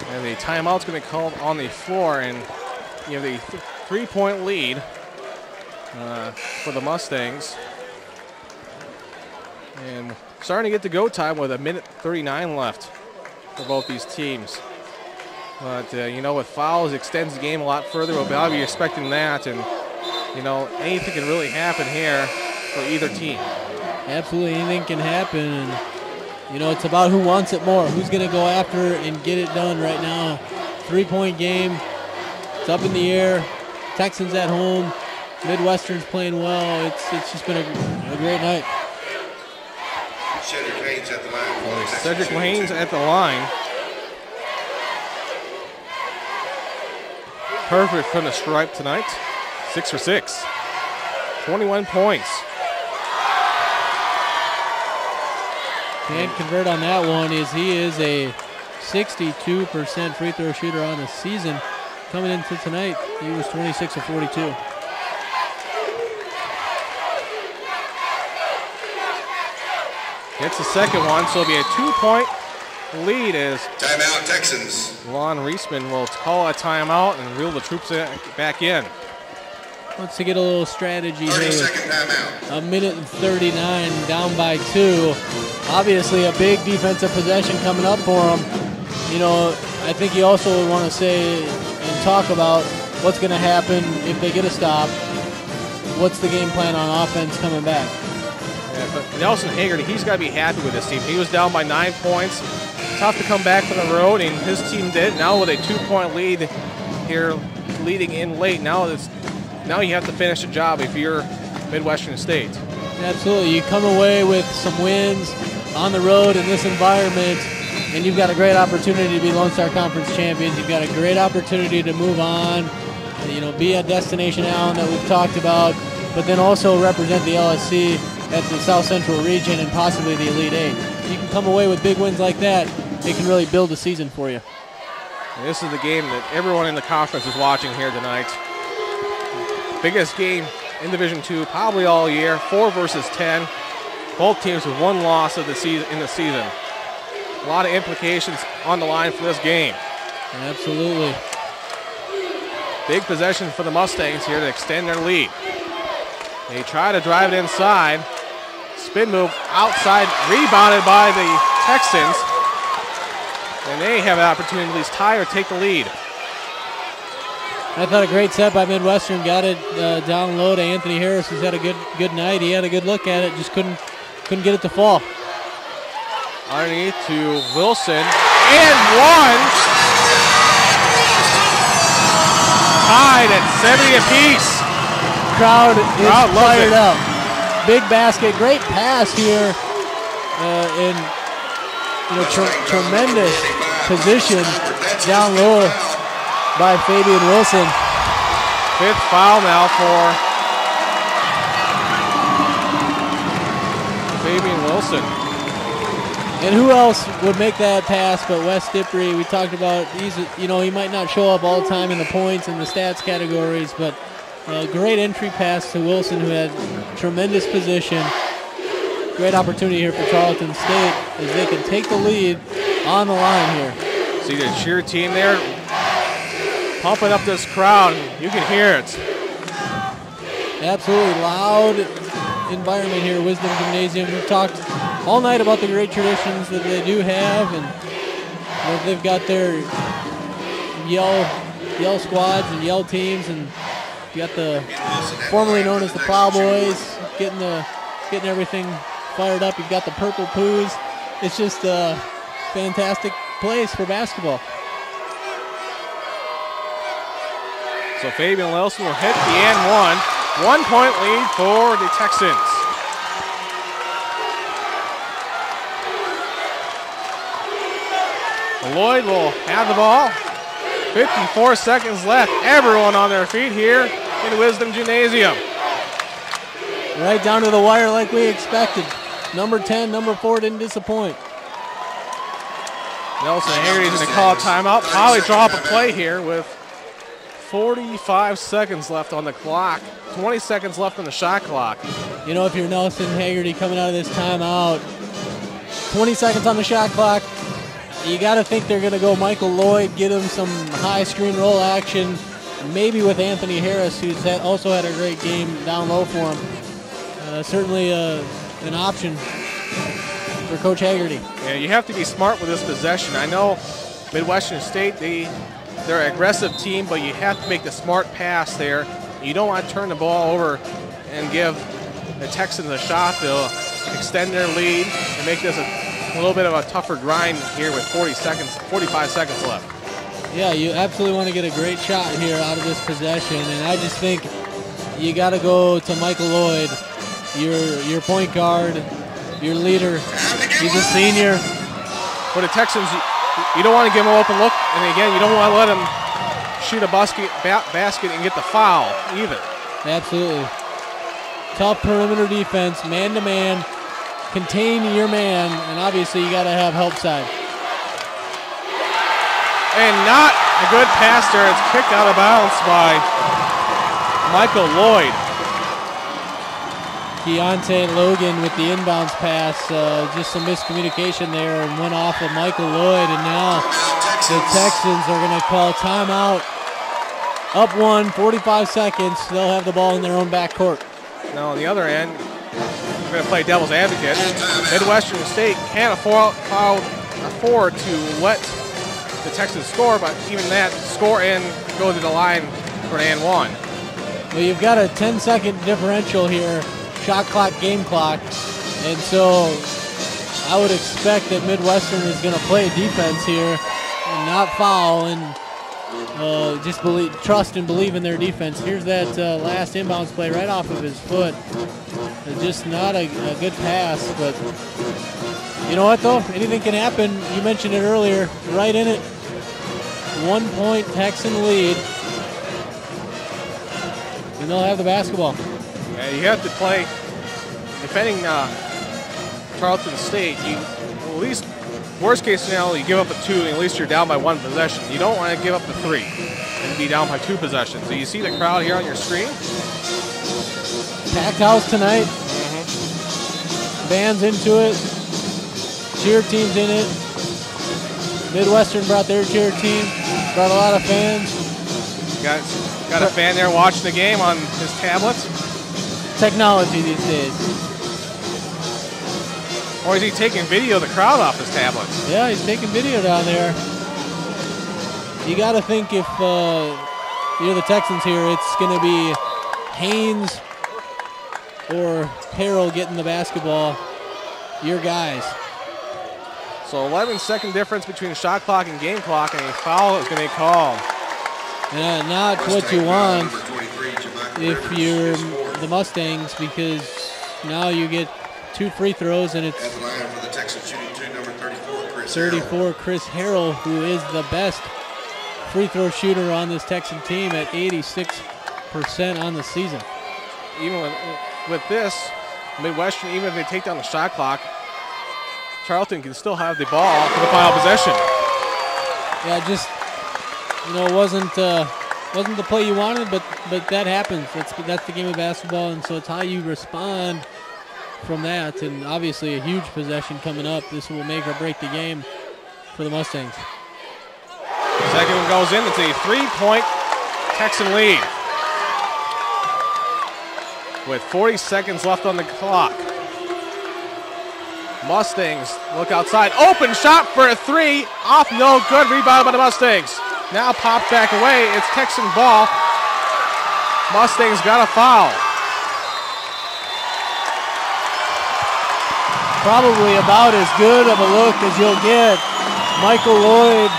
And the timeout's going to be called on the floor, and you have the 3-point lead for the Mustangs. And starting to get the go time with 1:39 left for both these teams. But, with fouls, it extends the game a lot further. We'll probably be expecting that. And, anything can really happen here for either team. Absolutely, anything can happen. And, it's about who wants it more. Who's going to go after it and get it done right now. 3-point game. It's up in the air. Texans at home. Midwestern's playing well. It's just been a great night. Cedric Haynes at the line. Cedric Haynes at the line. Perfect from the stripe tonight. 6 for 6. 21 points. Can't convert on that one. He is a 62% free throw shooter on the season. Coming into tonight, he was 26 of 42. Gets the second one, so it'll be a 2-point lead as timeout Texans. Lon Reisman will call a timeout and reel the troops back in. Wants to get a little strategy here. 30-second timeout. 1:39, down by 2. Obviously a big defensive possession coming up for him. I think you also would want to say and talk about what's going to happen if they get a stop. What's the game plan on offense coming back? Yeah, but Nelson Hagerty, he's got to be happy with this team. He was down by 9 points. Tough to come back from the road, and his team did. Now with a 2-point lead here, leading in late. Now you have to finish the job if you're Midwestern State. Absolutely. You come away with some wins on the road in this environment, and you've got a great opportunity to be Lone Star Conference champions. You've got a great opportunity to move on, be a Destination Allen that we've talked about, but then also represent the LSC at the South Central region and possibly the Elite Eight. You can come away with big wins like that, it can really build a season for you. And this is the game that everyone in the conference is watching here tonight. Biggest game in Division II probably all year, 4 versus 10. Both teams with 1 loss of the season in the season. A lot of implications on the line for this game. Absolutely. Big possession for the Mustangs here to extend their lead. They try to drive it inside. Spin move outside, rebounded by the Texans. And they have an opportunity to at least tie or take the lead. I thought a great set by Midwestern. Got it down low to Anthony Harris, who's had a good night. He had a good look at it, just couldn't get it to fall. Underneath to Wilson, and one. Tied at 70 apiece. Crowd is fired up. Big basket, great pass here, and tremendous position down low by Fabian Wilson. 5th foul now for Fabian Wilson. And who else would make that pass but Wes Dippery? We talked about he might not show up all the time in the points and the stats categories, but a great entry pass to Wilson, who had tremendous position. Great opportunity here for Tarleton State as they can take the lead on the line here. See the cheer team there pumping up this crowd. You can hear it. Absolutely loud environment here, Wisdom Gymnasium. We've talked all night about the great traditions that they do have, and that they've got their yell squads and yell teams, and you got the formerly known as the Plowboys getting everything fired up. You've got the Purple Poos. It's just a fantastic place for basketball. So Fabian Wilson will hit the and one. 1-point lead for the Texans. Lloyd will have the ball. 54 seconds left. Everyone on their feet here in Wisdom Gymnasium. Right down to the wire like we expected. Number 10, number 4 didn't disappoint. Nelson Hagerty's going to call a timeout. Probably draw up a play here with 45 seconds left on the clock. 20 seconds left on the shot clock. If you're Nelson Hagerty coming out of this timeout, 20 seconds on the shot clock, you got to think they're going to go Michael Lloyd, get him some high screen roll action, maybe with Anthony Harris, who's also had a great game down low for him. Certainly an option. for Coach Haggerty. Yeah, you have to be smart with this possession. I know Midwestern State, they're an aggressive team, but you have to make the smart pass there. You don't want to turn the ball over and give the Texans a shot. They'll extend their lead and make this a little bit of a tougher grind here with 45 seconds left. Yeah, you absolutely want to get a great shot here out of this possession, and I just think you got to go to Michael Lloyd, your point guard, your leader. He's a senior. For the Texans, you don't want to give him an open look, and again, you don't want to let him shoot a basket and get the foul either. Absolutely. Tough perimeter defense, man-to-man, contain your man, and obviously you got to have help side. And not a good pass there. It's kicked out of bounds by Michael Lloyd. Keontae Logan with the inbounds pass, just some miscommunication there, and went off of Michael Lloyd, and now the Texans are going to call timeout. Up 45 seconds. They'll have the ball in their own backcourt. Now on the other end, we're going to play devil's advocate. Midwestern State can't afford to let the Texans score, but even that, score and go to the line for an and one. Well, you've got a 10-second differential here, shot clock, game clock, and so I would expect that Midwestern is going to play defense here and not foul and just trust and believe in their defense. Here's that last inbounds play right off of his foot. Just not a good pass, but you know what, though? Anything can happen. You mentioned it earlier. Right in it. 1 point Texan lead. And they'll have the basketball. Yeah, you have to play. Defending Tarleton State, you at least, worst case scenario, you give up a 2, and at least you're down by 1 possession. You don't want to give up the 3 and be down by 2 possessions. So you see the crowd here on your screen? Packed house tonight. Band's into it. Cheer team's in it. Midwestern brought their cheer team. Brought a lot of fans. Got a fan there watching the game on his tablet. Technology these days. Or is he taking video of the crowd off his tablet? Yeah, he's taking video down there. You got to think if you're the Texans here, it's going to be Haynes or Harrell getting the basketball. Your guys. So 11-second difference between shot clock and game clock, and a foul is going to be called. Yeah, not what you want if you're the Mustangs, because now you get 2 free throws, and it's 34 Chris Harrell, who is the best free throw shooter on this Texan team at 86% on the season. Even with this, Midwestern, even if they take down the shot clock, Tarleton can still have the ball for the final possession. Yeah, just, wasn't the play you wanted, but that happens. That's the game of basketball, and so it's how you respond from that. And obviously, a huge possession coming up. This will make or break the game for the Mustangs. Second one goes in. It's a 3-point Texan lead with 40 seconds left on the clock. Mustangs look outside. Open shot for a 3. Off, no good. Rebound by the Mustangs. Now popped back away. It's Texan ball. Mustangs got a foul. Probably about as good of a look as you'll get. Michael Lloyd,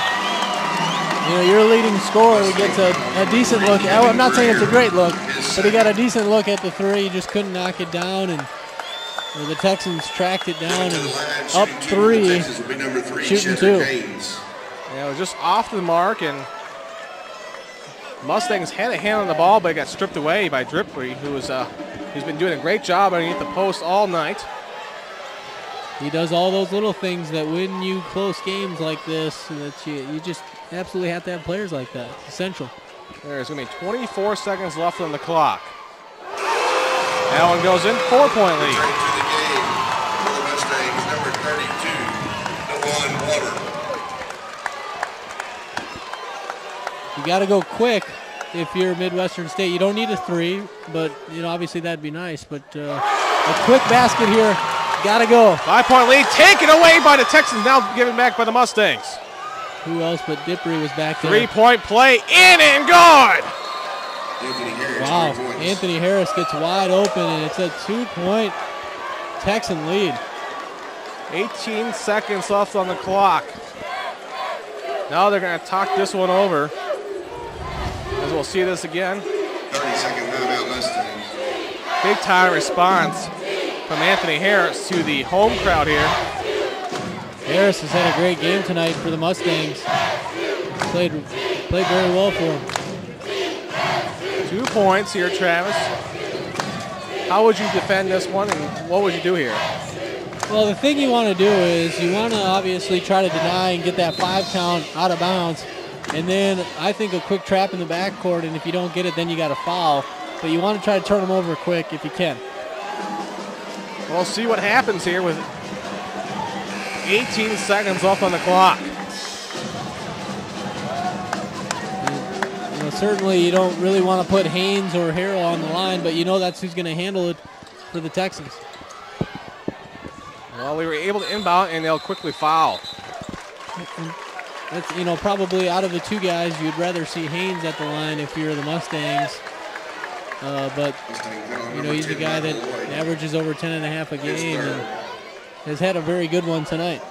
your leading scorer, gets a decent look. I'm not saying it's a great look, but he got a decent look at the 3. He just couldn't knock it down, and the Texans tracked it down and up 3, shooting 2. Yeah, it was just off the mark, and Mustangs had a hand on the ball, but it got stripped away by Dripley, who's been doing a great job underneath the post all night. He does all those little things that win you close games like this, and that you just absolutely have to have players like that. It's essential. There's going to be 24 seconds left on the clock. That one goes in, 4-point lead. You got to go quick if you're Midwestern State. You don't need a 3, but obviously that'd be nice. But a quick basket here Gotta go. 5-point lead taken away by the Texans, now given back by the Mustangs. Who else but Dippery was back there? 3-point play, in and good. Wow, Anthony Harris gets wide open, and it's a 2-point Texan lead. 18 seconds left on the clock. Now they're going to talk this one over, as we'll see this again. 30-second timeout less than. Big time response from Anthony Harris to the home crowd here. Harris has had a great game tonight for the Mustangs. Played very well for him. 2 points here, Travis. How would you defend this one, and what would you do here? Well, the thing you want to do is you want to obviously try to deny and get that 5 count out of bounds. And then I think a quick trap in the backcourt, and if you don't get it, then you got to foul. But you want to try to turn them over quick if you can. We'll see what happens here with 18 seconds left on the clock. Certainly you don't really want to put Haynes or Harrell on the line, but you know that's who's going to handle it for the Texans. Well, we were able to inbound, and they'll quickly foul. That's, probably out of the 2 guys, you'd rather see Haynes at the line if you're the Mustangs. But, he's a guy that averages over 10.5 a game and has had a very good one tonight.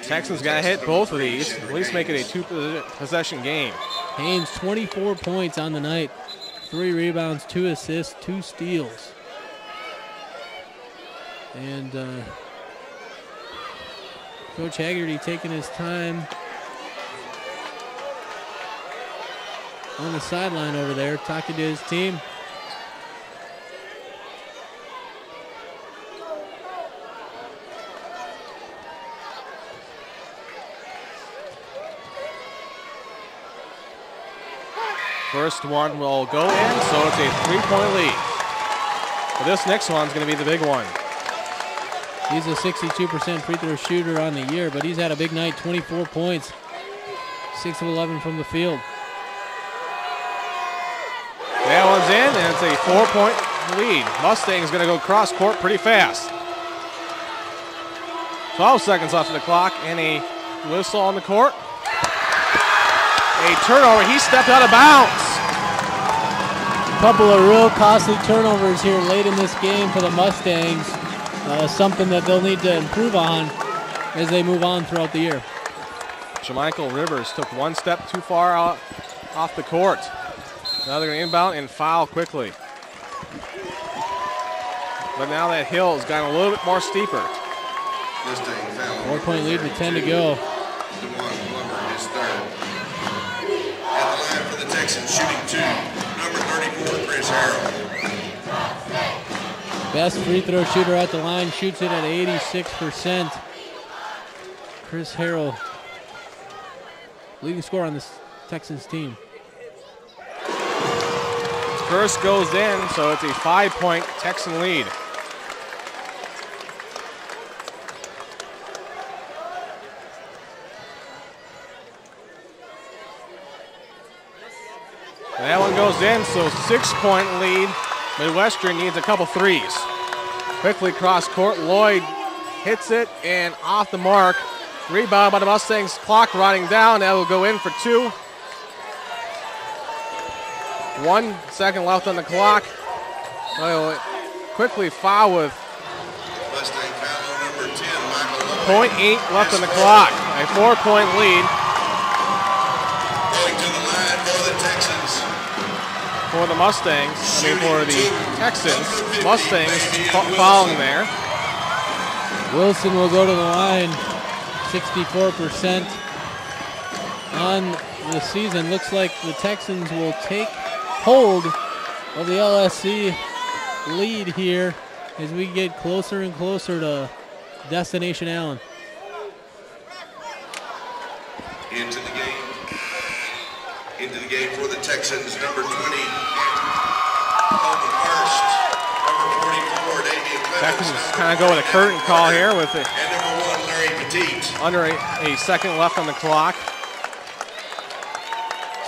Texans got to hit both of these, at least make it a 2-possession game. Haynes, 24 points on the night, 3 rebounds, 2 assists, 2 steals. And Coach Haggerty taking his time on the sideline over there, talking to his team. First one will go in, so it's a 3-point lead. But this next one's going to be the big one. He's a 62% free throw shooter on the year, but he's had a big night, 24 points, 6 of 11 from the field. That one's in, and it's a 4-point lead. Mustang's going to go cross court pretty fast. 12 seconds left on the clock, and a whistle on the court. A turnover. He stepped out of bounds. A couple of real costly turnovers here late in this game for the Mustangs. Something that they'll need to improve on as they move on throughout the year. Jermichael Rivers took one step too far out off the court. Now they're going to inbound and foul quickly. But now that hill has gotten a little bit more steeper. 4-point lead with 10 to go. At the line for the Texans, shooting 2, number 34, Chris Harrell. Best free throw shooter at the line, shoots it at 86%. Chris Harrell, leading scorer on this Texans team. First goes in, so it's a 5-point Texan lead. That one goes in, so 6-point lead. Midwestern needs a couple threes. Quickly cross court, Lloyd hits it and off the mark. Rebound by the Mustangs, clock running down. That will go in for 2. 1 second left on the clock. Quickly foul with Mustang foul number 10, Michael. 0.8 left on the clock. A 4-point lead. Going to the line for the Texans. For the Mustangs, for the Texans. Mustangs following there. Wilson will go to the line. 64% on the season. Looks like the Texans will take hold of the LSC lead here as we get closer and closer to Destination Allen. Into the game for the Texans, number 20. On the first, number 44, Damian Clemens. Texans kind of go with a curtain call here with it. And number 1, Larry Petit. Under a second left on the clock.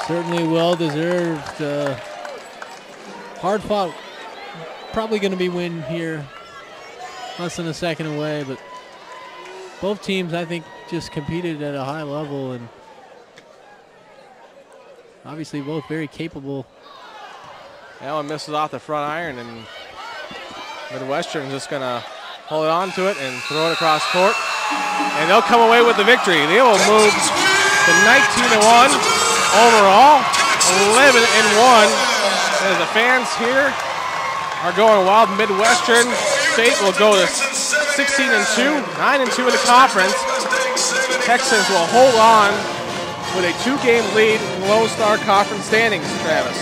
Certainly well-deserved. Hard-fought. Probably going to be win here less than a second away, but both teams, I think, just competed at a high level, and obviously both very capable. That one misses off the front iron, and Midwestern just going to hold on to it and throw it across court. And they'll come away with the victory. They will move to 19-1 overall, 11-1. As the fans here are going wild, Midwestern State will go to 16-2, 9-2 in the conference. The Texans will hold on with a 2-game lead in the Lone Star Conference standings, Travis.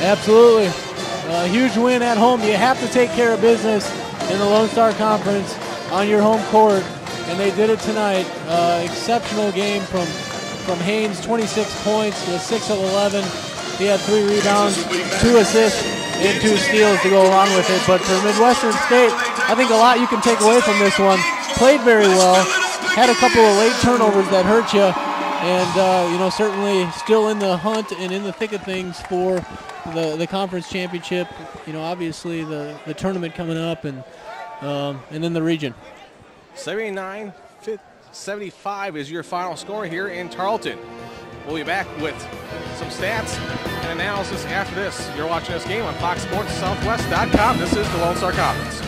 Absolutely. A huge win at home. You have to take care of business in the Lone Star Conference on your home court, and they did it tonight. Exceptional game from Haynes, 26 points to 6 of 11. He had 3 rebounds, 2 assists, and 2 steals to go along with it. But for Midwestern State, I think a lot you can take away from this one. Played very well, had a couple of late turnovers that hurt you, and certainly still in the hunt and in the thick of things for the conference championship. Obviously the tournament coming up, and in the region. 79-75 is your final score here in Tarleton. We'll be back with some stats and analysis after this. You're watching this game on FoxSportsSouthwest.com. This is the Lone Star Conference.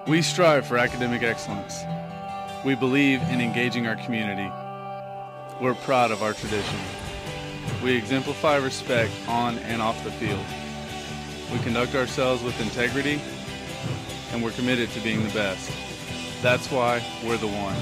We strive for academic excellence. We believe in engaging our community. We're proud of our tradition. We exemplify respect on and off the field. We conduct ourselves with integrity, and we're committed to being the best. That's why we're the one.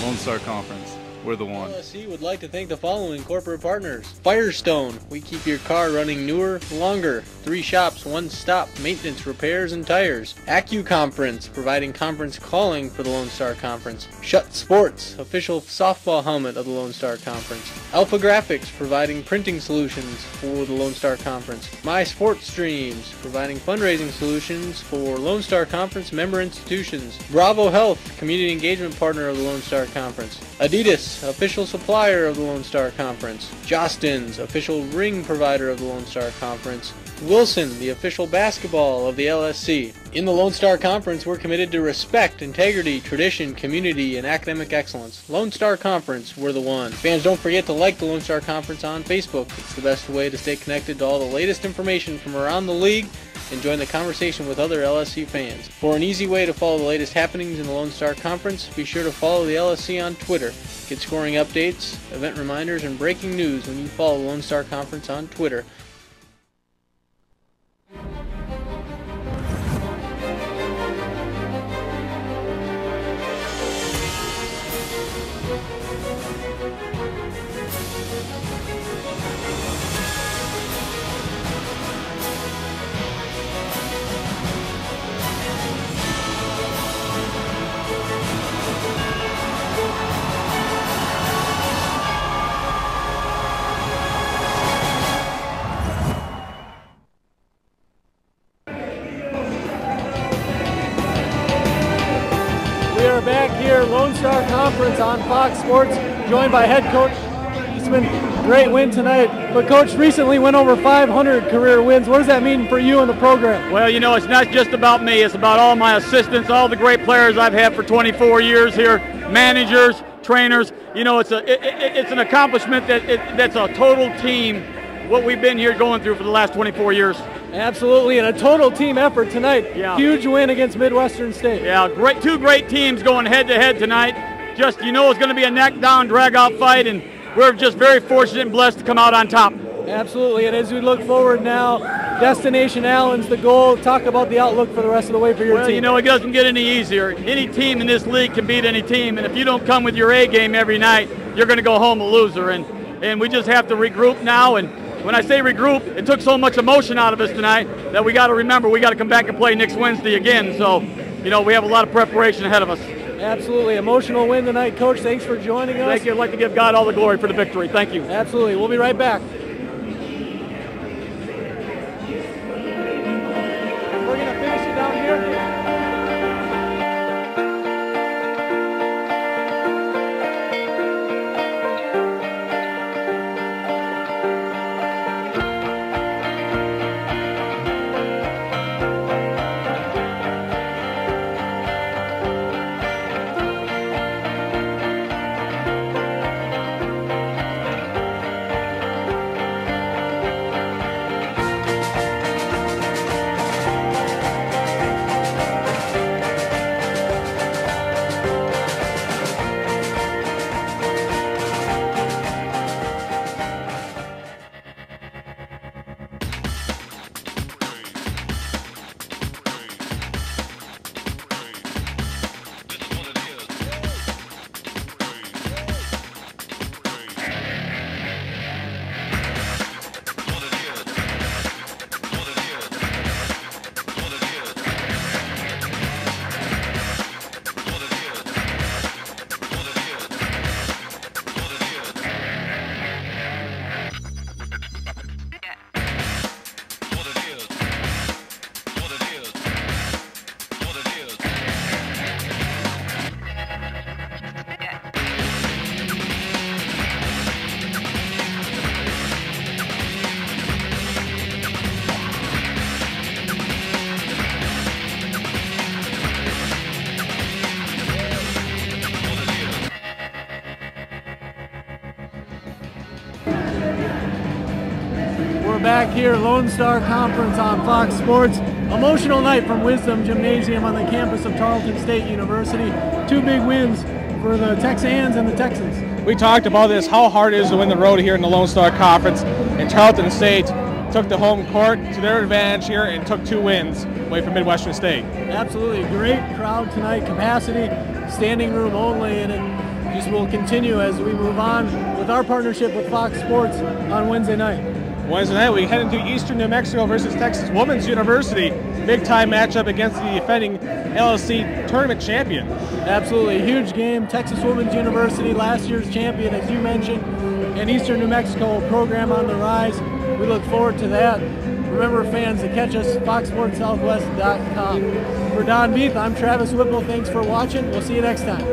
Lone Star Conference, we're the one. LSC would like to thank the following corporate partners. Firestone, we keep your car running newer, longer. 3 shops, 1 stop, maintenance, repairs, and tires. AccuConference, providing conference calling for the Lone Star Conference. Shutt Sports, official softball helmet of the Lone Star Conference. Alpha Graphics, providing printing solutions for the Lone Star Conference. My Sports Streams, providing fundraising solutions for Lone Star Conference member institutions. Bravo Health, community engagement partner of the Lone Star Conference. Adidas, official supplier of the Lone Star Conference. Jostens, official ring provider of the Lone Star Conference. Wilson, the official basketball of the LSC. In the Lone Star Conference, we're committed to respect, integrity, tradition, community, and academic excellence. Lone Star Conference, we're the one. Fans, don't forget to like the Lone Star Conference on Facebook. It's the best way to stay connected to all the latest information from around the league and join the conversation with other LSC fans. For an easy way to follow the latest happenings in the Lone Star Conference, be sure to follow the LSC on Twitter. Get scoring updates, event reminders, and breaking news when you follow the Lone Star Conference on Twitter. Back here, Lone Star Conference on Fox Sports, joined by head coach Eastman. Great win tonight, but coach recently went over 500 career wins. What does that mean for you and the program? Well, it's not just about me. It's about all my assistants, all the great players I've had for 24 years here, managers, trainers. It's an accomplishment that's a total team, what we've been here going through for the last 24 years. Absolutely, and a total team effort tonight. Yeah. Huge win against Midwestern State. Yeah, two great teams going head-to-head tonight. Just, it's going to be a neck-down, drag-out fight, and we're just very fortunate and blessed to come out on top. Absolutely, and as we look forward now, Destination Allen's the goal. Talk about the outlook for the rest of the way for your well, team. You know, it doesn't get any easier. Any team in this league can beat any team, and if you don't come with your A game every night, you're going to go home a loser. And we just have to regroup now. And when I say regroup, it took so much emotion out of us tonight that we got to remember we got to come back and play next Wednesday again. So, you know, we have a lot of preparation ahead of us. Absolutely. Emotional win tonight, Coach. Thanks for joining us. Thank you. I'd like to give God all the glory for the victory. Thank you. Absolutely. We'll be right back. We're going to finish it down here. Back here, Lone Star Conference on Fox Sports. Emotional night from Wisdom Gymnasium on the campus of Tarleton State University. Two big wins for the Texans and the Texans. We talked about this, how hard it is to win the road here in the Lone Star Conference, and Tarleton State took the home court to their advantage here and took 2 wins away from Midwestern State. Absolutely, great crowd tonight, capacity, standing room only, and it just will continue as we move on with our partnership with Fox Sports on Wednesday night. Wednesday night, we head into Eastern New Mexico versus Texas Women's University. Big time matchup against the defending LSC tournament champion. Absolutely, huge game. Texas Women's University, last year's champion, as you mentioned, and Eastern New Mexico, a program on the rise. We look forward to that. Remember, fans, to catch us, foxsportssouthwest.com. For Don Beeth, I'm Travis Whipple. Thanks for watching. We'll see you next time.